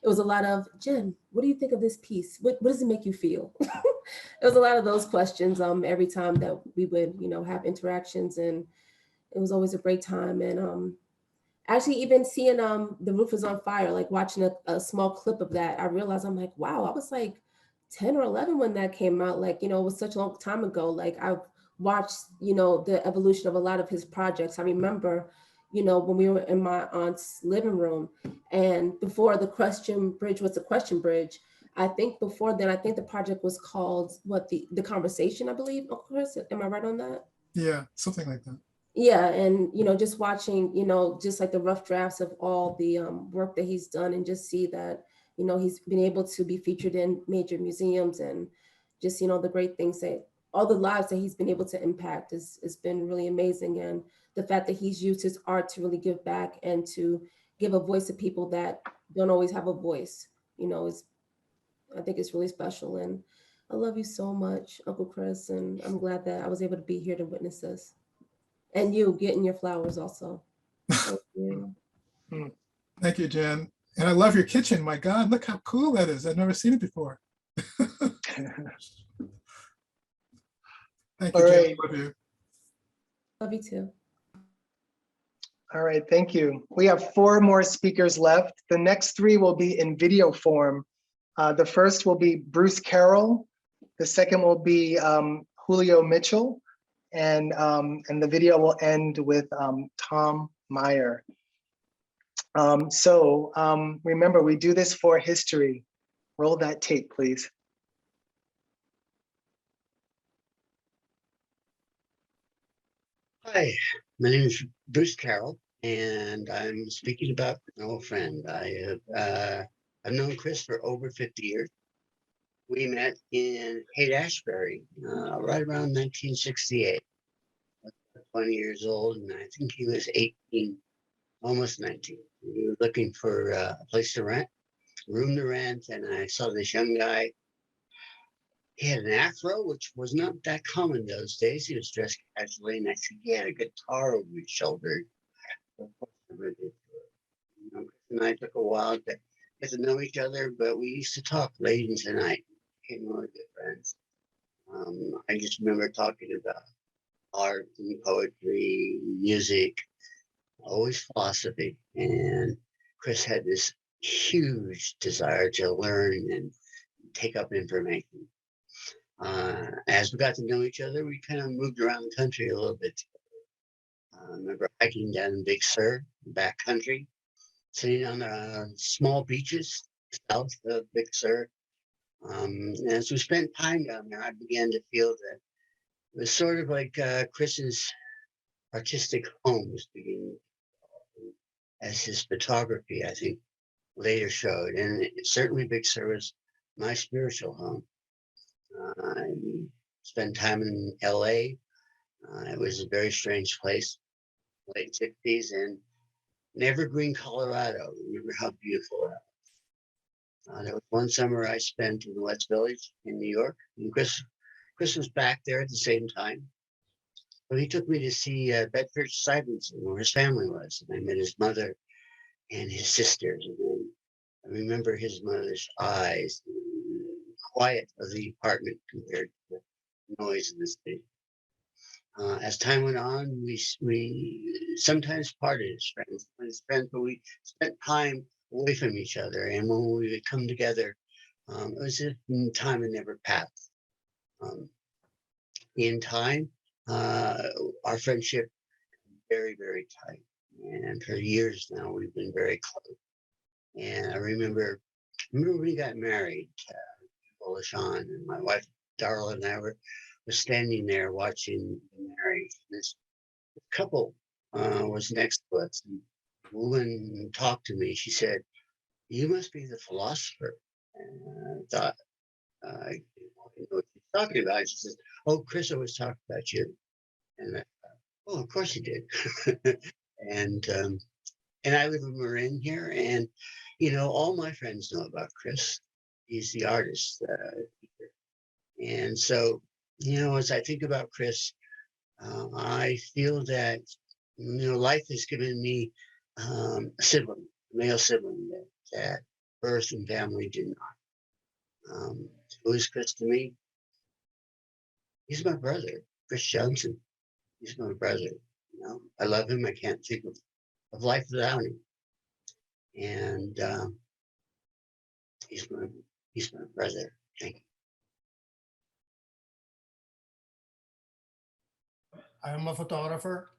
it was a lot of, Jen, what do you think of this piece? What does it make you feel? It was a lot of those questions every time that we would, you know, have interactions, and it was always a great time. And actually even seeing The Roof is on Fire, like watching a small clip of that, I realized I'm like, wow, I was like 10 or 11 when that came out. Like, you know, it was such a long time ago. Like I've watched, you know, the evolution of a lot of his projects. I remember, you know, when we were in my aunt's living room, and before the Question Bridge was the Question Bridge, I think before then, I think the project was called the Conversation, I believe. Of course, am I right on that? Yeah, something like that. Yeah, and you know, just watching, you know, just like the rough drafts of all the work that he's done, and just see that, you know, he's been able to be featured in major museums, and just, you know, the great things that all the lives that he's been able to impact has been really amazing. And the fact that he's used his art to really give back and to give a voice to people that don't always have a voice, you know, is, I think it's really special. And I love you so much, Uncle Chris, and I'm glad that I was able to be here to witness this. And you getting your flowers also. Thank you. Thank you, Jen. And I love your kitchen. My God, look how cool that is. I've never seen it before. Thank you, All Jen. right. Love you. Love you too. All right, thank you. We have 4 more speakers left. The next 3 will be in video form. The first will be Bruce Carroll. The second will be Julio Mitchell. And the video will end with Tom Meyer. Remember, we do this for history. Roll that tape, please. Hi, my name is Bruce Carroll, and I'm speaking about an old friend. I've known Chris for over 50 years. We met in Haight-Ashbury right around 1968. I was 20 years old, and I think he was 18, almost 19. We were looking for a place to rent, room to rent, and I saw this young guy. He had an afro, which was not that common those days. He was dressed casually, and I said, he had a guitar over his shoulder. Of course, I really did. You know, Chris and I took a while to get to know each other, but we used to talk late into the night. Became really good friends. I just remember talking about art and poetry, music, always philosophy. And Chris had this huge desire to learn and take up information. As we got to know each other, we kind of moved around the country a little bit. I remember hiking down in Big Sur, back country, sitting on the small beaches south of Big Sur. And as we spent time down there, I began to feel that it was sort of like Chris's artistic home was beginning, as his photography, I think, later showed. And certainly Big Sur was my spiritual home. I spent time in LA. It was a very strange place, late 60s, and in Evergreen, Colorado. Remember how beautiful that was. There was one summer I spent in the West Village in New York, and Chris was back there at the same time. So he took me to see Bedford-Stuyvesant, where his family was, and I met his mother and his sisters. And then I remember his mother's eyes, quiet of the apartment compared to the noise in the city. As time went on, we sometimes parted as friends, but we spent time away from each other. And when we would come together, it was a time that never passed. In time, our friendship very, very tight. And for years now, we've been very close. And I remember when we got married, LaShawn, and my wife Darla and I were standing there watching the marriage. This couple was next to us, and the woman talked to me. She said, "You must be the philosopher." And I thought, I didn't know what she's talking about. She says, "Oh, Chris always talked about you." And I thought, "Oh, of course he did." and I live in Marin here, and all my friends know about Chris. He's the artist, and so as I think about Chris, I feel that life has given me a sibling, a male sibling that birth and family did not. Who is Chris to me? He's my brother, Chris Johnson. He's my brother. I love him. I can't think of life without him. And he's my brother. Thank you. I am a photographer,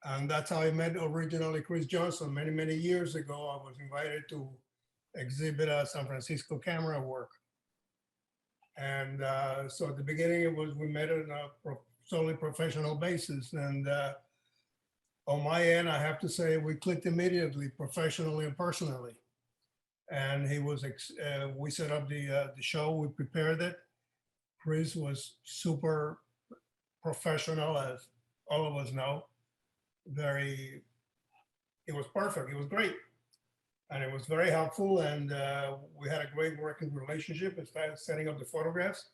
and that's how I met originally Chris Johnson many, many years ago. I was invited to exhibit at San Francisco Camerawork. And so at the beginning, we met on a solely professional basis. And on my end, I have to say we clicked immediately, professionally and personally. And we set up the show, we prepared it. Chris was super professional, as all of us know. It was perfect, it was great. And it was very helpful, and we had a great working relationship and started setting up the photographs.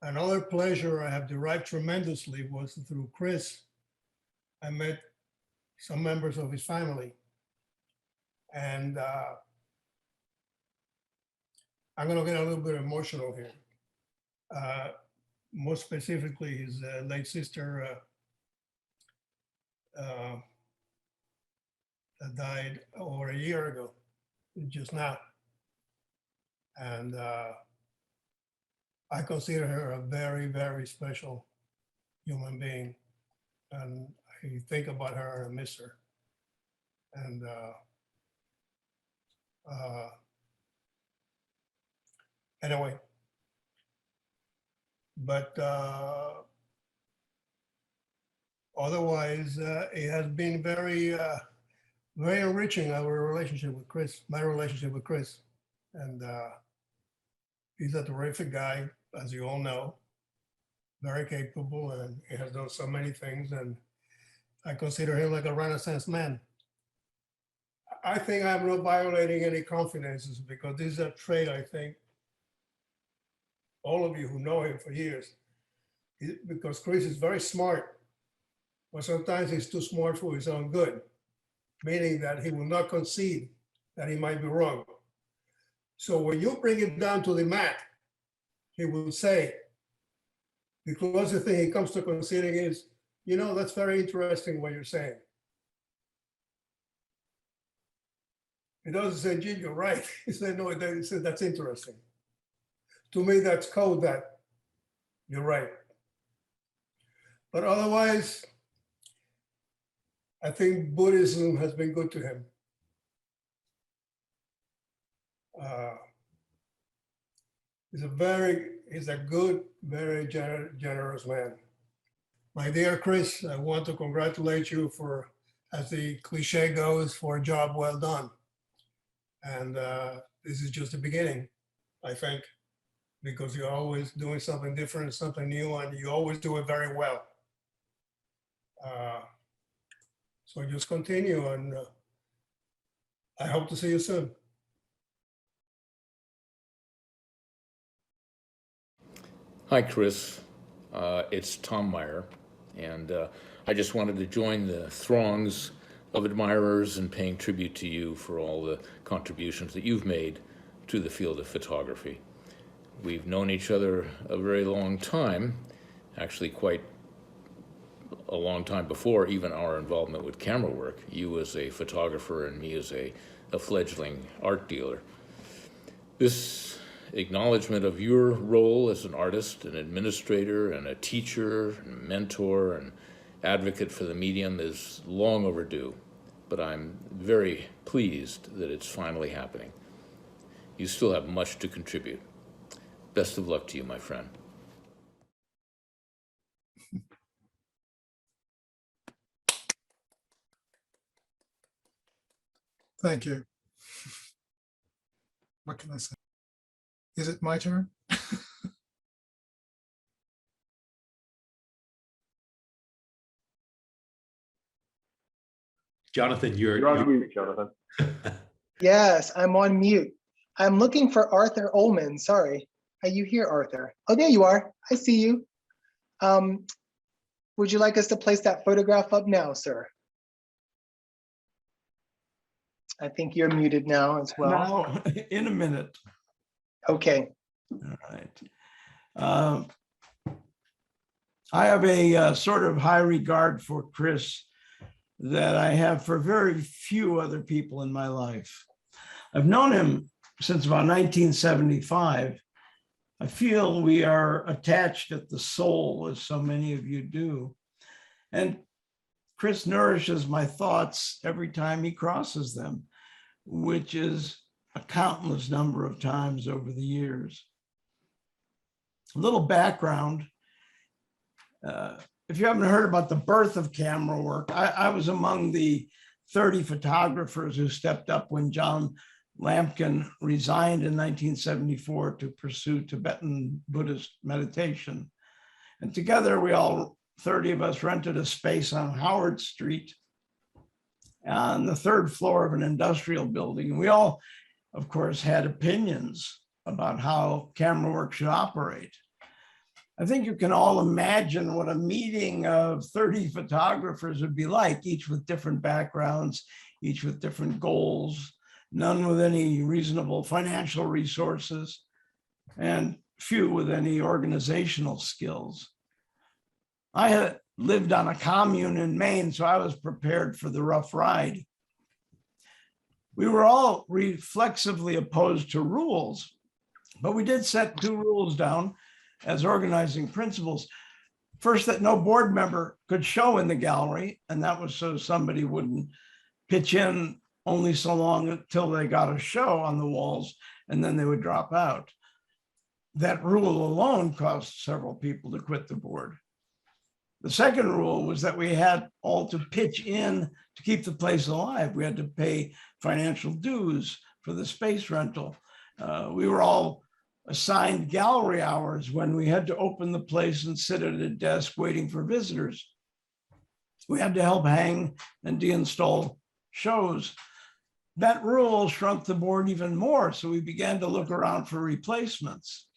Another pleasure I have derived tremendously was through Chris. I met some members of his family. And I'm gonna get a little bit emotional here. More specifically, his late sister that died over a year ago, just now. And I consider her a very, very special human being. And I think about her and I miss her. And anyway, but otherwise, it has been very, very enriching, our relationship with Chris, my relationship with Chris. And he's a terrific guy, as you all know, very capable, and he has done so many things. And I consider him like a Renaissance man. I think I'm not violating any confidences, because this is a trait I think all of you who know him for years, because Chris is very smart, but sometimes he's too smart for his own good, meaning that he will not concede that he might be wrong. So when you bring it down to the mat, he will say, the closest thing he comes to conceding is, that's very interesting what you're saying. He doesn't say, gee, you're right. He said, no, he said, that's interesting. To me, that's code that you're right. But otherwise, I think Buddhism has been good to him. He's a good, very generous man. My dear Chris, I want to congratulate you for, as the cliche goes, for a job well done. And this is just the beginning, I think, because you're always doing something different, something new, and you always do it very well. So just continue, and I hope to see you soon. Hi, Chris. It's Tom Meyer, and I just wanted to join the throngs of admirers in paying tribute to you for all the contributions that you've made to the field of photography. We've known each other a very long time, actually quite a long time before even our involvement with camera work. You as a photographer and me as a fledgling art dealer. This acknowledgement of your role as an artist, an administrator, and a teacher, and mentor, and advocate for the medium is long overdue, but I'm very pleased that it's finally happening. You still have much to contribute. best of luck to you, my friend. Thank you. What can I say? Is it my turn? Jonathan, You're on mute, Jonathan. Yes, I'm on mute. I'm looking for Arthur Ullman. Sorry. Are you here, Arthur? Oh, there you are. I see you. Would you like us to place that photograph up now, sir? I think you're muted now as well. Now, in a minute. Okay. All right. I have a sort of high regard for Chris that I have for very few other people in my life. I've known him since about 1975. I feel we are attached at the soul, as so many of you do. And Chris nourishes my thoughts every time he crosses them, which is a countless number of times over the years. A little background. If you haven't heard about the birth of camera work, I was among the 30 photographers who stepped up when John Lampkin resigned in 1974 to pursue Tibetan Buddhist meditation. And together we all, 30 of us, rented a space on Howard Street on the third floor of an industrial building. And we all, of course, had opinions about how camera work should operate. I think you can all imagine what a meeting of 30 photographers would be like, each with different backgrounds, each with different goals, none with any reasonable financial resources, and few with any organizational skills. I had lived on a commune in Maine, so I was prepared for the rough ride. We were all reflexively opposed to rules, but we did set 2 rules down as organizing principles. First, that no board member could show in the gallery, and that was so somebody wouldn't pitch in only so long until they got a show on the walls, and then they would drop out. That rule alone caused several people to quit the board. The second rule was that we had all to pitch in to keep the place alive. We had to pay financial dues for the space rental. We were all assigned gallery hours when we had to open the place and sit at a desk waiting for visitors. We had to help hang and deinstall shows. That rule shrunk the board even more, so we began to look around for replacements.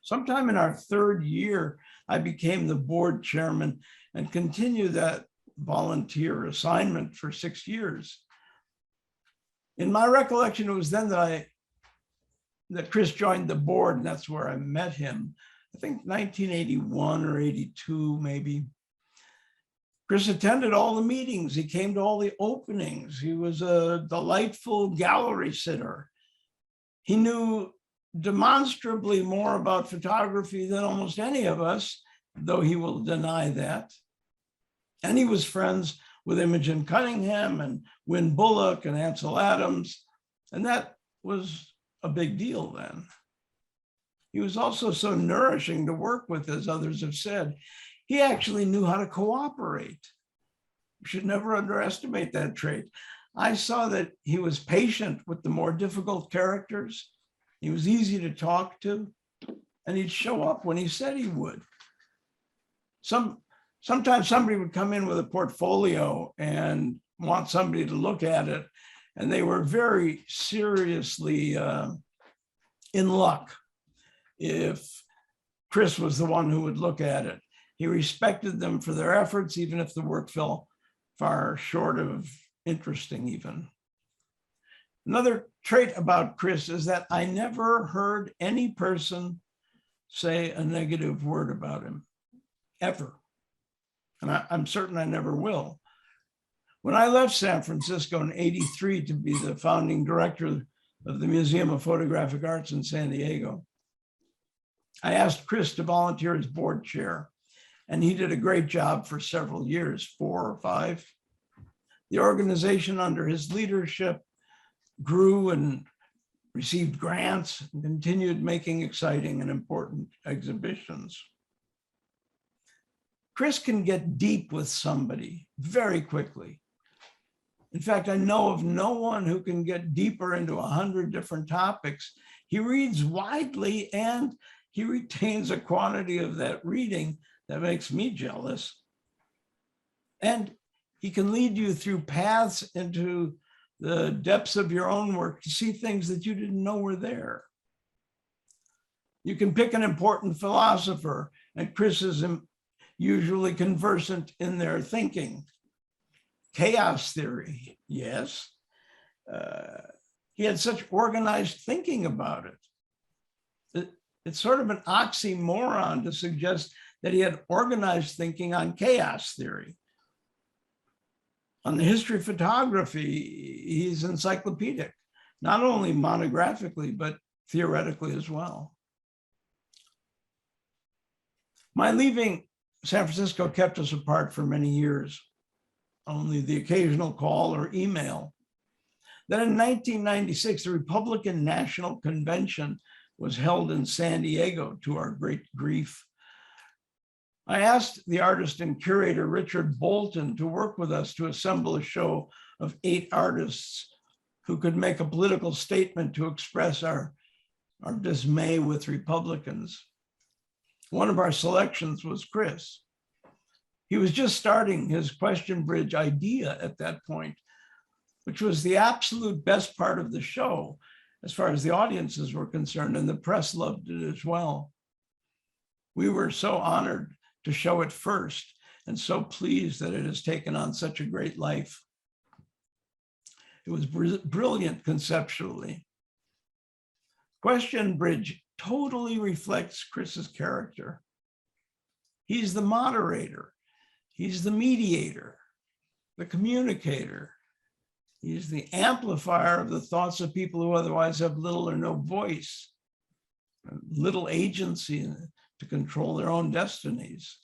Sometime in our 3rd year, I became the board chairman and continued that volunteer assignment for 6 years. In my recollection, it was then that Chris joined the board, and that's where I met him. I think 1981 or 82, maybe. Chris attended all the meetings. He came to all the openings. He was a delightful gallery sitter. He knew demonstrably more about photography than almost any of us, though he will deny that. And he was friends with Imogen Cunningham and Wynn Bullock and Ansel Adams, and that was a big deal then. He was also so nourishing to work with, as others have said. He actually knew how to cooperate. You should never underestimate that trait. I saw that he was patient with the more difficult characters. He was easy to talk to, and he'd show up when he said he would. Sometimes somebody would come in with a portfolio and want somebody to look at it, and they were very seriously in luck if Chris was the one who would look at it. He respected them for their efforts, even if the work fell far short of interesting even. Another trait about Chris is that I never heard any person say a negative word about him, ever. And I'm certain I never will. When I left San Francisco in '83 to be the founding director of the Museum of Photographic Arts in San Diego, I asked Chris to volunteer as board chair, and he did a great job for several years, 4 or 5. The organization under his leadership grew and received grants, and continued making exciting and important exhibitions. Chris can get deep with somebody very quickly. In fact, I know of no one who can get deeper into 100 different topics. He reads widely and he retains a quantity of that reading that makes me jealous. And he can lead you through paths into the depths of your own work to see things that you didn't know were there. You can pick an important philosopher, and Chris is usually conversant in their thinking. Chaos theory, yes. He had such organized thinking about it. It's sort of an oxymoron to suggest that he had organized thinking on chaos theory. On the history of photography, he's encyclopedic, not only monographically, but theoretically as well. My leaving San Francisco kept us apart for many years, only the occasional call or email. Then in 1996, the Republican National Convention was held in San Diego, to our great grief. I asked the artist and curator Richard Bolton to work with us to assemble a show of 8 artists who could make a political statement to express our dismay with Republicans. One of our selections was Chris. He was just starting his question bridge idea at that point, which was the absolute best part of the show as far as the audiences were concerned, and the press loved it as well. We were so honored to show it first and so pleased that it has taken on such a great life. It was brilliant conceptually. Question Bridge totally reflects Chris's character. He's the moderator. He's the mediator, the communicator. He's the amplifier of the thoughts of people who otherwise have little or no voice, little agency to control their own destinies.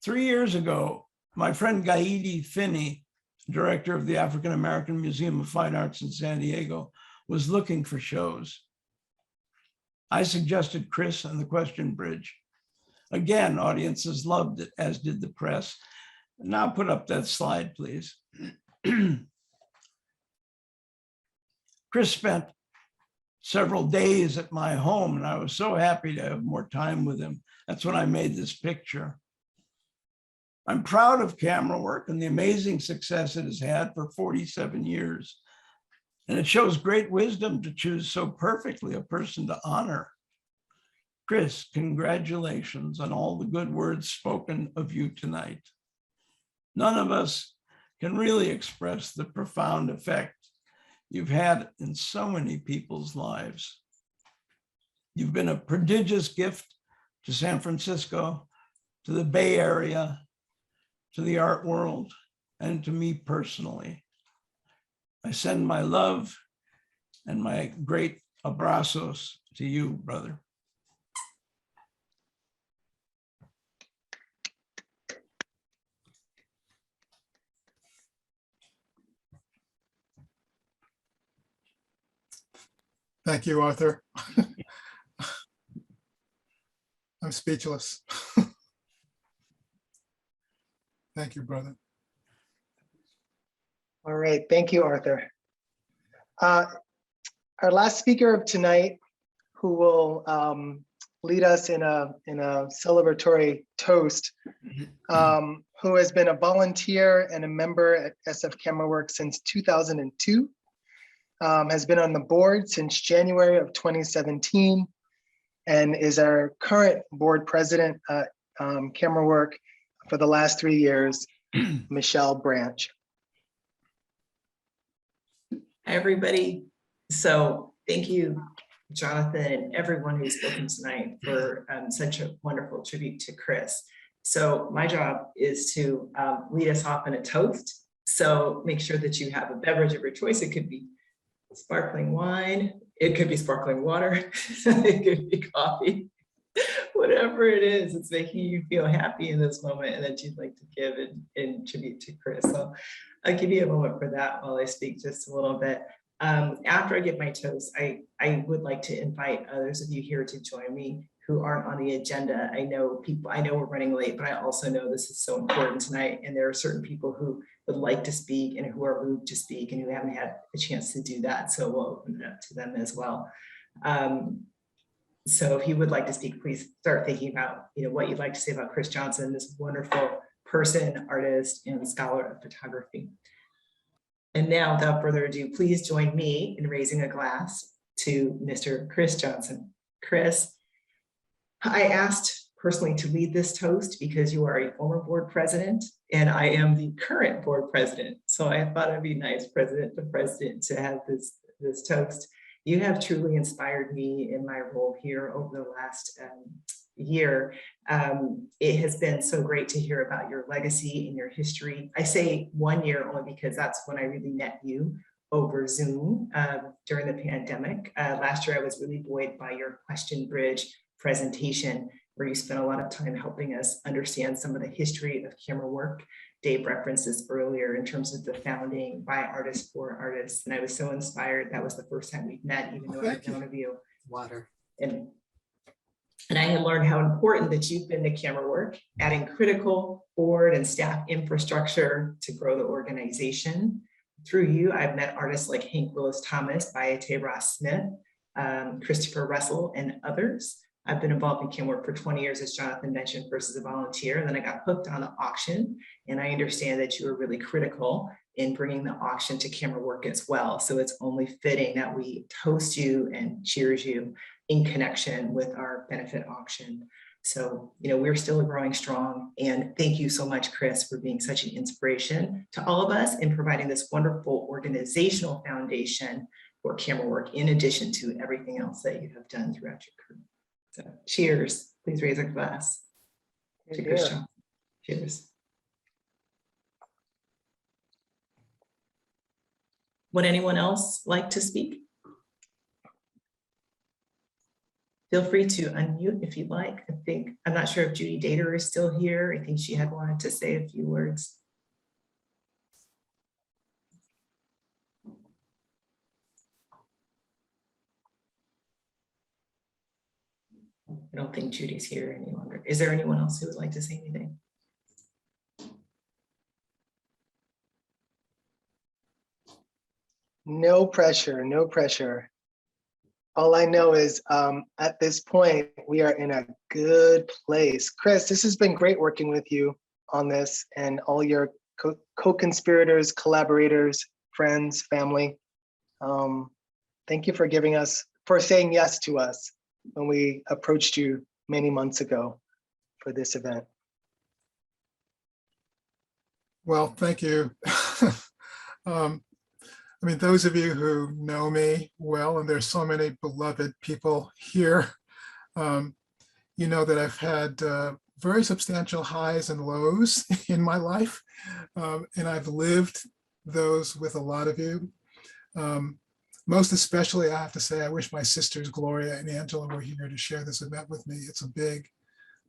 3 years ago, my friend Gaidi Finney, director of the African American Museum of Fine Arts in San Diego, was looking for shows. I suggested Chris and the Question Bridge. Again, audiences loved it, as did the press. Now put up that slide, please. Chris spent several days at my home, and I was so happy to have more time with him. That's when I made this picture. I'm proud of Camerawork and the amazing success it has had for 47 years. And it shows great wisdom to choose so perfectly a person to honor. Chris, congratulations on all the good words spoken of you tonight. None of us can really express the profound effect you've had in so many people's lives. You've been a prodigious gift to San Francisco, to the Bay Area, to the art world, and to me personally. I send my love and my great abrazos to you, brother. Thank you, Arthur. I'm speechless. Thank you, brother. All right, thank you, Arthur. Our last speaker of tonight, who will lead us in a celebratory toast, who has been a volunteer and a member at SF Camerawork since 2002, has been on the board since January of 2017, and is our current board president at Camerawork for the last 3 years, Michelle Branch. Hi, everybody. So thank you, Jonathan, and everyone who's spoken tonight for such a wonderful tribute to Chris. So my job is to lead us off in a toast. So make sure that you have a beverage of your choice. It could be sparkling wine, it could be sparkling water, it could be coffee, whatever it is, it's making you feel happy in this moment and that you'd like to give in tribute to Chris. So I'll give you a moment for that while I speak just a little bit. After I give my toast, I would like to invite others of you here to join me who aren't on the agenda. I know we're running late, but I also know this is so important tonight. And there are certain people who would like to speak and who are moved to speak and who haven't had a chance to do that. So we'll open it up to them as well. So if you would like to speak, please start thinking about what you'd like to say about Chris Johnson, this wonderful person, artist, and scholar of photography. And now, without further ado, please join me in raising a glass to Mr. Chris Johnson. Chris, I asked personally to lead this toast because you are a former board president and I am the current board president. So I thought it'd be nice, president to president, to have this toast. You have truly inspired me in my role here over the last year. It has been so great to hear about your legacy and your history. I say 1 year only because that's when I really met you over Zoom during the pandemic. Last year, I was really buoyed by your question bridge presentation, where you spent a lot of time helping us understand some of the history of camera work. Dave referenced this earlier in terms of the founding by artists for artists. And I was so inspired. That was the first time we've met, even though I've known of you. Water. And I had learned how important that you've been to camera work, adding critical board and staff infrastructure to grow the organization. Through you, I've met artists like Hank Willis Thomas, Bayate Ross Smith, Christopher Russell, and others. I've been involved in camera work for 20 years, as Jonathan mentioned, first as a volunteer, and then I got hooked on the auction. And I understand that you were really critical in bringing the auction to camera work as well. So it's only fitting that we toast you and cheers you in connection with our benefit auction. So, we're still growing strong. And thank you so much, Chris, for being such an inspiration to all of us in providing this wonderful organizational foundation for camera work, in addition to everything else that you have done throughout your career. So cheers. Please raise a glass to Chris Johnson. Cheers. Would anyone else like to speak? Feel free to unmute if you'd like. I'm not sure if Judy Dater is still here. I think she had wanted to say a few words. I don't think Judy's here any longer. Is there anyone else who would like to say anything? No pressure, no pressure. All I know is at this point, we are in a good place. Chris, this has been great working with you on this and all your co-conspirators, collaborators, friends, family. Thank you for saying yes to us when we approached you many months ago for this event. Well, thank you. I mean, those of you who know me well, and there's so many beloved people here, you know that I've had very substantial highs and lows in my life, and I've lived those with a lot of you. Most especially, I have to say, I wish my sisters Gloria and Angela were here to share this event with me. It's a big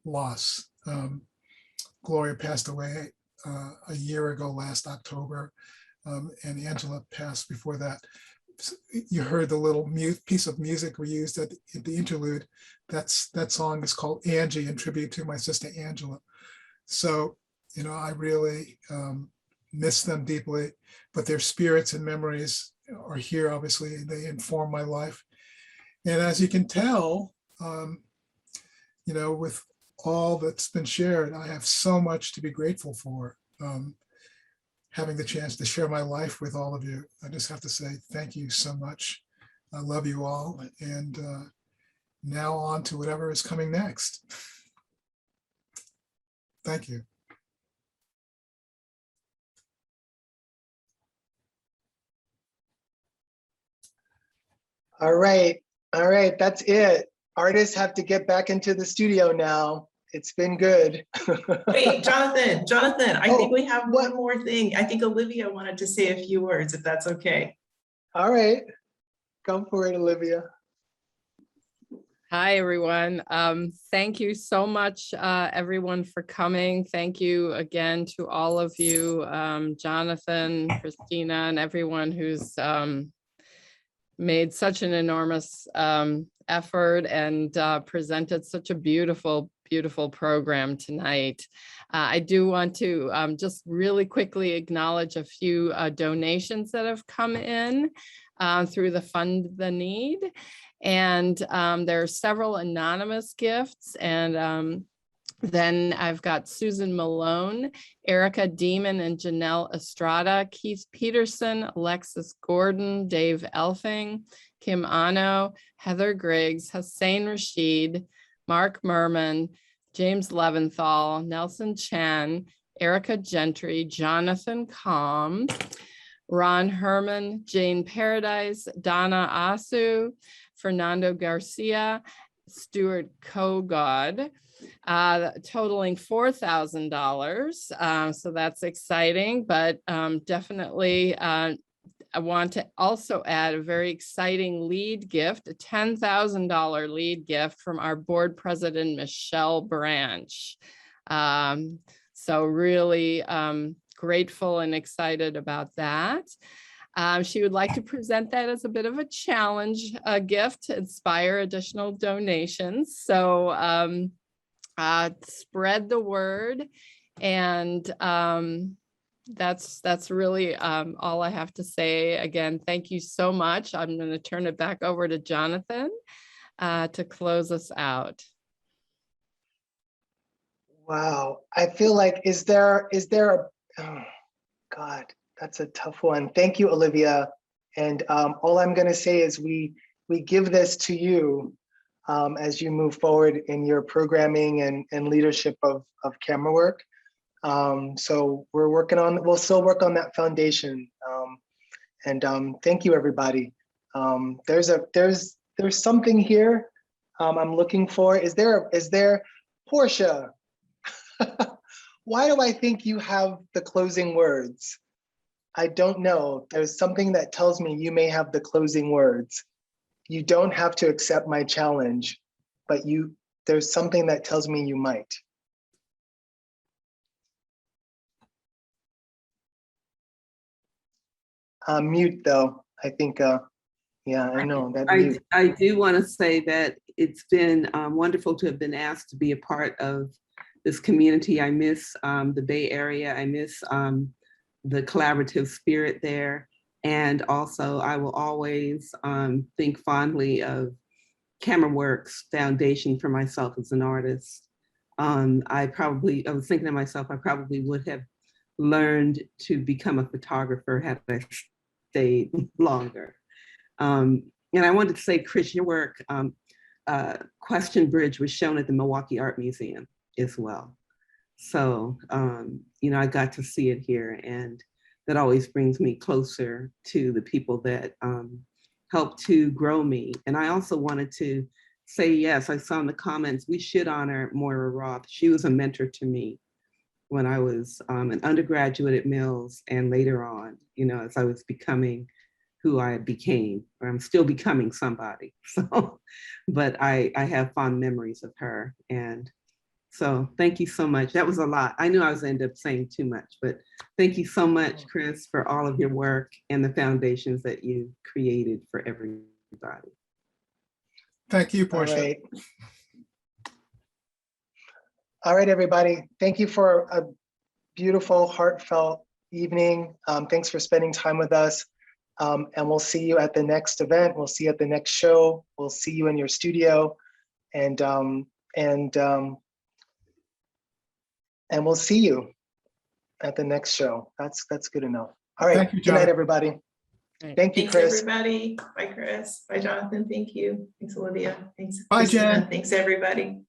loss. Gloria passed away a year ago last October, and Angela passed before that. You heard the little piece of music we used at the interlude. That song is called Angie, in tribute to my sister Angela. So, I really miss them deeply, but their spirits and memories are here. Obviously, they inform my life. And as you can tell, with all that's been shared, I have so much to be grateful for. Having the chance to share my life with all of you. I just have to say thank you so much. I love you all. And now on to whatever is coming next. Thank you. All right, that's it. Artists have to get back into the studio now. It's been good. Wait, Jonathan, I think we have one more thing. I think Olivia wanted to say a few words, if that's okay. All right, go for it, Olivia. Hi, everyone. Thank you so much, everyone, for coming. Thank you again to all of you, Jonathan, Christina, and everyone who's made such an enormous effort and presented such a beautiful, beautiful program tonight. I do want to just really quickly acknowledge a few donations that have come in through the Fund the Need. And there are several anonymous gifts, and then I've got Susan Malone, Erica Demon and Janelle Estrada, Keith Peterson, Alexis Gordon, Dave Elfing, Kim Ano, Heather Griggs, Hussein Rashid, Mark Merman, James Leventhal, Nelson Chan, Erica Gentry, Jonathan Kalm, Ron Herman, Jane Paradise, Donna Asu, Fernando Garcia, Stuart Kogod, totaling $4,000. So that's exciting, but definitely I want to also add a very exciting lead gift, a $10,000 lead gift from our board president, Michelle Branch. So really grateful and excited about that. She would like to present that as a bit of a challenge gift to inspire additional donations. So spread the word, and that's really all I have to say. Again, thank you so much. I'm going to turn it back over to Jonathan to close us out. Wow, I feel like, is there a, oh God, that's a tough one. Thank you, Olivia. And all I'm gonna say is we give this to you as you move forward in your programming and leadership of Camerawork. So we'll still work on that foundation. And thank you, everybody. There's something here I'm looking for. Is there, Portia? Why do I think you have the closing words? I don't know. There's something that tells me you may have the closing words. You don't have to accept my challenge, but there's something that tells me you might. Mute though, I think, yeah, I know that mute. I do want to say that it's been wonderful to have been asked to be a part of this community. I miss the Bay Area. I miss the collaborative spirit there. And also I will always think fondly of Cameraworks Foundation for myself as an artist. I was thinking to myself, I probably would have learned to become a photographer had I stayed longer. And I wanted to say, Chris, your work, Question Bridge was shown at the Milwaukee Art Museum as well. So, I got to see it here, and that always brings me closer to the people that helped to grow me. And I also wanted to say, yes, I saw in the comments, we should honor Moira Roth. She was a mentor to me when I was an undergraduate at Mills, and later on, as I was becoming who I became, or I'm still becoming somebody. So, but I have fond memories of her. And so thank you so much. That was a lot. I knew I was gonna end up saying too much, but thank you so much, Chris, for all of your work and the foundations that you created for everybody. Thank you, Portia. All right. All right, everybody. Thank you for a beautiful, heartfelt evening. Thanks for spending time with us. And we'll see you at the next event. We'll see you at the next show. We'll see you in your studio. And we'll see you at the next show. That's good enough. All right. Thank you, good night, Jonathan. everybody. Thank you, Thanks, Chris. everybody. Bye, Chris. Bye, Jonathan. Thank you. Thanks, Olivia. Thanks, Bye, Christina. Jen. Thanks, everybody.